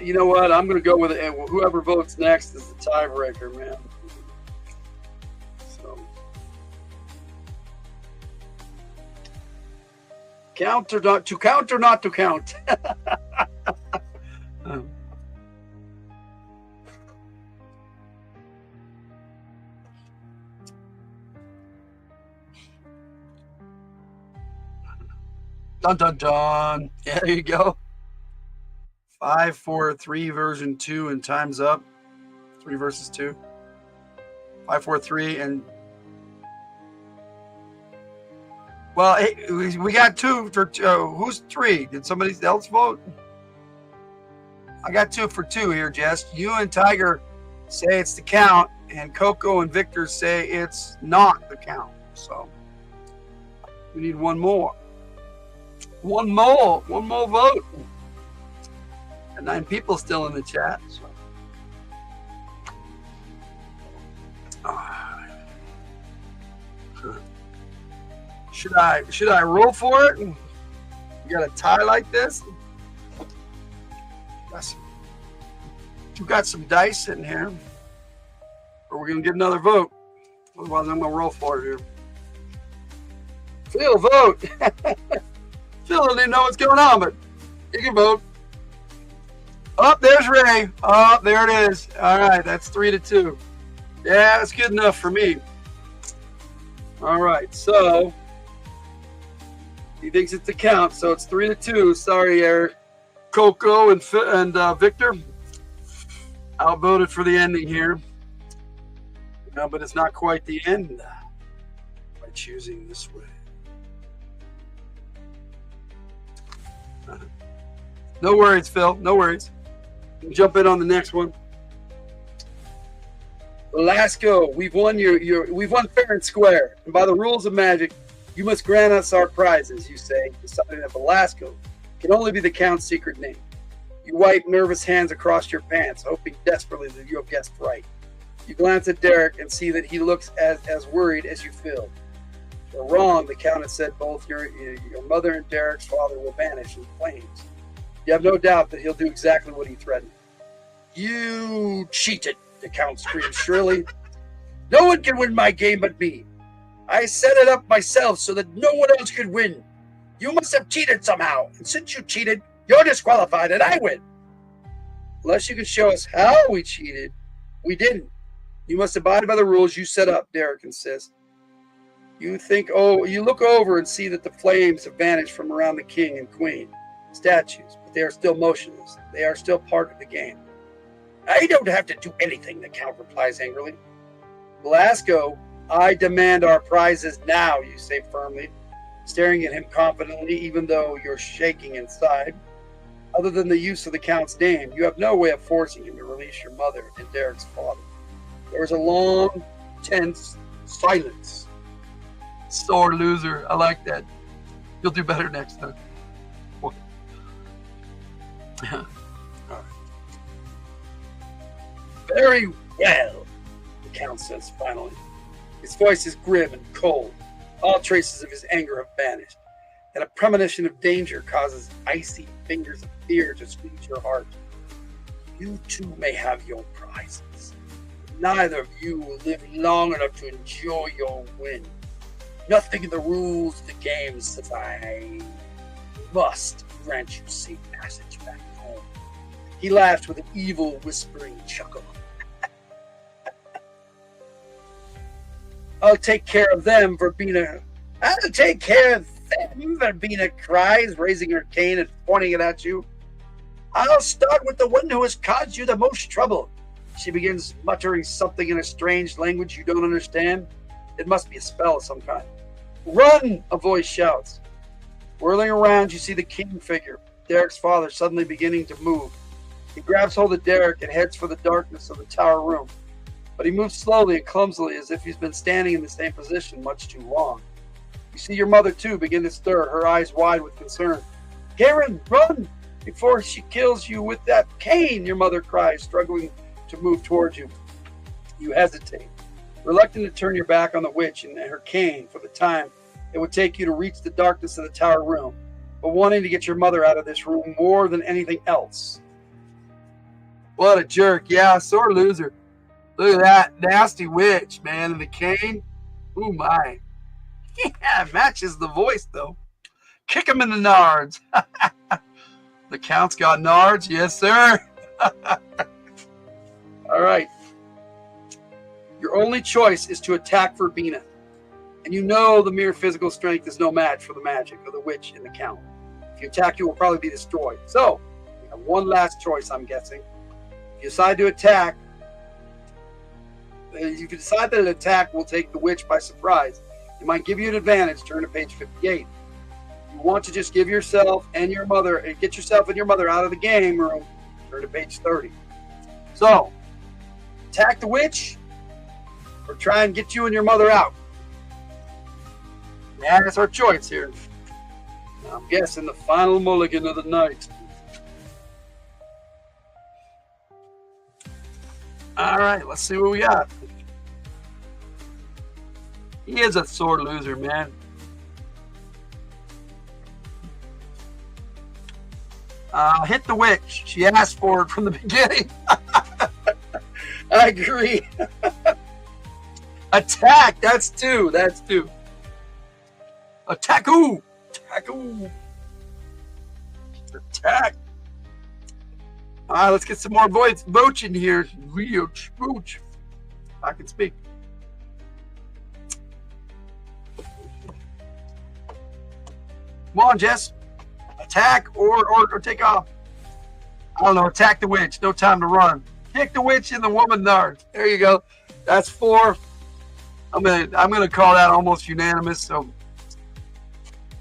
A: You know what? I'm going to go with it. And whoever votes next is the tiebreaker, man. So, count or not to count or not to count? Dun dun dun. Yeah, there you go. 5, 4, 3 version 2 and time's up. 3 versus 2. 5, 4, 3 and well, hey, we got 2 for who's 3? Did somebody else vote? I got 2 for 2 here, Jess. You and Tiger say it's the count, and Coco and Victor say it's not the count. So we need one more. One more vote. And 9 people still in the chat. So. Should I roll for it? You got a tie like this? You got some dice in here, or we're gonna get another vote. Otherwise, I'm gonna roll for it here. Phil, vote. Phil doesn't even know what's going on, but you can vote. Oh, there's Ray. Oh, there it is. All right, that's 3-2. Yeah, that's good enough for me. All right, so he thinks it's a count, so it's 3-2. Sorry, Eric, Coco, and Victor. Outvoted for the ending here. No, but it's not quite the end by choosing this way. No worries, Phil. No worries. We'll jump in on the next one. Velasco, we've won we've won fair and square, and by the rules of magic, you must grant us our prizes. You say, deciding that Velasco can only be the Count's secret name. You wipe nervous hands across your pants, hoping desperately that you have guessed right. You glance at Derek and see that he looks as worried as you feel. You're wrong. The Count has said both your mother and Derek's father will vanish in flames. You have no doubt that he'll do exactly what he threatened. You cheated, the Count screamed shrilly. No one can win my game but me. I set it up myself so that no one else could win. You must have cheated somehow, and since you cheated, you're disqualified and I win. Unless you can show us how we cheated, we didn't. You must abide by the rules you set up, Derek insists. You look over and see that the flames have vanished from around the king and queen statues, but they are still motionless. They are still part of the game. I don't have to do anything, the Count replies angrily. Velasco, I demand our prizes now, you say firmly, staring at him confidently, even though you're shaking inside. Other than the use of the Count's name, you have no way of forcing him to release your mother and Derek's father. There was a long, tense silence. Sore loser. I like that. You'll do better next time. All right. Very well, the Count says finally. His voice is grim and cold. All traces of his anger have vanished, and a premonition of danger causes icy fingers of fear to squeeze your heart. You too may have your prizes. Neither of you will live long enough to enjoy your win. Nothing in the rules of the game says I must grant you safe passage back home. He laughed with an evil, whispering chuckle. I'll take care of them for being I'll take care of Verbena cries, raising her cane and pointing it at you. I'll start with the one who has caused you the most trouble. She begins muttering something in a strange language you don't understand. It must be a spell of some kind. Run! A voice shouts. Whirling around, you see the king figure, Derek's father, suddenly beginning to move. He grabs hold of Derek and heads for the darkness of the tower room. But he moves slowly and clumsily as if he's been standing in the same position much too long. You see your mother, too, begin to stir, her eyes wide with concern. Garen, run! Before she kills you with that cane, your mother cries, struggling to move towards you. You hesitate, reluctant to turn your back on the witch and her cane for the time it would take you to reach the darkness of the tower room, but wanting to get your mother out of this room more than anything else. What a jerk. Yeah, sore loser. Look at that nasty witch, man, and the cane. Ooh, my. Yeah, matches the voice, though. Kick him in the nards. The Count's got nards? Yes, sir. All right. Your only choice is to attack Verbena. And you know the mere physical strength is no match for the magic of the witch and the Count. If you attack, you will probably be destroyed. So, you have one last choice, I'm guessing. If you decide to attack, if you decide that an attack will take the witch by surprise, it might give you an advantage. Turn to page 58. You want to just give yourself and your mother, and get yourself and your mother out of the game room. Turn to page 30. So, attack the witch, or try and get you and your mother out. That's our choice here. Now, I'm guessing the final mulligan of the night. All right, let's see what we got. He is a sore loser, man. Hit the witch. She asked for it from the beginning. I agree. Attack. That's two. That's two. Attack-oo. Attack-oo. Attack. All right, let's get some more votes in here. Real smooch. I can speak. Come on, Jess. Attack or take off. I don't know. Attack the witch. No time to run. Kick the witch in the woman nard. There you go. That's 4. I'm gonna call that almost unanimous. So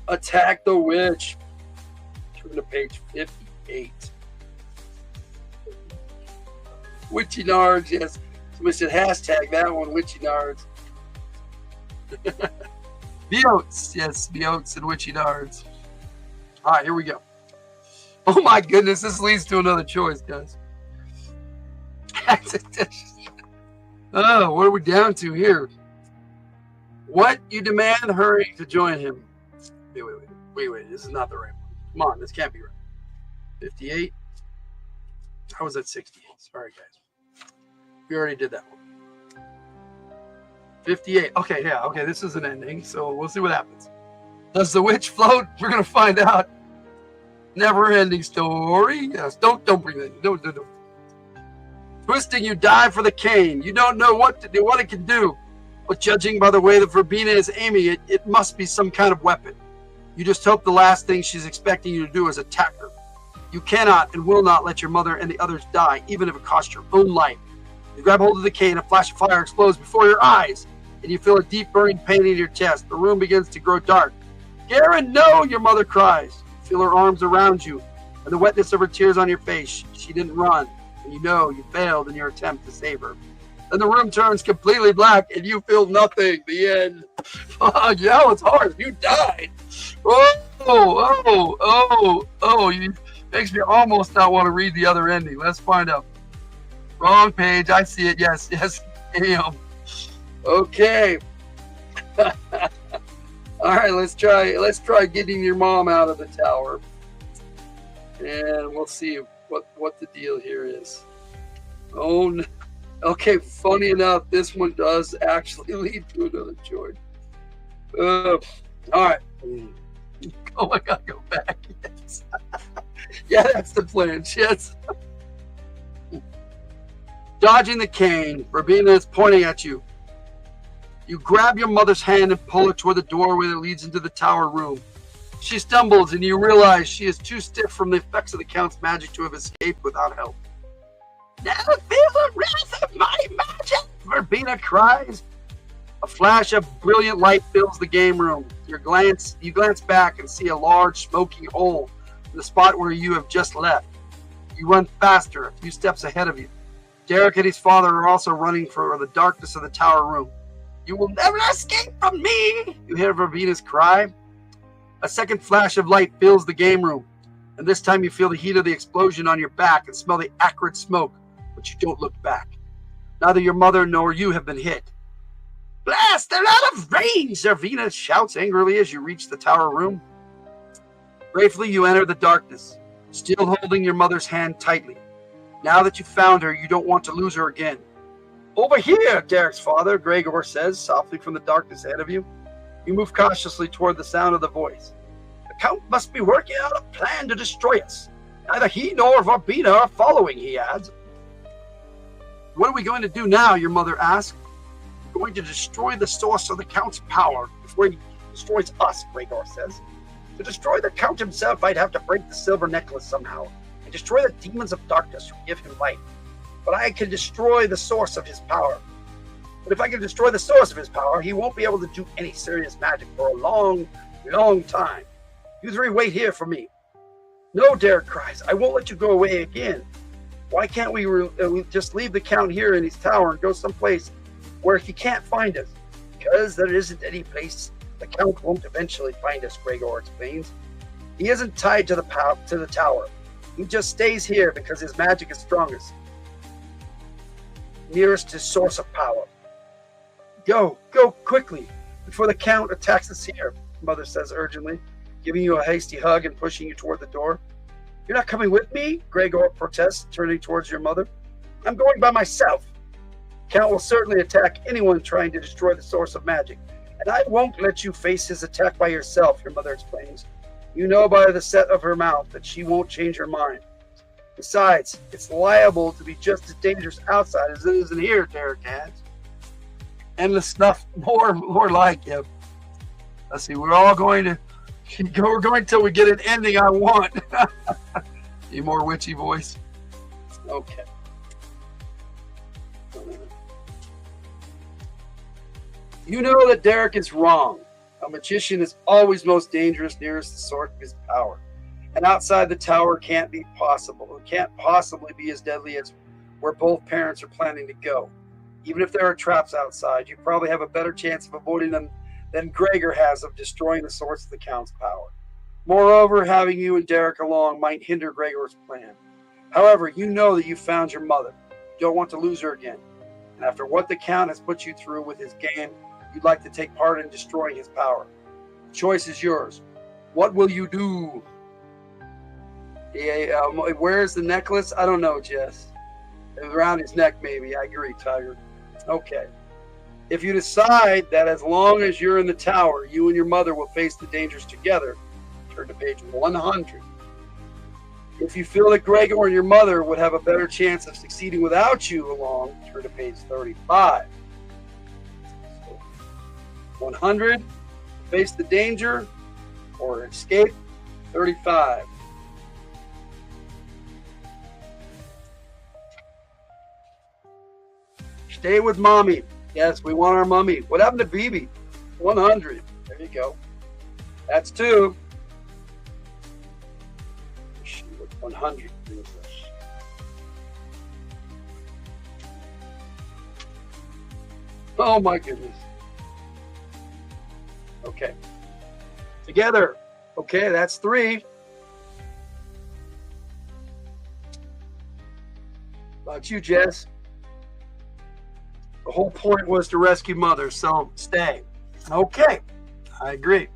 A: attack the witch. Turn to page 58. Witchy nards. Yes. Somebody said hashtag that one. Witchy nards. Beotes. Yes, Beotes and witchy nards. All right, here we go. Oh my goodness, this leads to another choice, guys. Oh, what are we down to here? What you demand, hurry to join him. Wait. This is not the right one. Come on, this can't be right. 58. How was that 68? Sorry, guys. We already did that one. 58. Okay, yeah. Okay, this is an ending, so we'll see what happens. Does the witch float? We're gonna find out. Never-ending story. Yes. Don't bring that. Don't. Twisting, you dive for the cane. You don't know what to do, what it can do, but judging by the way that Verbena is aiming it must be some kind of weapon. You just hope the last thing she's expecting you to do is attack her. You cannot and will not let your mother and the others die, even if it costs your own life. You grab hold of the cane, a flash of fire explodes before your eyes, and you feel a deep burning pain in your chest. The room begins to grow dark. Garen, no! Your mother cries. You feel her arms around you, and the wetness of her tears on your face. She didn't run, and you know you failed in your attempt to save her. Then the room turns completely black, and you feel nothing. The end. Oh, yeah, it's hard. You died. You makes me almost not want to read the other ending. Let's find out. Wrong page. I see it. Yes. Damn. Okay. All right, let's try getting your mom out of the tower, and we'll see what the deal here is. Oh, no. Okay. Funny enough, this one does actually lead to another choice. All right. Oh, I gotta go back. Yes. Yeah, that's the plan. Yes. Dodging the cane, Verbena is pointing at you. You grab your mother's hand and pull her toward the doorway that leads into the tower room. She stumbles and you realize she is too stiff from the effects of the Count's magic to have escaped without help. Never feel the wrath of my magic, Verbena cries. A flash of brilliant light fills the game room. You glance back and see a large smoking hole in the spot where you have just left. You run faster, a few steps ahead of you. Derek and his father are also running for the darkness of the tower room. You will never escape from me, you hear Verbena's cry. A second flash of light fills the game room, and this time you feel the heat of the explosion on your back and smell the acrid smoke, but you don't look back. Neither your mother nor you have been hit. Blast, they're out of range, Vervena shouts angrily as you reach the tower room. Gratefully, you enter the darkness, still holding your mother's hand tightly. Now that you've found her, you don't want to lose her again. Over here, Derek's father, Gregor says, softly from the darkness ahead of you. You move cautiously toward the sound of the voice. The Count must be working out a plan to destroy us. Neither he nor Verbena are following, he adds. What are we going to do now, your mother asks. We're going to destroy the source of the Count's power before he destroys us, Gregor says. To destroy the Count himself, I'd have to break the silver necklace somehow and destroy the demons of darkness who give him light. But I can destroy the source of his power. But if I can destroy the source of his power, he won't be able to do any serious magic for a long, long time. You three wait here for me. No, Derek cries. I won't let you go away again. Why can't we just leave the Count here in his tower and go someplace where he can't find us? Because there isn't any place the Count won't eventually find us, Gregor explains. He isn't tied to the tower. He just stays here because his magic is strongest, nearest his source of power. Go quickly, before the Count attacks us here, Mother says urgently, giving you a hasty hug and pushing you toward the door. You're not coming with me? Gregor protests, turning towards your mother. I'm going by myself. Count will certainly attack anyone trying to destroy the source of magic, and I won't let you face his attack by yourself, your mother explains. You know by the set of her mouth that she won't change her mind. Besides, it's liable to be just as dangerous outside as it is in here, Derek adds. Endless stuff, more like him. Let's see, we're going till we get an ending I want. Any more witchy voice? Okay. You know that Derek is wrong. A magician is always most dangerous nearest the source of his power. And outside the tower can't be possible. It can't possibly be as deadly as where both parents are planning to go. Even if there are traps outside, you probably have a better chance of avoiding them than Gregor has of destroying the source of the Count's power. Moreover, having you and Derek along might hinder Gregor's plan. However, you know that you found your mother. You don't want to lose her again. And after what the Count has put you through with his game, you'd like to take part in destroying his power. The choice is yours. What will you do? Where's the necklace? I don't know, Jess. Around his neck, maybe. I agree, Tiger. Okay. If you decide that as long as you're in the tower, you and your mother will face the dangers together, turn to page 100. If you feel that Gregor and your mother would have a better chance of succeeding without you along, turn to page 35. 100, face the danger or escape, 35. Stay with mommy. Yes, we want our mummy. What happened to Bibi? 100. There you go. That's 2. 100. Oh my goodness. Okay. Together. Okay, that's 3. About you, Jess. The whole point was to rescue Mother, so stay. Okay, I agree.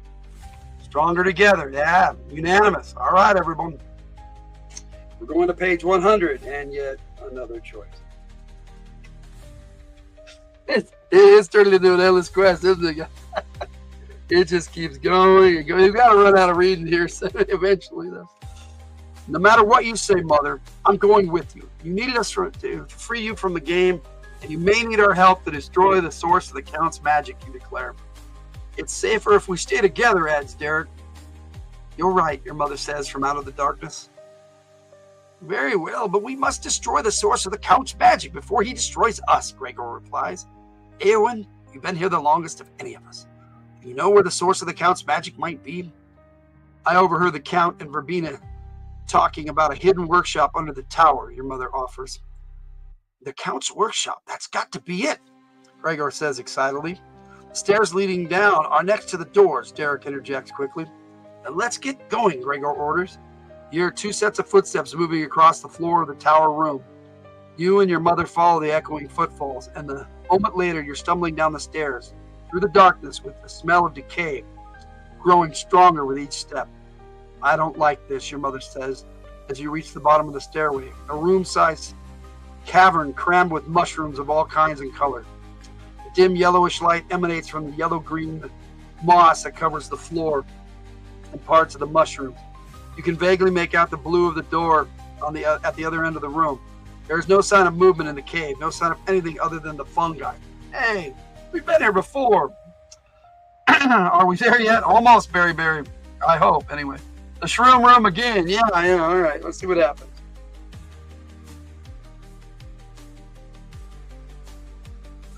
A: Stronger together. Yeah, unanimous. All right, everyone. We're going to page 100, and yet another choice. It's turning into an endless quest, isn't it? It just keeps going and going. You've got to run out of reading here eventually, though. No matter what you say, Mother, I'm going with you. You needed us to free you from the game, and you may need our help to destroy the source of the Count's magic, you declare. It's safer if we stay together, adds Derek. You're right, your mother says from out of the darkness. Very well, but we must destroy the source of the Count's magic before he destroys us, Gregor replies. Eowyn, you've been here the longest of any of us. Do you know where the source of the Count's magic might be? I overheard the Count and Verbena talking about a hidden workshop under the tower, your mother offers. The Count's workshop, that's got to be it, Gregor says excitedly. The stairs leading down are next to the doors, Derek interjects quickly. Then let's get going, Gregor orders. You hear 2 sets of footsteps moving across the floor of the tower room. You and your mother follow the echoing footfalls, and a moment later you're stumbling down the stairs, through the darkness with the smell of decay growing stronger with each step. I don't like this, your mother says, as you reach the bottom of the stairway, a room-sized cavern crammed with mushrooms of all kinds and color. A dim yellowish light emanates from the yellow-green moss that covers the floor and parts of the mushrooms. You can vaguely make out the blue of the door at the other end of the room. There is no sign of movement in the cave, no sign of anything other than the fungi. Hey, we've been here before. Are we there yet? Almost, Berry. I hope, anyway. The shroom room again. Yeah, all right. Let's see what happens.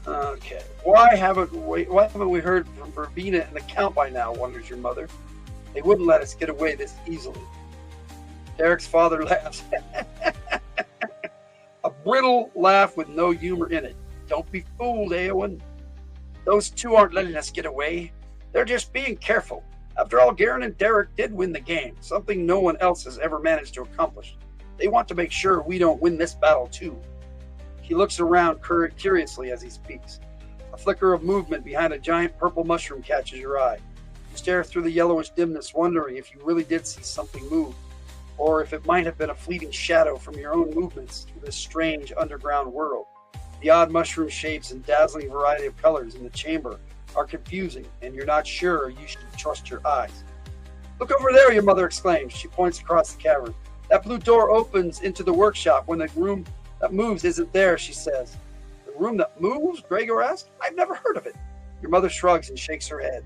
A: Okay. Why haven't we heard from Verbena and the Count by now, wonders your mother. They wouldn't let us get away this easily. Derek's father laughs. A brittle laugh with no humor in it. Don't be fooled, Eowyn. Those 2 aren't letting us get away. They're just being careful. After all, Garen and Derek did win the game, something no one else has ever managed to accomplish. They want to make sure we don't win this battle too. He looks around curiously as he speaks. A flicker of movement behind a giant purple mushroom catches your eye. You stare through the yellowish dimness, wondering if you really did see something move, or if it might have been a fleeting shadow from your own movements through this strange underground world. The odd mushroom shapes and dazzling variety of colors in the chamber are confusing, and you're not sure you should trust your eyes. Look over there, your mother exclaims. She points across the cavern. That blue door opens into the workshop when the room that moves isn't there, she says. The room that moves? Gregor asks. I've never heard of it. Your mother shrugs and shakes her head.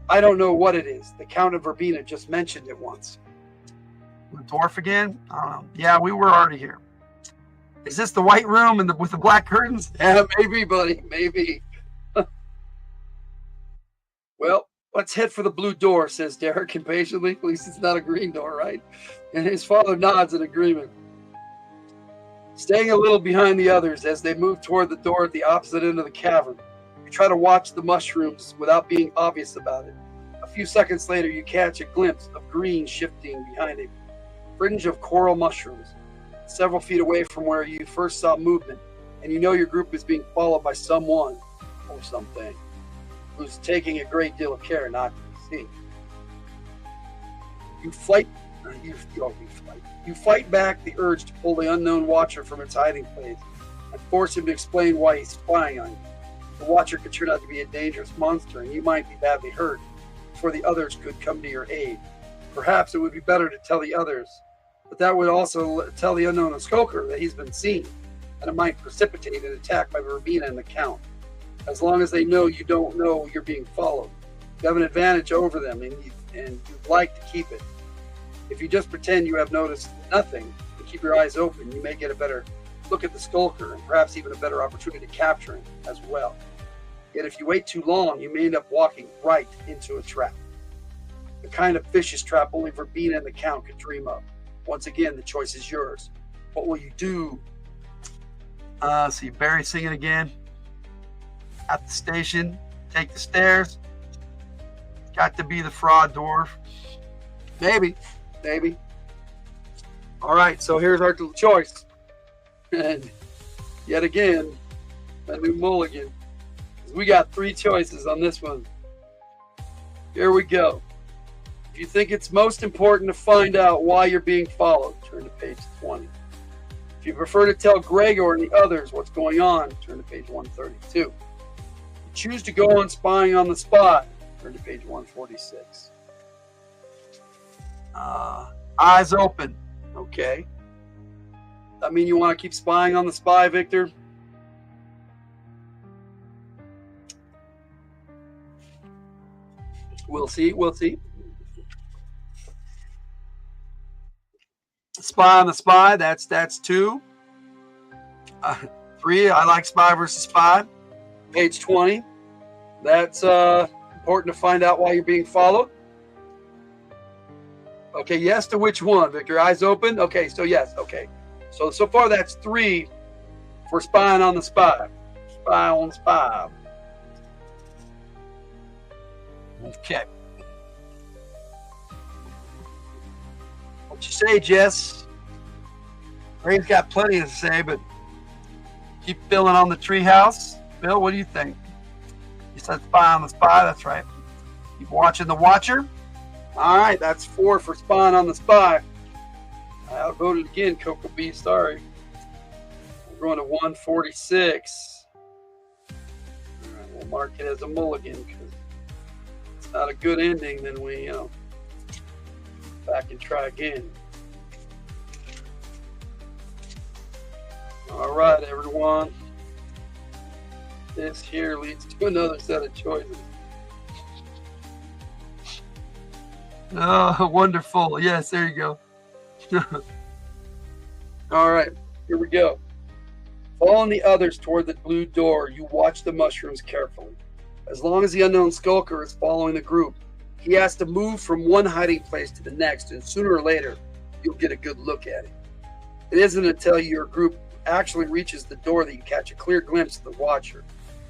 A: I don't know what it is. The Count of Verbena just mentioned it once. The dwarf again? I don't know. Yeah, we were already here. Is this the white room and with the black curtains? Yeah, maybe, buddy. Maybe. Well, let's head for the blue door, says Derek impatiently. At least it's not a green door, right? And his father nods in agreement. Staying a little behind the others as they move toward the door at the opposite end of the cavern, you try to watch the mushrooms without being obvious about it. A few seconds later, you catch a glimpse of green shifting behind a fringe of coral mushrooms, several feet away from where you first saw movement, and you know your group is being followed by someone or something who's taking a great deal of care not to be seen. You fight back the urge to pull the unknown watcher from its hiding place and force him to explain why he's spying on you. The watcher could turn out to be a dangerous monster, and you might be badly hurt before the others could come to your aid. Perhaps it would be better to tell the others, but that would also tell the unknown Skulker that he's been seen, and it might precipitate an attack by Verbena and the Count. As long as they know you don't know you're being followed, you have an advantage over them, and you'd like to keep it. If you just pretend you have noticed nothing and keep your eyes open, you may get a better look at the Skulker and perhaps even a better opportunity to capture him as well. Yet if you wait too long, you may end up walking right into a trap. The kind of vicious trap only Verbena and the Count could dream of. Once again, the choice is yours. What will you do? See Barry singing again. At the station, take the stairs. Got to be the fraud dwarf. Maybe. All right, so here's our choice. And yet again, a new mulligan. We got 3 choices on this one. Here we go. If you think it's most important to find out why you're being followed, turn to page 20. If you prefer to tell Gregor and the others what's going on, turn to page 132. If you choose to go on spying on the spy, turn to page 146. Eyes open. Okay. That mean you want to keep spying on the spy, Victor? We'll see. Spy on the Spy. That's 2. 3, I like Spy versus Spy. Page 20. That's important to find out why you're being followed. Okay, yes to which one, Victor? Eyes open? Okay, so yes. Okay. So far that's 3 for spying on the spy. Spy on spy. Okay. What you say, Jess? Ray's got plenty to say, but keep filling on the treehouse. Bill, what do you think? You said spy on the spy. That's right. Keep watching the watcher. All right, that's 4 for spying on the spy. I outvoted again, Coco B. Sorry. We're going to 146. All right, we'll mark it as a mulligan because it's not a good ending. Then we, back and try again. All right, everyone. This here leads to another set of choices. Oh, wonderful. Yes, there you go. All right, here we go. Following the others toward the blue door, you watch the mushrooms carefully. As long as the unknown skulker is following the group, he has to move from one hiding place to the next, and sooner or later, you'll get a good look at him. It isn't until your group actually reaches the door that you catch a clear glimpse of the watcher,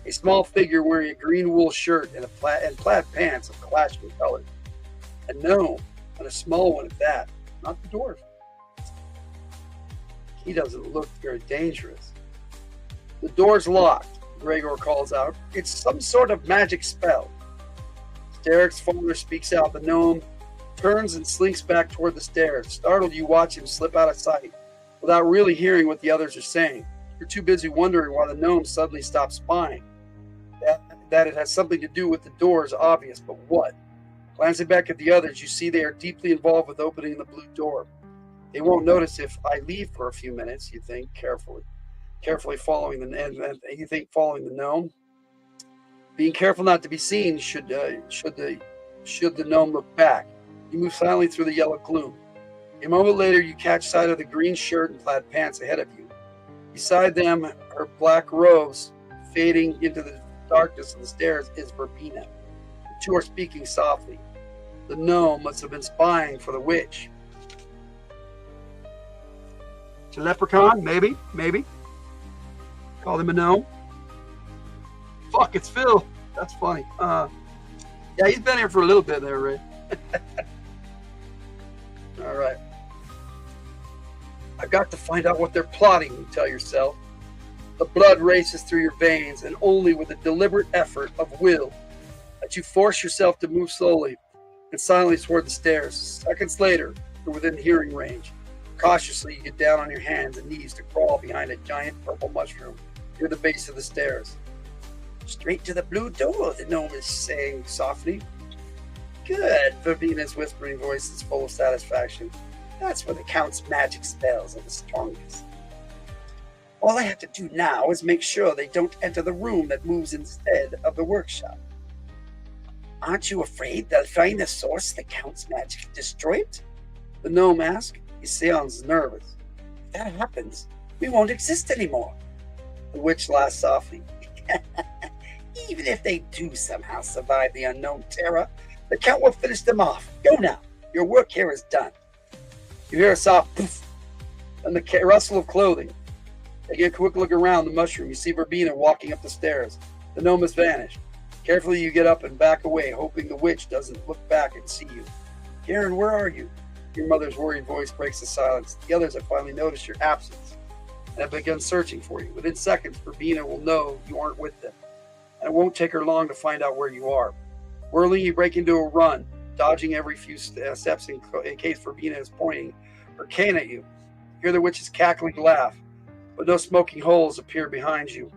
A: a small figure wearing a green wool shirt and plaid pants of clashing colors. A gnome, and a small one at that, not the dwarf. He doesn't look very dangerous. The door's locked, Gregor calls out. It's some sort of magic spell. Derek's father speaks out. The gnome turns and slinks back toward the stairs. Startled, you watch him slip out of sight without really hearing what the others are saying. You're too busy wondering why the gnome suddenly stopped spying. That it has something to do with the door is obvious, but what? Glancing back at the others, you see they are deeply involved with opening the blue door. They won't notice if I leave for a few minutes, you think, carefully following following the gnome. Being careful not to be seen should the gnome look back. You move silently through the yellow gloom. A moment later, you catch sight of the green shirt and plaid pants ahead of you. Beside them, her black robes fading into the darkness of the stairs, is Verbena. The two are speaking softly. The gnome must have been spying for the witch. It's a leprechaun, maybe. Call him a gnome. Fuck, it's Phil. That's funny. Yeah, he's been here for a little bit there, Ray. All right. I've got to find out what they're plotting, you tell yourself. The blood races through your veins, and only with a deliberate effort of will that you force yourself to move slowly and silently toward the stairs. Seconds later, you're within hearing range. Cautiously, you get down on your hands and knees to crawl behind a giant purple mushroom near the base of the stairs. Straight to the blue door, the gnome is saying softly. Good, Verbina's whispering voice is full of satisfaction. That's where the Count's magic spells are the strongest. All I have to do now is make sure they don't enter the room that moves instead of the workshop. Aren't you afraid they'll find the source of the Count's magic and destroy it? The gnome asked. He sounds nervous. If that happens, we won't exist anymore. The witch laughed softly. Even if they do somehow survive the unknown terror, the Count will finish them off. Go now. Your work here is done. You hear a soft poof and the rustle of clothing. Taking a quick look around the mushroom, you see Verbena walking up the stairs. The gnome has vanished. Carefully, you get up and back away, hoping the witch doesn't look back and see you. Karen, where are you? Your mother's worried voice breaks the silence. The others have finally noticed your absence and have begun searching for you. Within seconds, Verbena will know you aren't with them, and it won't take her long to find out where you are. Whirling, you break into a run, dodging every few steps in case Verbena is pointing her cane at you. You hear the witch's cackling laugh, but no smoking holes appear behind you,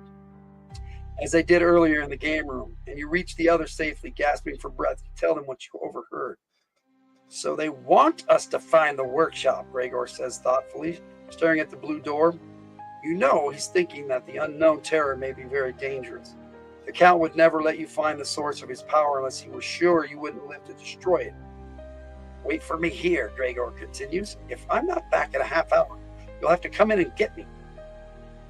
A: as they did earlier in the game room, and you reach the others safely, gasping for breath. You tell them what you overheard. So they want us to find the workshop, Gregor says thoughtfully, staring at the blue door. You know he's thinking that the unknown terror may be very dangerous. The Count would never let you find the source of his power unless he was sure you wouldn't live to destroy it. Wait for me here, Gregor continues. If I'm not back in a half hour, you'll have to come in and get me.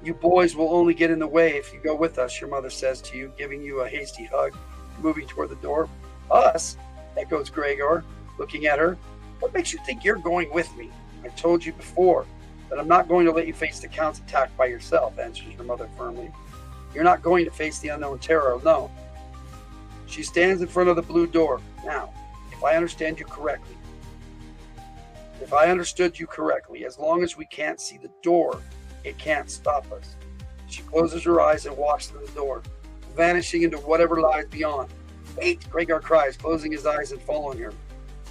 A: You boys will only get in the way if you go with us, your mother says to you, giving you a hasty hug, moving toward the door. Us? Echoes Gregor, looking at her. What makes you think you're going with me? I told you before that I'm not going to let you face the Count's attack by yourself, answers your mother firmly. You're not going to face the unknown terror alone. She stands in front of the blue door. Now, if I understood you correctly, as long as we can't see the door, it can't stop us. She closes her eyes and walks through the door, vanishing into whatever lies beyond. Wait, Gregor cries, closing his eyes and following her.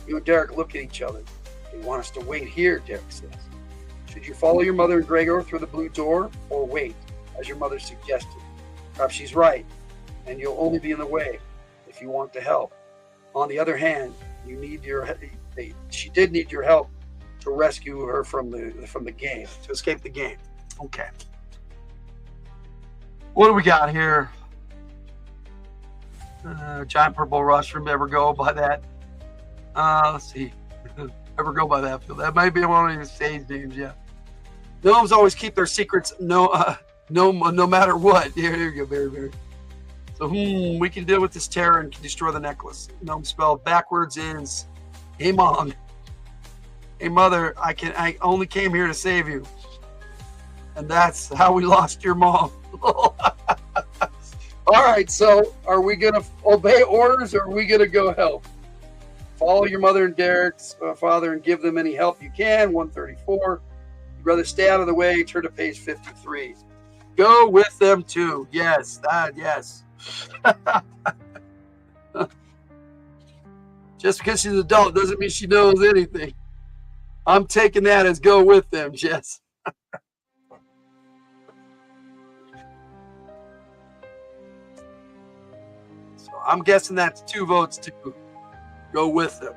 A: You and Derek look at each other. They want us to wait here, Derek says. Should you follow your mother and Gregor through the blue door, or wait, as your mother suggested? Perhaps she's right, and you'll only be in the way if you want to help. On the other hand, she did need your help to rescue her from the game, to escape the game. Okay. What do we got here? Giant purple mushroom. Ever go by that? Let's see. Ever go by that? That might be one of these stage names. Yeah. Gnomes always keep their secrets. No matter what. Here you go, Barry. So, we can deal with this terror and can destroy the necklace. Gnome spelled backwards is, hey mom, hey mother. I only came here to save you, and that's how we lost your mom. All right, so are we going to obey orders, or are we going to go help? Follow your mother and Derek's father and give them any help you can. 134. You'd rather stay out of the way. Turn to page 53. Go with them too. Yes, yes. Just because she's an adult doesn't mean she knows anything. I'm taking that as go with them, Jess. I'm guessing that's 2 votes to go with them.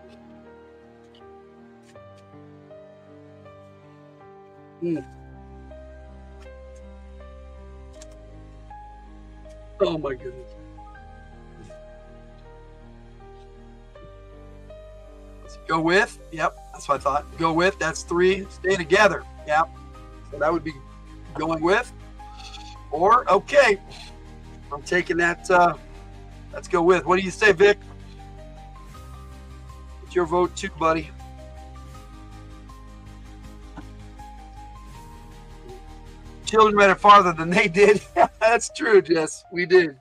A: Oh my goodness. Let's go with. Yep, that's what I thought. Go with. That's 3. Stay together. Yep. So that would be going with. Or, okay. I'm taking that. Let's go with. What do you say, Vic? What's your vote too, buddy? Children made it farther than they did. That's true, Jess. We did.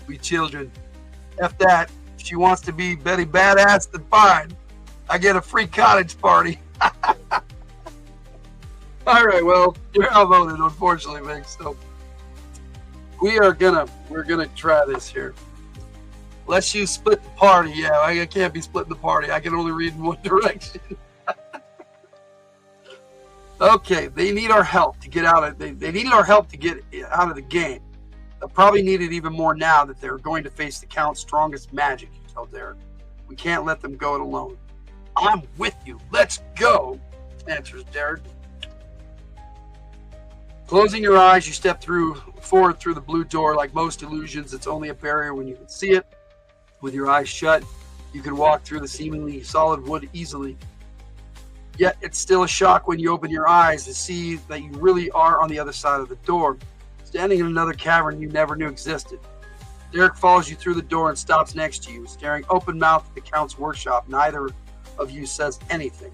A: We children. F that. If she wants to be Betty Badass, then fine. I get a free cottage party. All right, well, you're outvoted, unfortunately, Vic. So we're gonna try this here. Let's you split the party. Yeah, I can't be splitting the party. I can only read in one direction. Okay, they need our help to get out of. They needed our help to get out of the game. They'll probably need it even more now that they're going to face the Count's strongest magic. You tell Derek. We can't let them go it alone. I'm with you. Let's go, answers Derek. Closing your eyes, you step forward through the blue door. Like most illusions, it's only a barrier when you can see it. With your eyes shut, you can walk through the seemingly solid wood easily. Yet it's still a shock when you open your eyes to see that you really are on the other side of the door, standing in another cavern you never knew existed. Derek follows you through the door and stops next to you, staring open-mouthed at the Count's workshop. Neither of you says anything.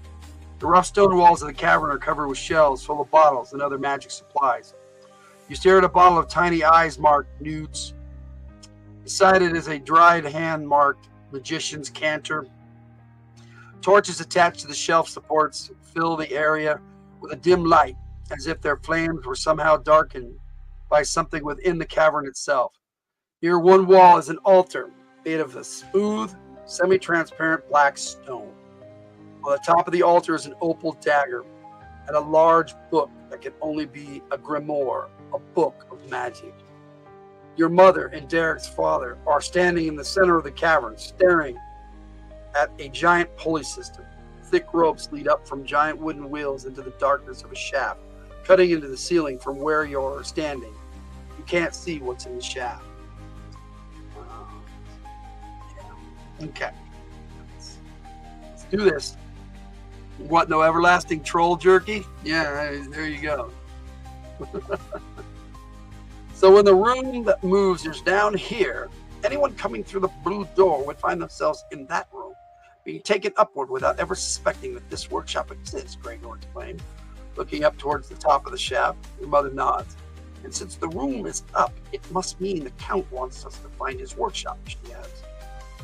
A: The rough stone walls of the cavern are covered with shelves full of bottles and other magic supplies. You stare at a bottle of tiny eyes marked nudes. Beside it is a dried hand marked magician's canter. Torches attached to the shelf supports fill the area with a dim light, as if their flames were somehow darkened by something within the cavern itself. Near one wall is an altar made of a smooth, semi-transparent black stone. On the top of the altar is an opal dagger and a large book that can only be a grimoire, a book of magic. Your mother and Derek's father are standing in the center of the cavern, staring at a giant pulley system. Thick ropes lead up from giant wooden wheels into the darkness of a shaft, cutting into the ceiling from where you're standing. You can't see what's in the shaft. Okay. do this. What, no everlasting troll jerky? Yeah, there you go. So when the room that moves is down here, anyone coming through the blue door would find themselves in that room, being taken upward without ever suspecting that this workshop exists, Gregor explained, looking up towards the top of the shaft. Your mother nods. And since the room is up, it must mean the Count wants us to find his workshop, she adds.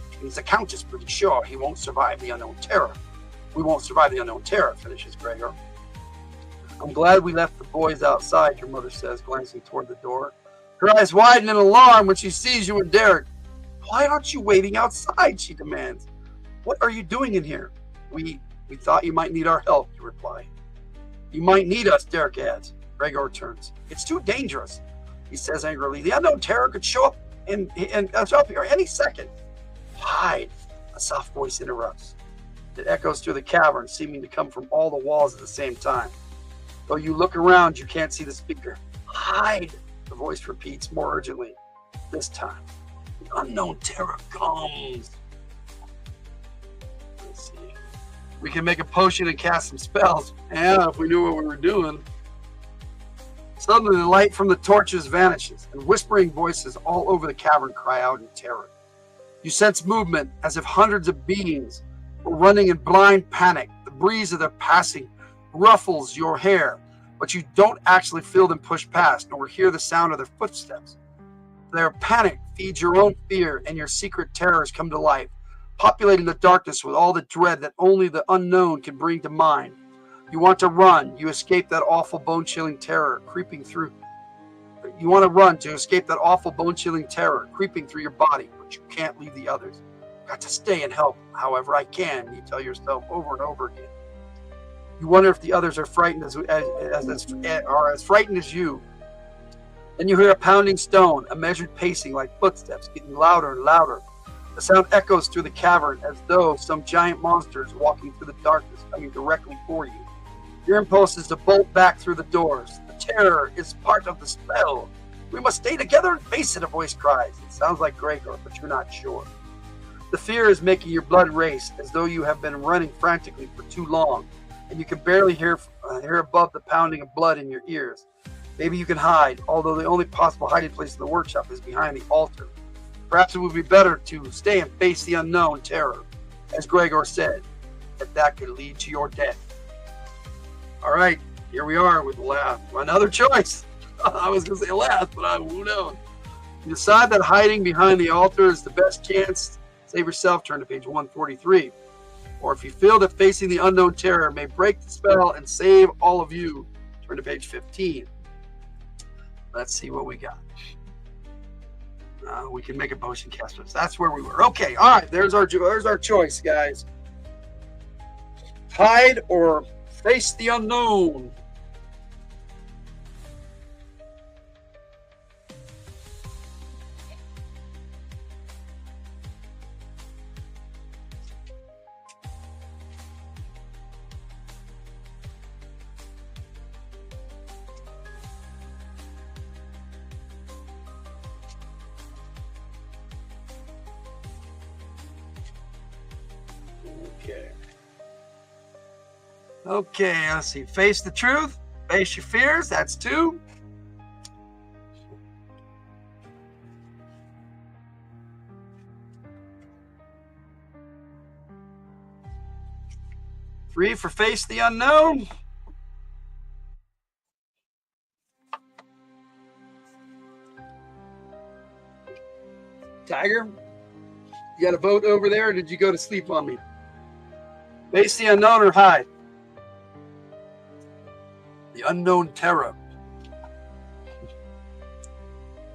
A: Which means the Count is pretty sure he won't survive the unknown terror. We won't survive the unknown terror, finishes Gregor. I'm glad we left the boys outside, your mother says, glancing toward the door. Her eyes widen in alarm when she sees you and Derek. Why aren't you waiting outside, she demands. What are you doing in here? We thought you might need our help, you reply. You might need us, Derek adds. Gregor turns. It's too dangerous, he says angrily. The unknown terror could show up and show up here any second. Hide, a soft voice interrupts. It echoes through the cavern, seeming to come from all the walls at the same time. Though you look around, you can't see the speaker. Hide, the voice repeats more urgently. This time, the unknown terror comes. Let's see. We can make a potion and cast some spells. Yeah, if we knew what we were doing. Suddenly, the light from the torches vanishes, and whispering voices all over the cavern cry out in terror. You sense movement, as if hundreds of beings were running in blind panic. The breeze of their passing ruffles your hair, but you don't actually feel them push past, nor hear the sound of their footsteps. Their panic feeds your own fear, and your secret terrors come to life, populating the darkness with all the dread that only the unknown can bring to mind. You want to run. You escape that awful bone-chilling terror creeping through. You want to run to escape that awful bone-chilling terror creeping through your body, but you can't leave the others. Got to stay and help however I can, you tell yourself over and over again. You wonder if the others are frightened are as frightened as you. Then you hear a pounding stone, a measured pacing like footsteps, getting louder and louder. The sound echoes through the cavern as though some giant monster is walking through the darkness, coming directly for you. Your impulse is to bolt back through the doors. The terror is part of the spell. We must stay together and face it, a voice cries. It sounds like Gregor, but you're not sure. The fear is making your blood race, as though you have been running frantically for too long, and you can barely hear above the pounding of blood in your ears. Maybe you can hide, although the only possible hiding place in the workshop is behind the altar. Perhaps it would be better to stay and face the unknown terror, as Gregor said, that could lead to your death. All right, here we are with another choice. I was going to say last, but who knows? You decide that hiding behind the altar is the best chance. Save yourself, turn to page 143. Or if you feel that facing the unknown terror may break the spell and save all of you, turn to page 15. Let's see what we got. We can make a potion cast. That's where we were. Okay, all right, there's our choice, guys. Hide or face the unknown. Okay, let's see. Face the truth. Face your fears. That's 2. Three for face the unknown. Tiger, you got a vote over there, or did you go to sleep on me? Face the unknown or hide? The unknown terror.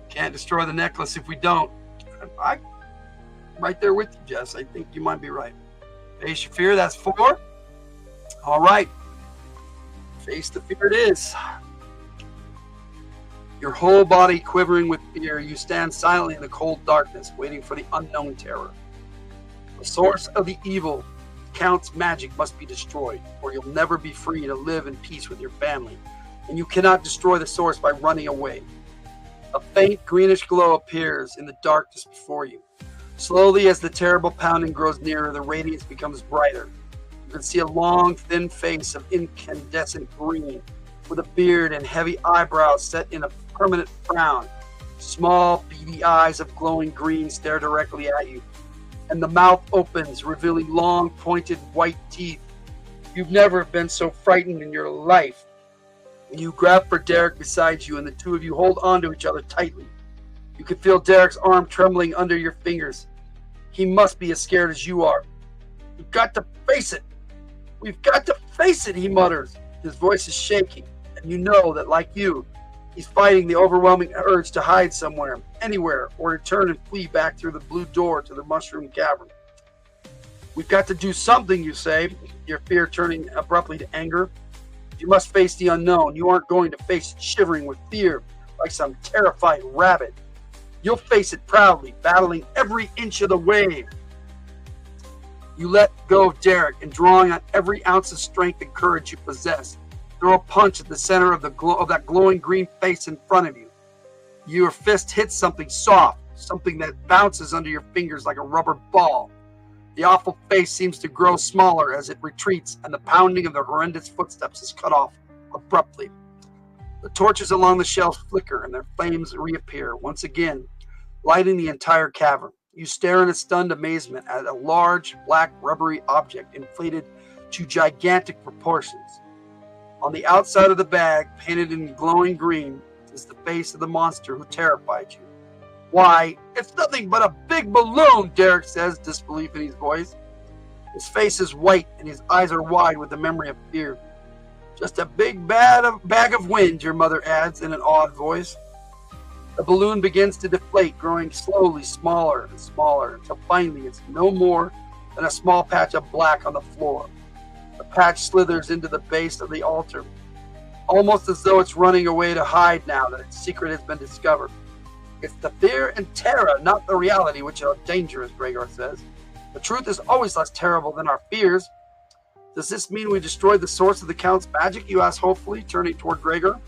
A: Can't destroy the necklace if we don't. I'm right there with you, Jess. I think you might be right. Face your fear, that's 4. All right. Face the fear it is. Your whole body quivering with fear, you stand silently in the cold darkness, waiting for the unknown terror. The source of the evil, Count's magic, must be destroyed, or you'll never be free to live in peace with your family. And you cannot destroy the source by running away. A faint greenish glow appears in the darkness before you. Slowly, as the terrible pounding grows nearer, the radiance becomes brighter. You can see a long, thin face of incandescent green, with a beard and heavy eyebrows set in a permanent frown. Small, beady eyes of glowing green stare directly at you, and the mouth opens, revealing long, pointed white teeth. You've never been so frightened in your life. You grab for Derek beside you, and the two of you hold onto each other tightly. You can feel Derek's arm trembling under your fingers. He must be as scared as you are. We've got to face it. We've got to face it, he mutters. His voice is shaking, and you know that, like you, he's fighting the overwhelming urge to hide somewhere, anywhere, or to turn and flee back through the blue door to the mushroom cavern. We've got to do something, you say, your fear turning abruptly to anger. You must face the unknown. You aren't going to face it shivering with fear like some terrified rabbit. You'll face it proudly, battling every inch of the way. You let go of Derek and, drawing on every ounce of strength and courage you possess, throw a punch at the center of that glowing green face in front of you. Your fist hits something soft, something that bounces under your fingers like a rubber ball. The awful face seems to grow smaller as it retreats, and the pounding of the horrendous footsteps is cut off abruptly. The torches along the shelves flicker, and their flames reappear, once again, lighting the entire cavern. You stare in a stunned amazement at a large, black, rubbery object inflated to gigantic proportions. On the outside of the bag, painted in glowing green, is the face of the monster who terrified you. Why, it's nothing but a big balloon, Derek says, disbelief in his voice. His face is white, and his eyes are wide with the memory of fear. Just a big bag of wind, your mother adds in an awed voice. The balloon begins to deflate, growing slowly smaller and smaller, until finally it's no more than a small patch of black on the floor. The patch slithers into the base of the altar, almost as though it's running away to hide now that its secret has been discovered. It's the fear and terror, not the reality, which are dangerous, Gregor says. The truth is always less terrible than our fears. Does this mean we destroyed the source of the Count's magic, you ask hopefully, turning toward Gregor?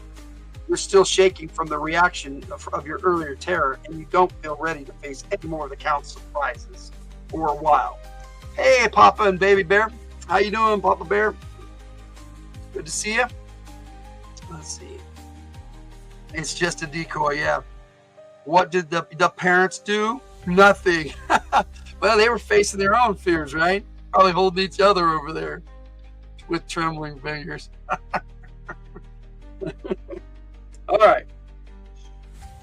A: You're still shaking from the reaction of your earlier terror, and you don't feel ready to face any more of the Count's surprises for a while. Hey, Papa and Baby Bear. How you doing, Papa Bear? Good to see you. Let's see. It's just a decoy, yeah. What did the parents do? Nothing. Well, they were facing their own fears, right? Probably holding each other over there with trembling fingers. All right.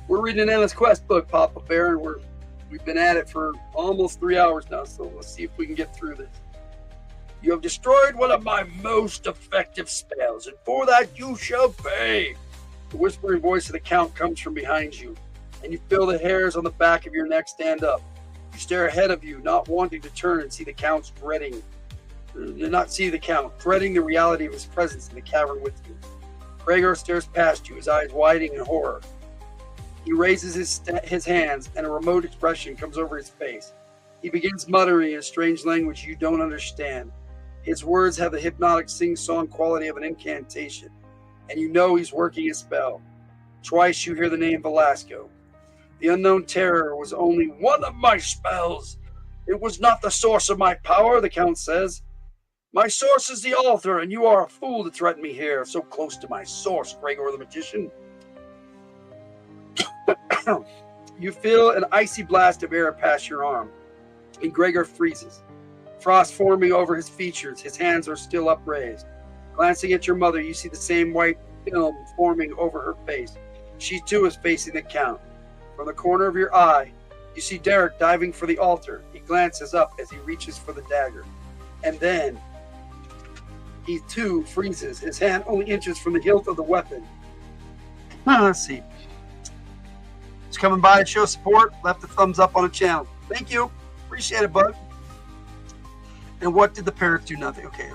A: We're reading an Endless Quest book, Papa Bear, and we've been at it for almost 3 hours now, so let's see if we can get through this. You have destroyed one of my most effective spells, and for that you shall pay. The whispering voice of the Count comes from behind you, and you feel the hairs on the back of your neck stand up. You stare ahead of you, not wanting to turn and see the Count's dreading. Not see the Count, dreading the reality of his presence in the cavern with you. Gregor stares past you, his eyes widening in horror. He raises his hands, and a remote expression comes over his face. He begins muttering in a strange language you don't understand. His words have the hypnotic sing-song quality of an incantation, and you know he's working a spell. Twice you hear the name Velasco. The unknown terror was only one of my spells. It was not the source of my power, the Count says. My source is the altar, and you are a fool to threaten me here, so close to my source, Gregor the Magician. You feel an icy blast of air pass your arm, and Gregor freezes. Frost forming over his features, his hands are still upraised. Glancing at your mother, you see the same white film forming over her face. She too is facing the Count. From the corner of your eye, you see Derek diving for the altar. He glances up as he reaches for the dagger. And then, he too freezes, his hand only inches from the hilt of the weapon. Let's see. Just coming by to show support, left a thumbs up on the channel. Thank you. Appreciate it, bud. And what did the parents do? Nothing. Okay.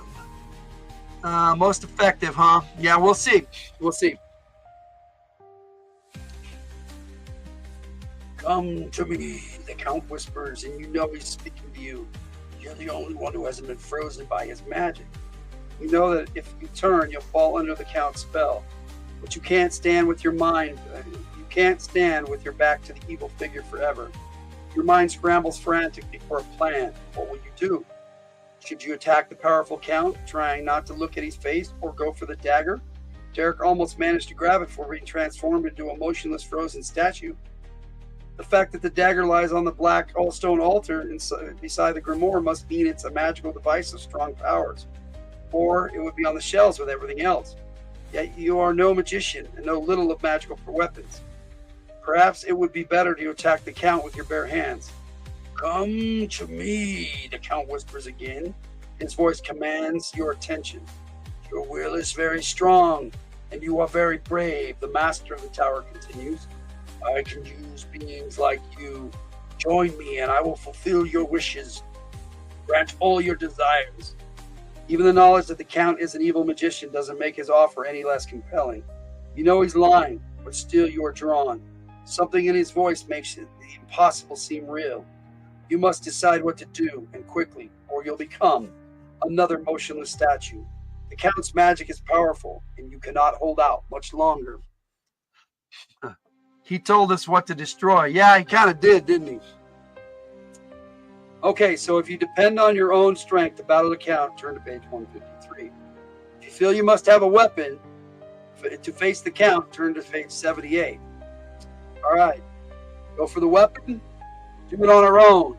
A: Most effective, huh? Yeah, we'll see. We'll see. Come to me, the Count whispers, and you know he's speaking to you. You're the only one who hasn't been frozen by his magic. You know that if you turn, you'll fall under the Count's spell. But you can't stand with your mind. You can't stand with your back to the evil figure forever. Your mind scrambles frantically for a plan. What will you do? Should you attack the powerful Count, trying not to look at his face, or go for the dagger? Derek almost managed to grab it before being transformed into a motionless, frozen statue. The fact that the dagger lies on the black all-stone altar beside the grimoire must mean it's a magical device of strong powers, or it would be on the shelves with everything else. Yet you are no magician and know little of magical weapons. Perhaps it would be better to attack the Count with your bare hands. Come to me, the Count whispers again. His voice commands your attention. Your will is very strong, and you are very brave, the master of the tower continues. I can use beings like you. Join me, and I will fulfill your wishes. Grant all your desires. Even the knowledge that the Count is an evil magician doesn't make his offer any less compelling. You know he's lying, but still you are drawn. Something in his voice makes the impossible seem real. You must decide what to do, and quickly, or you'll become another motionless statue. The Count's magic is powerful, and you cannot hold out much longer. He told us what to destroy. Yeah, he kind of did, didn't he? Okay, so if you depend on your own strength to battle the Count, turn to page 153. If you feel you must have a weapon to face the Count, turn to page 78. All right, go for the weapon. Do it on our own.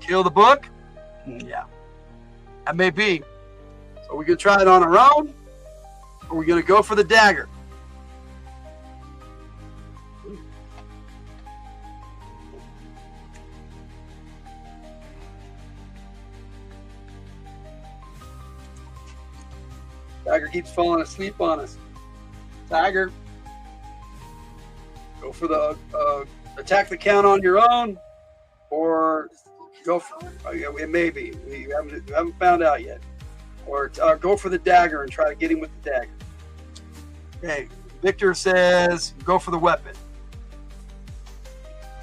A: Kill the book? Yeah, that may be. So we're going to try it on our own, or we're going to go for the dagger. Tiger keeps falling asleep on us. Tiger, go for the attack the Count on your own, or go for it. Maybe we haven't found out yet. Or go for the dagger and try to get him with the dagger. Okay, Victor says go for the weapon.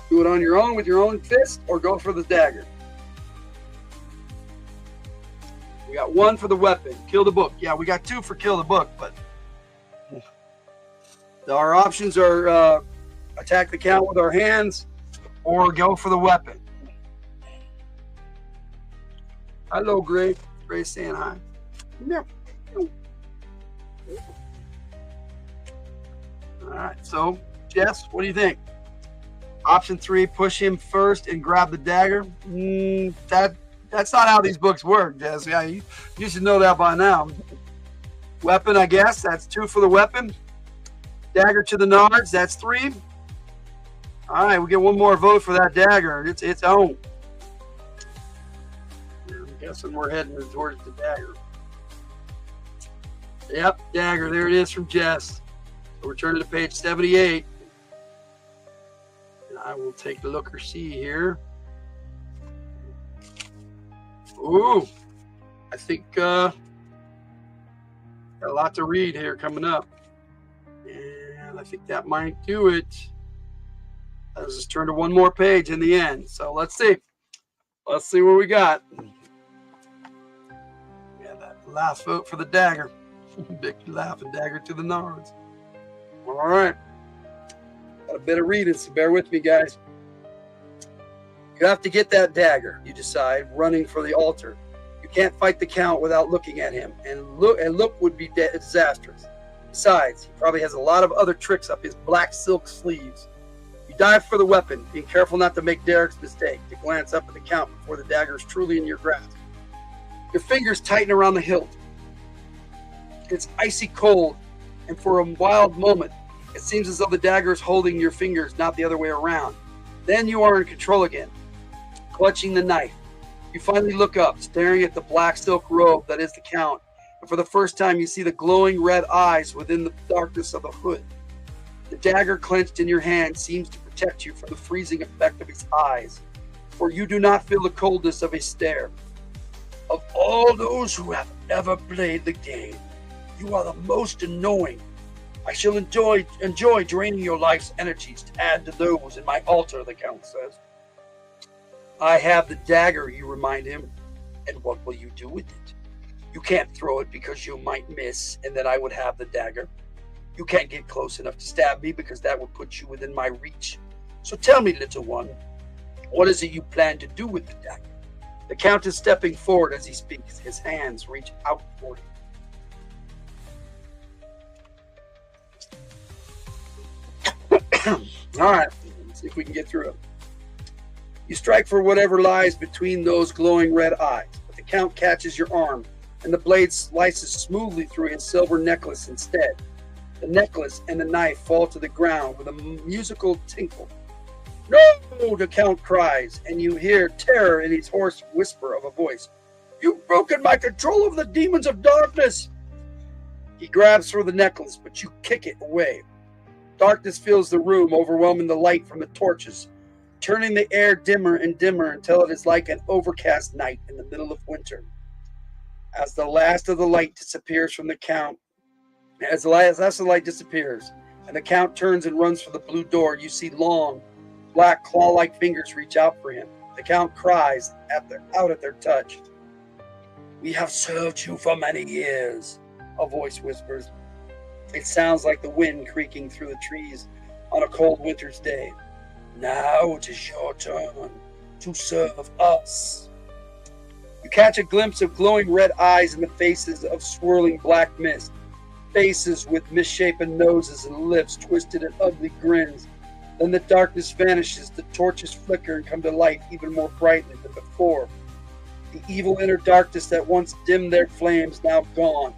A: Do it on your own with your own fist, or go for the dagger. We got one for the weapon. Kill the book. Yeah, we got two for kill the book, but our options are attack the Count with our hands or go for the weapon. Hello, Gray. Gray saying hi. Yeah. All right, so Jess, what do you think? Option 3, push him first and grab the dagger. That's not how these books work, Jess. Yeah, you should know that by now. Weapon, I guess. That's 2 for the weapon. Dagger to the nards. That's 3. All right, we get one more vote for that dagger. It's on. I'm guessing we're heading towards the dagger. Yep, dagger. There it is from Jess. So we're turning to page 78. And I will take a look or see here. Ooh, I think got a lot to read here coming up, and I think that might do it. Let's just turn to one more page in the end. So let's see what we got. Yeah, that last vote for the dagger. Big laugh and dagger to the nards. All right, got a bit of reading, so bear with me, guys. You have to get that dagger, you decide, running for the altar. You can't fight the Count without looking at him, and look would be disastrous. Besides, he probably has a lot of other tricks up his black silk sleeves. You dive for the weapon, being careful not to make Derek's mistake, to glance up at the Count before the dagger is truly in your grasp. Your fingers tighten around the hilt. It's icy cold, and for a wild moment, it seems as though the dagger is holding your fingers, not the other way around. Then you are in control again, clutching the knife. You finally look up, staring at the black silk robe that is the Count, and for the first time you see the glowing red eyes within the darkness of the hood. The dagger clenched in your hand seems to protect you from the freezing effect of his eyes, for you do not feel the coldness of his stare. Of all those who have ever played the game, you are the most annoying. I shall enjoy draining your life's energies to add to those in my altar, the Count says. I have the dagger, you remind him. And what will you do with it? You can't throw it because you might miss, and then I would have the dagger. You can't get close enough to stab me because that would put you within my reach. So tell me, little one, what is it you plan to do with the dagger? The Count is stepping forward as he speaks. His hands reach out toward you. All right, let's see if we can get through it. You strike for whatever lies between those glowing red eyes, but the Count catches your arm, and the blade slices smoothly through his silver necklace instead. The necklace and the knife fall to the ground with a musical tinkle. "No!" the Count cries, and you hear terror in his hoarse whisper of a voice. "You've broken my control of the demons of darkness!" He grabs for the necklace, but you kick it away. Darkness fills the room, overwhelming the light from the torches, turning the air dimmer and dimmer until it is like an overcast night in the middle of winter. As the last of the light disappears from the Count, as the last of the light disappears, and the Count turns and runs for the blue door, you see long, black claw-like fingers reach out for him. The Count cries out at their touch. "We have served you for many years," a voice whispers. It sounds like the wind creaking through the trees on a cold winter's day. "Now it is your turn to serve us." You catch a glimpse of glowing red eyes in the faces of swirling black mist, faces with misshapen noses and lips twisted in ugly grins. Then the darkness vanishes, the torches flicker and come to life even more brightly than before. The evil inner darkness that once dimmed their flames now gone.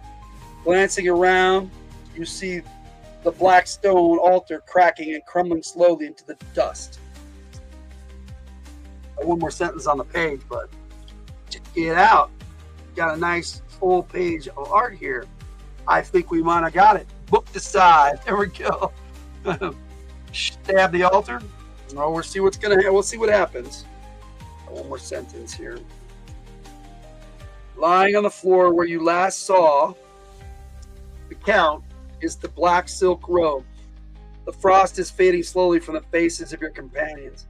A: Glancing around, you see the black stone altar cracking and crumbling slowly into the dust. One more sentence on the page, but check it out. Got a nice full page of art here. I think we might have got it. Booked aside. There we go. Stab the altar. Oh, we'll see what's gonna happen. We'll see what happens. One more sentence here. Lying on the floor where you last saw the Count is the black silk robe. The frost is fading slowly from the faces of your companions.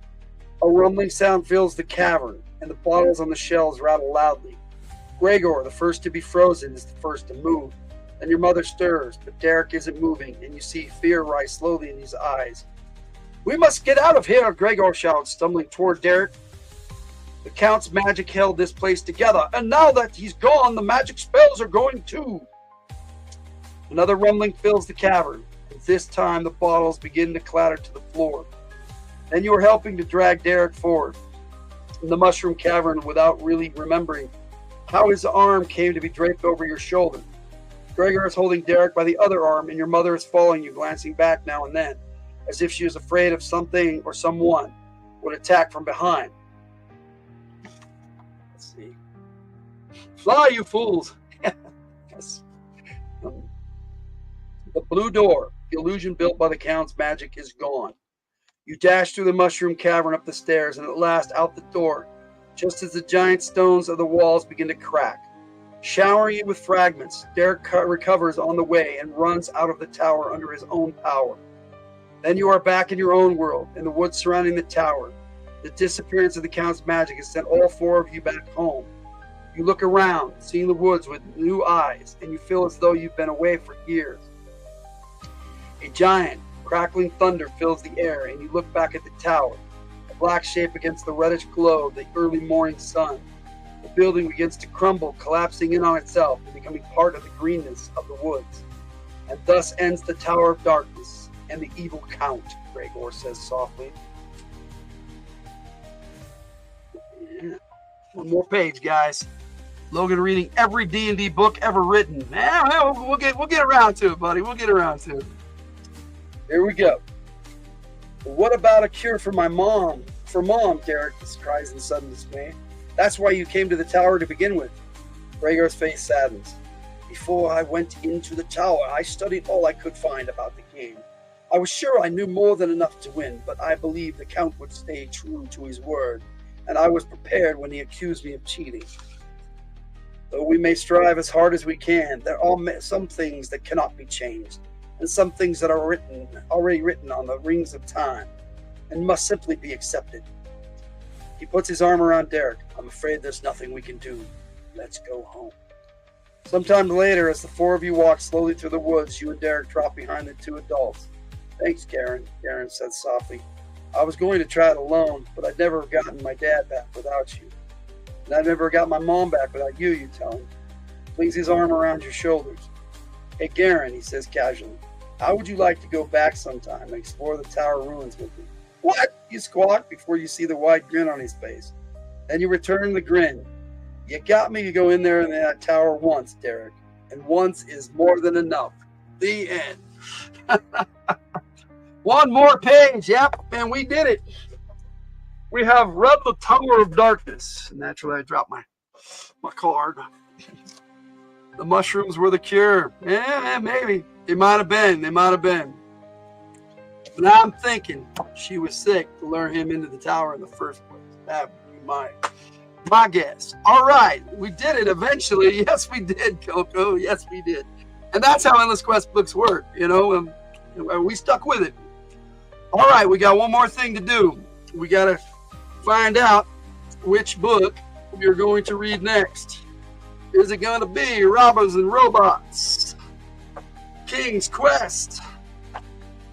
A: A rumbling sound fills the cavern, and the bottles on the shelves rattle loudly. Gregor, the first to be frozen, is the first to move. Then your mother stirs, but Derek isn't moving, and you see fear rise slowly in his eyes. "We must get out of here," Gregor shouts, stumbling toward Derek. The Count's magic held this place together, and now that he's gone, the magic spells are going too. Another rumbling fills the cavern, and this time the bottles begin to clatter to the floor. Then you are helping to drag Derek forward in the mushroom cavern without really remembering how his arm came to be draped over your shoulder. Gregor is holding Derek by the other arm, and your mother is following you, glancing back now and then, as if she was afraid of something or someone would attack from behind. Let's see. "Fly, you fools!" Yes. The blue door, the illusion built by the Count's magic, is gone. You dash through the mushroom cavern up the stairs and at last out the door, just as the giant stones of the walls begin to crack. Showering you with fragments, Derek recovers on the way and runs out of the tower under his own power. Then you are back in your own world, in the woods surrounding the tower. The disappearance of the Count's magic has sent all four of you back home. You look around, seeing the woods with new eyes, and you feel as though you've been away for years. A giant, crackling thunder fills the air, and you look back at the tower, a black shape against the reddish glow of the early morning sun. The building begins to crumble, collapsing in on itself and becoming part of the greenness of the woods. And thus ends the Tower of Darkness and the evil Count, Gregor says softly. Yeah. One more page, guys. Logan reading every D&D book ever written. We'll get around to it, buddy. We'll get around to it. Here we go. "What about a cure for my mom? For Mom," Derek cries in sudden dismay. "That's why you came to the tower to begin with." Gregor's face saddens. "Before I went into the tower, I studied all I could find about the game. I was sure I knew more than enough to win, but I believed the Count would stay true to his word, and I was prepared when he accused me of cheating. Though we may strive as hard as we can, there are some things that cannot be changed, and some things that are already written on the rings of time, and must simply be accepted." He puts his arm around Derek. "I'm afraid there's nothing we can do. Let's go home." Sometime later, as the four of you walk slowly through the woods, you and Derek drop behind the two adults. "Thanks, Karen," Karen said softly. "I was going to try it alone, but I'd never have gotten my dad back without you." And I never got my mom back without you, you tell him. Flings his arm around your shoulders. Hey, Garen, he says casually, how would you like to go back sometime and explore the tower ruins with me? What? You squawk before you see the wide grin on his face. Then you return the grin. You got me to go in there in that tower once, Derek. And once is more than enough. The end. One more page. Yep, and we did it. We have read the Tower of Darkness. Naturally, I dropped my card. The mushrooms were the cure. Yeah, maybe. They might have been. They might have been. But now I'm thinking she was sick to lure him into the tower in the first place. That would be my guess. All right. We did it eventually. Yes, we did, Coco. Yes, we did. And that's how Endless Quest books work. You know, we stuck with it. All right. We got one more thing to do. We got to find out which book we're going to read next. Is it going to be Robbers and Robots, King's Quest,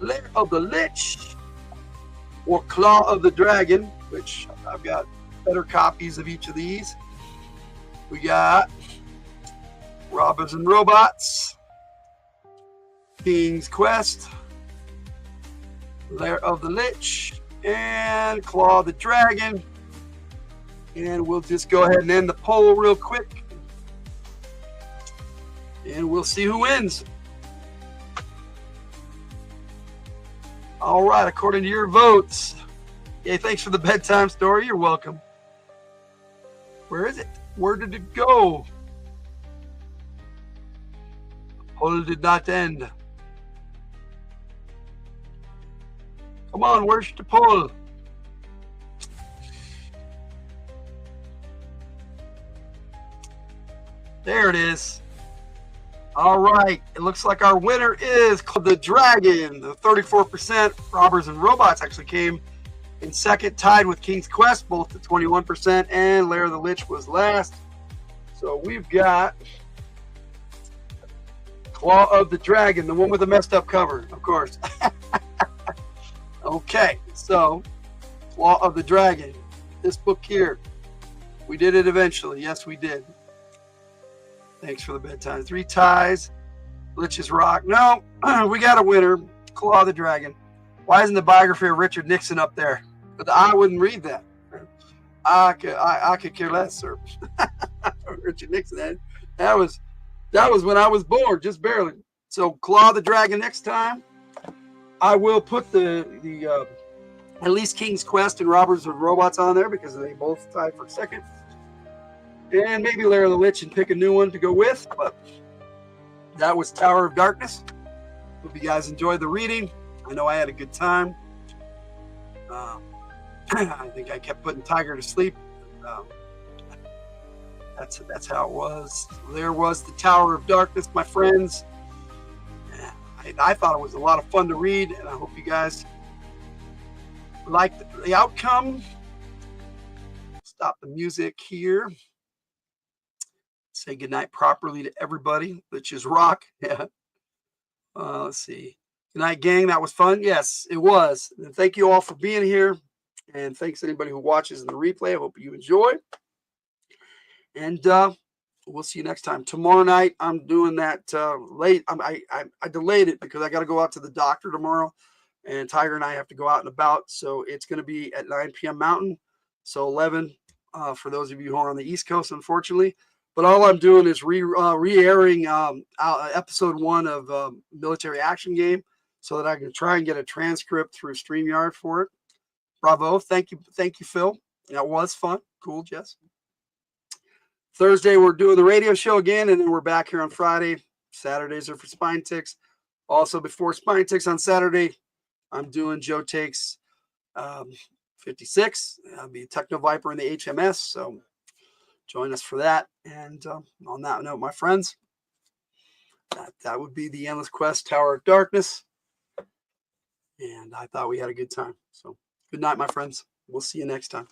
A: Lair of the Lich, or Claw of the Dragon, which I've got better copies of each of these. We got Robbers and Robots, King's Quest, Lair of the Lich, and Claw of the Dragon. And we'll just go ahead and end the poll real quick. And we'll see who wins. All right, according to your votes. Hey, thanks for the bedtime story. You're welcome. Where is it? Where did it go? The poll did not end. Come on, where's the poll? There it is. All right, it looks like our winner is the Dragon. The 34%. Robbers and Robots actually came in second, tied with King's Quest, both at 21%, and Lair of the Lich was last. So we've got Claw of the Dragon, the one with the messed up cover, of course. Okay, so Claw of the Dragon, this book here. We did it eventually. Yes, we did. Thanks for the bedtime. 3 ties. Lich's Rock. No, we got a winner. Claw of the Dragon. Why isn't the biography of Richard Nixon up there? But I wouldn't read that. I could care less, sir. Richard Nixon. That was when I was born, just barely. So Claw of the Dragon next time. I will put the at least King's Quest and Robbers and Robots on there because they both tied for second. And maybe Lair of the Lich and pick a new one to go with. But that was Tower of Darkness. Hope you guys enjoyed the reading. I know I had a good time. I think I kept putting Tiger to sleep. That's how it was. There was the Tower of Darkness, my friends. I thought it was a lot of fun to read, and I hope you guys liked the outcome. Stop the music here. Say goodnight properly to everybody. Let's just rock. Yeah. Let's see. Good night, gang. That was fun. Yes, it was. And thank you all for being here. And thanks to anybody who watches in the replay. I hope you enjoy. And we'll see you next time. Tomorrow night, I'm doing that late. I delayed it because I got to go out to the doctor tomorrow. And Tiger and I have to go out and about. So it's going to be at 9 p.m. Mountain. So 11 for those of you who are on the East Coast, unfortunately. But all I'm doing is re-airing episode 1 of Military Action Game so that I can try and get a transcript through StreamYard for it. Bravo. Thank you, Phil. That was fun. Cool, Jess. Thursday, we're doing the radio show again, and then we're back here on Friday. Saturdays are for Spine Ticks. Also, before Spine Ticks on Saturday, I'm doing Joe Takes 56. I'll be Techno Viper in the HMS, so join us for that. And on that note, my friends, that would be the Endless Quest Tower of Darkness. And I thought we had a good time. So good night, my friends. We'll see you next time.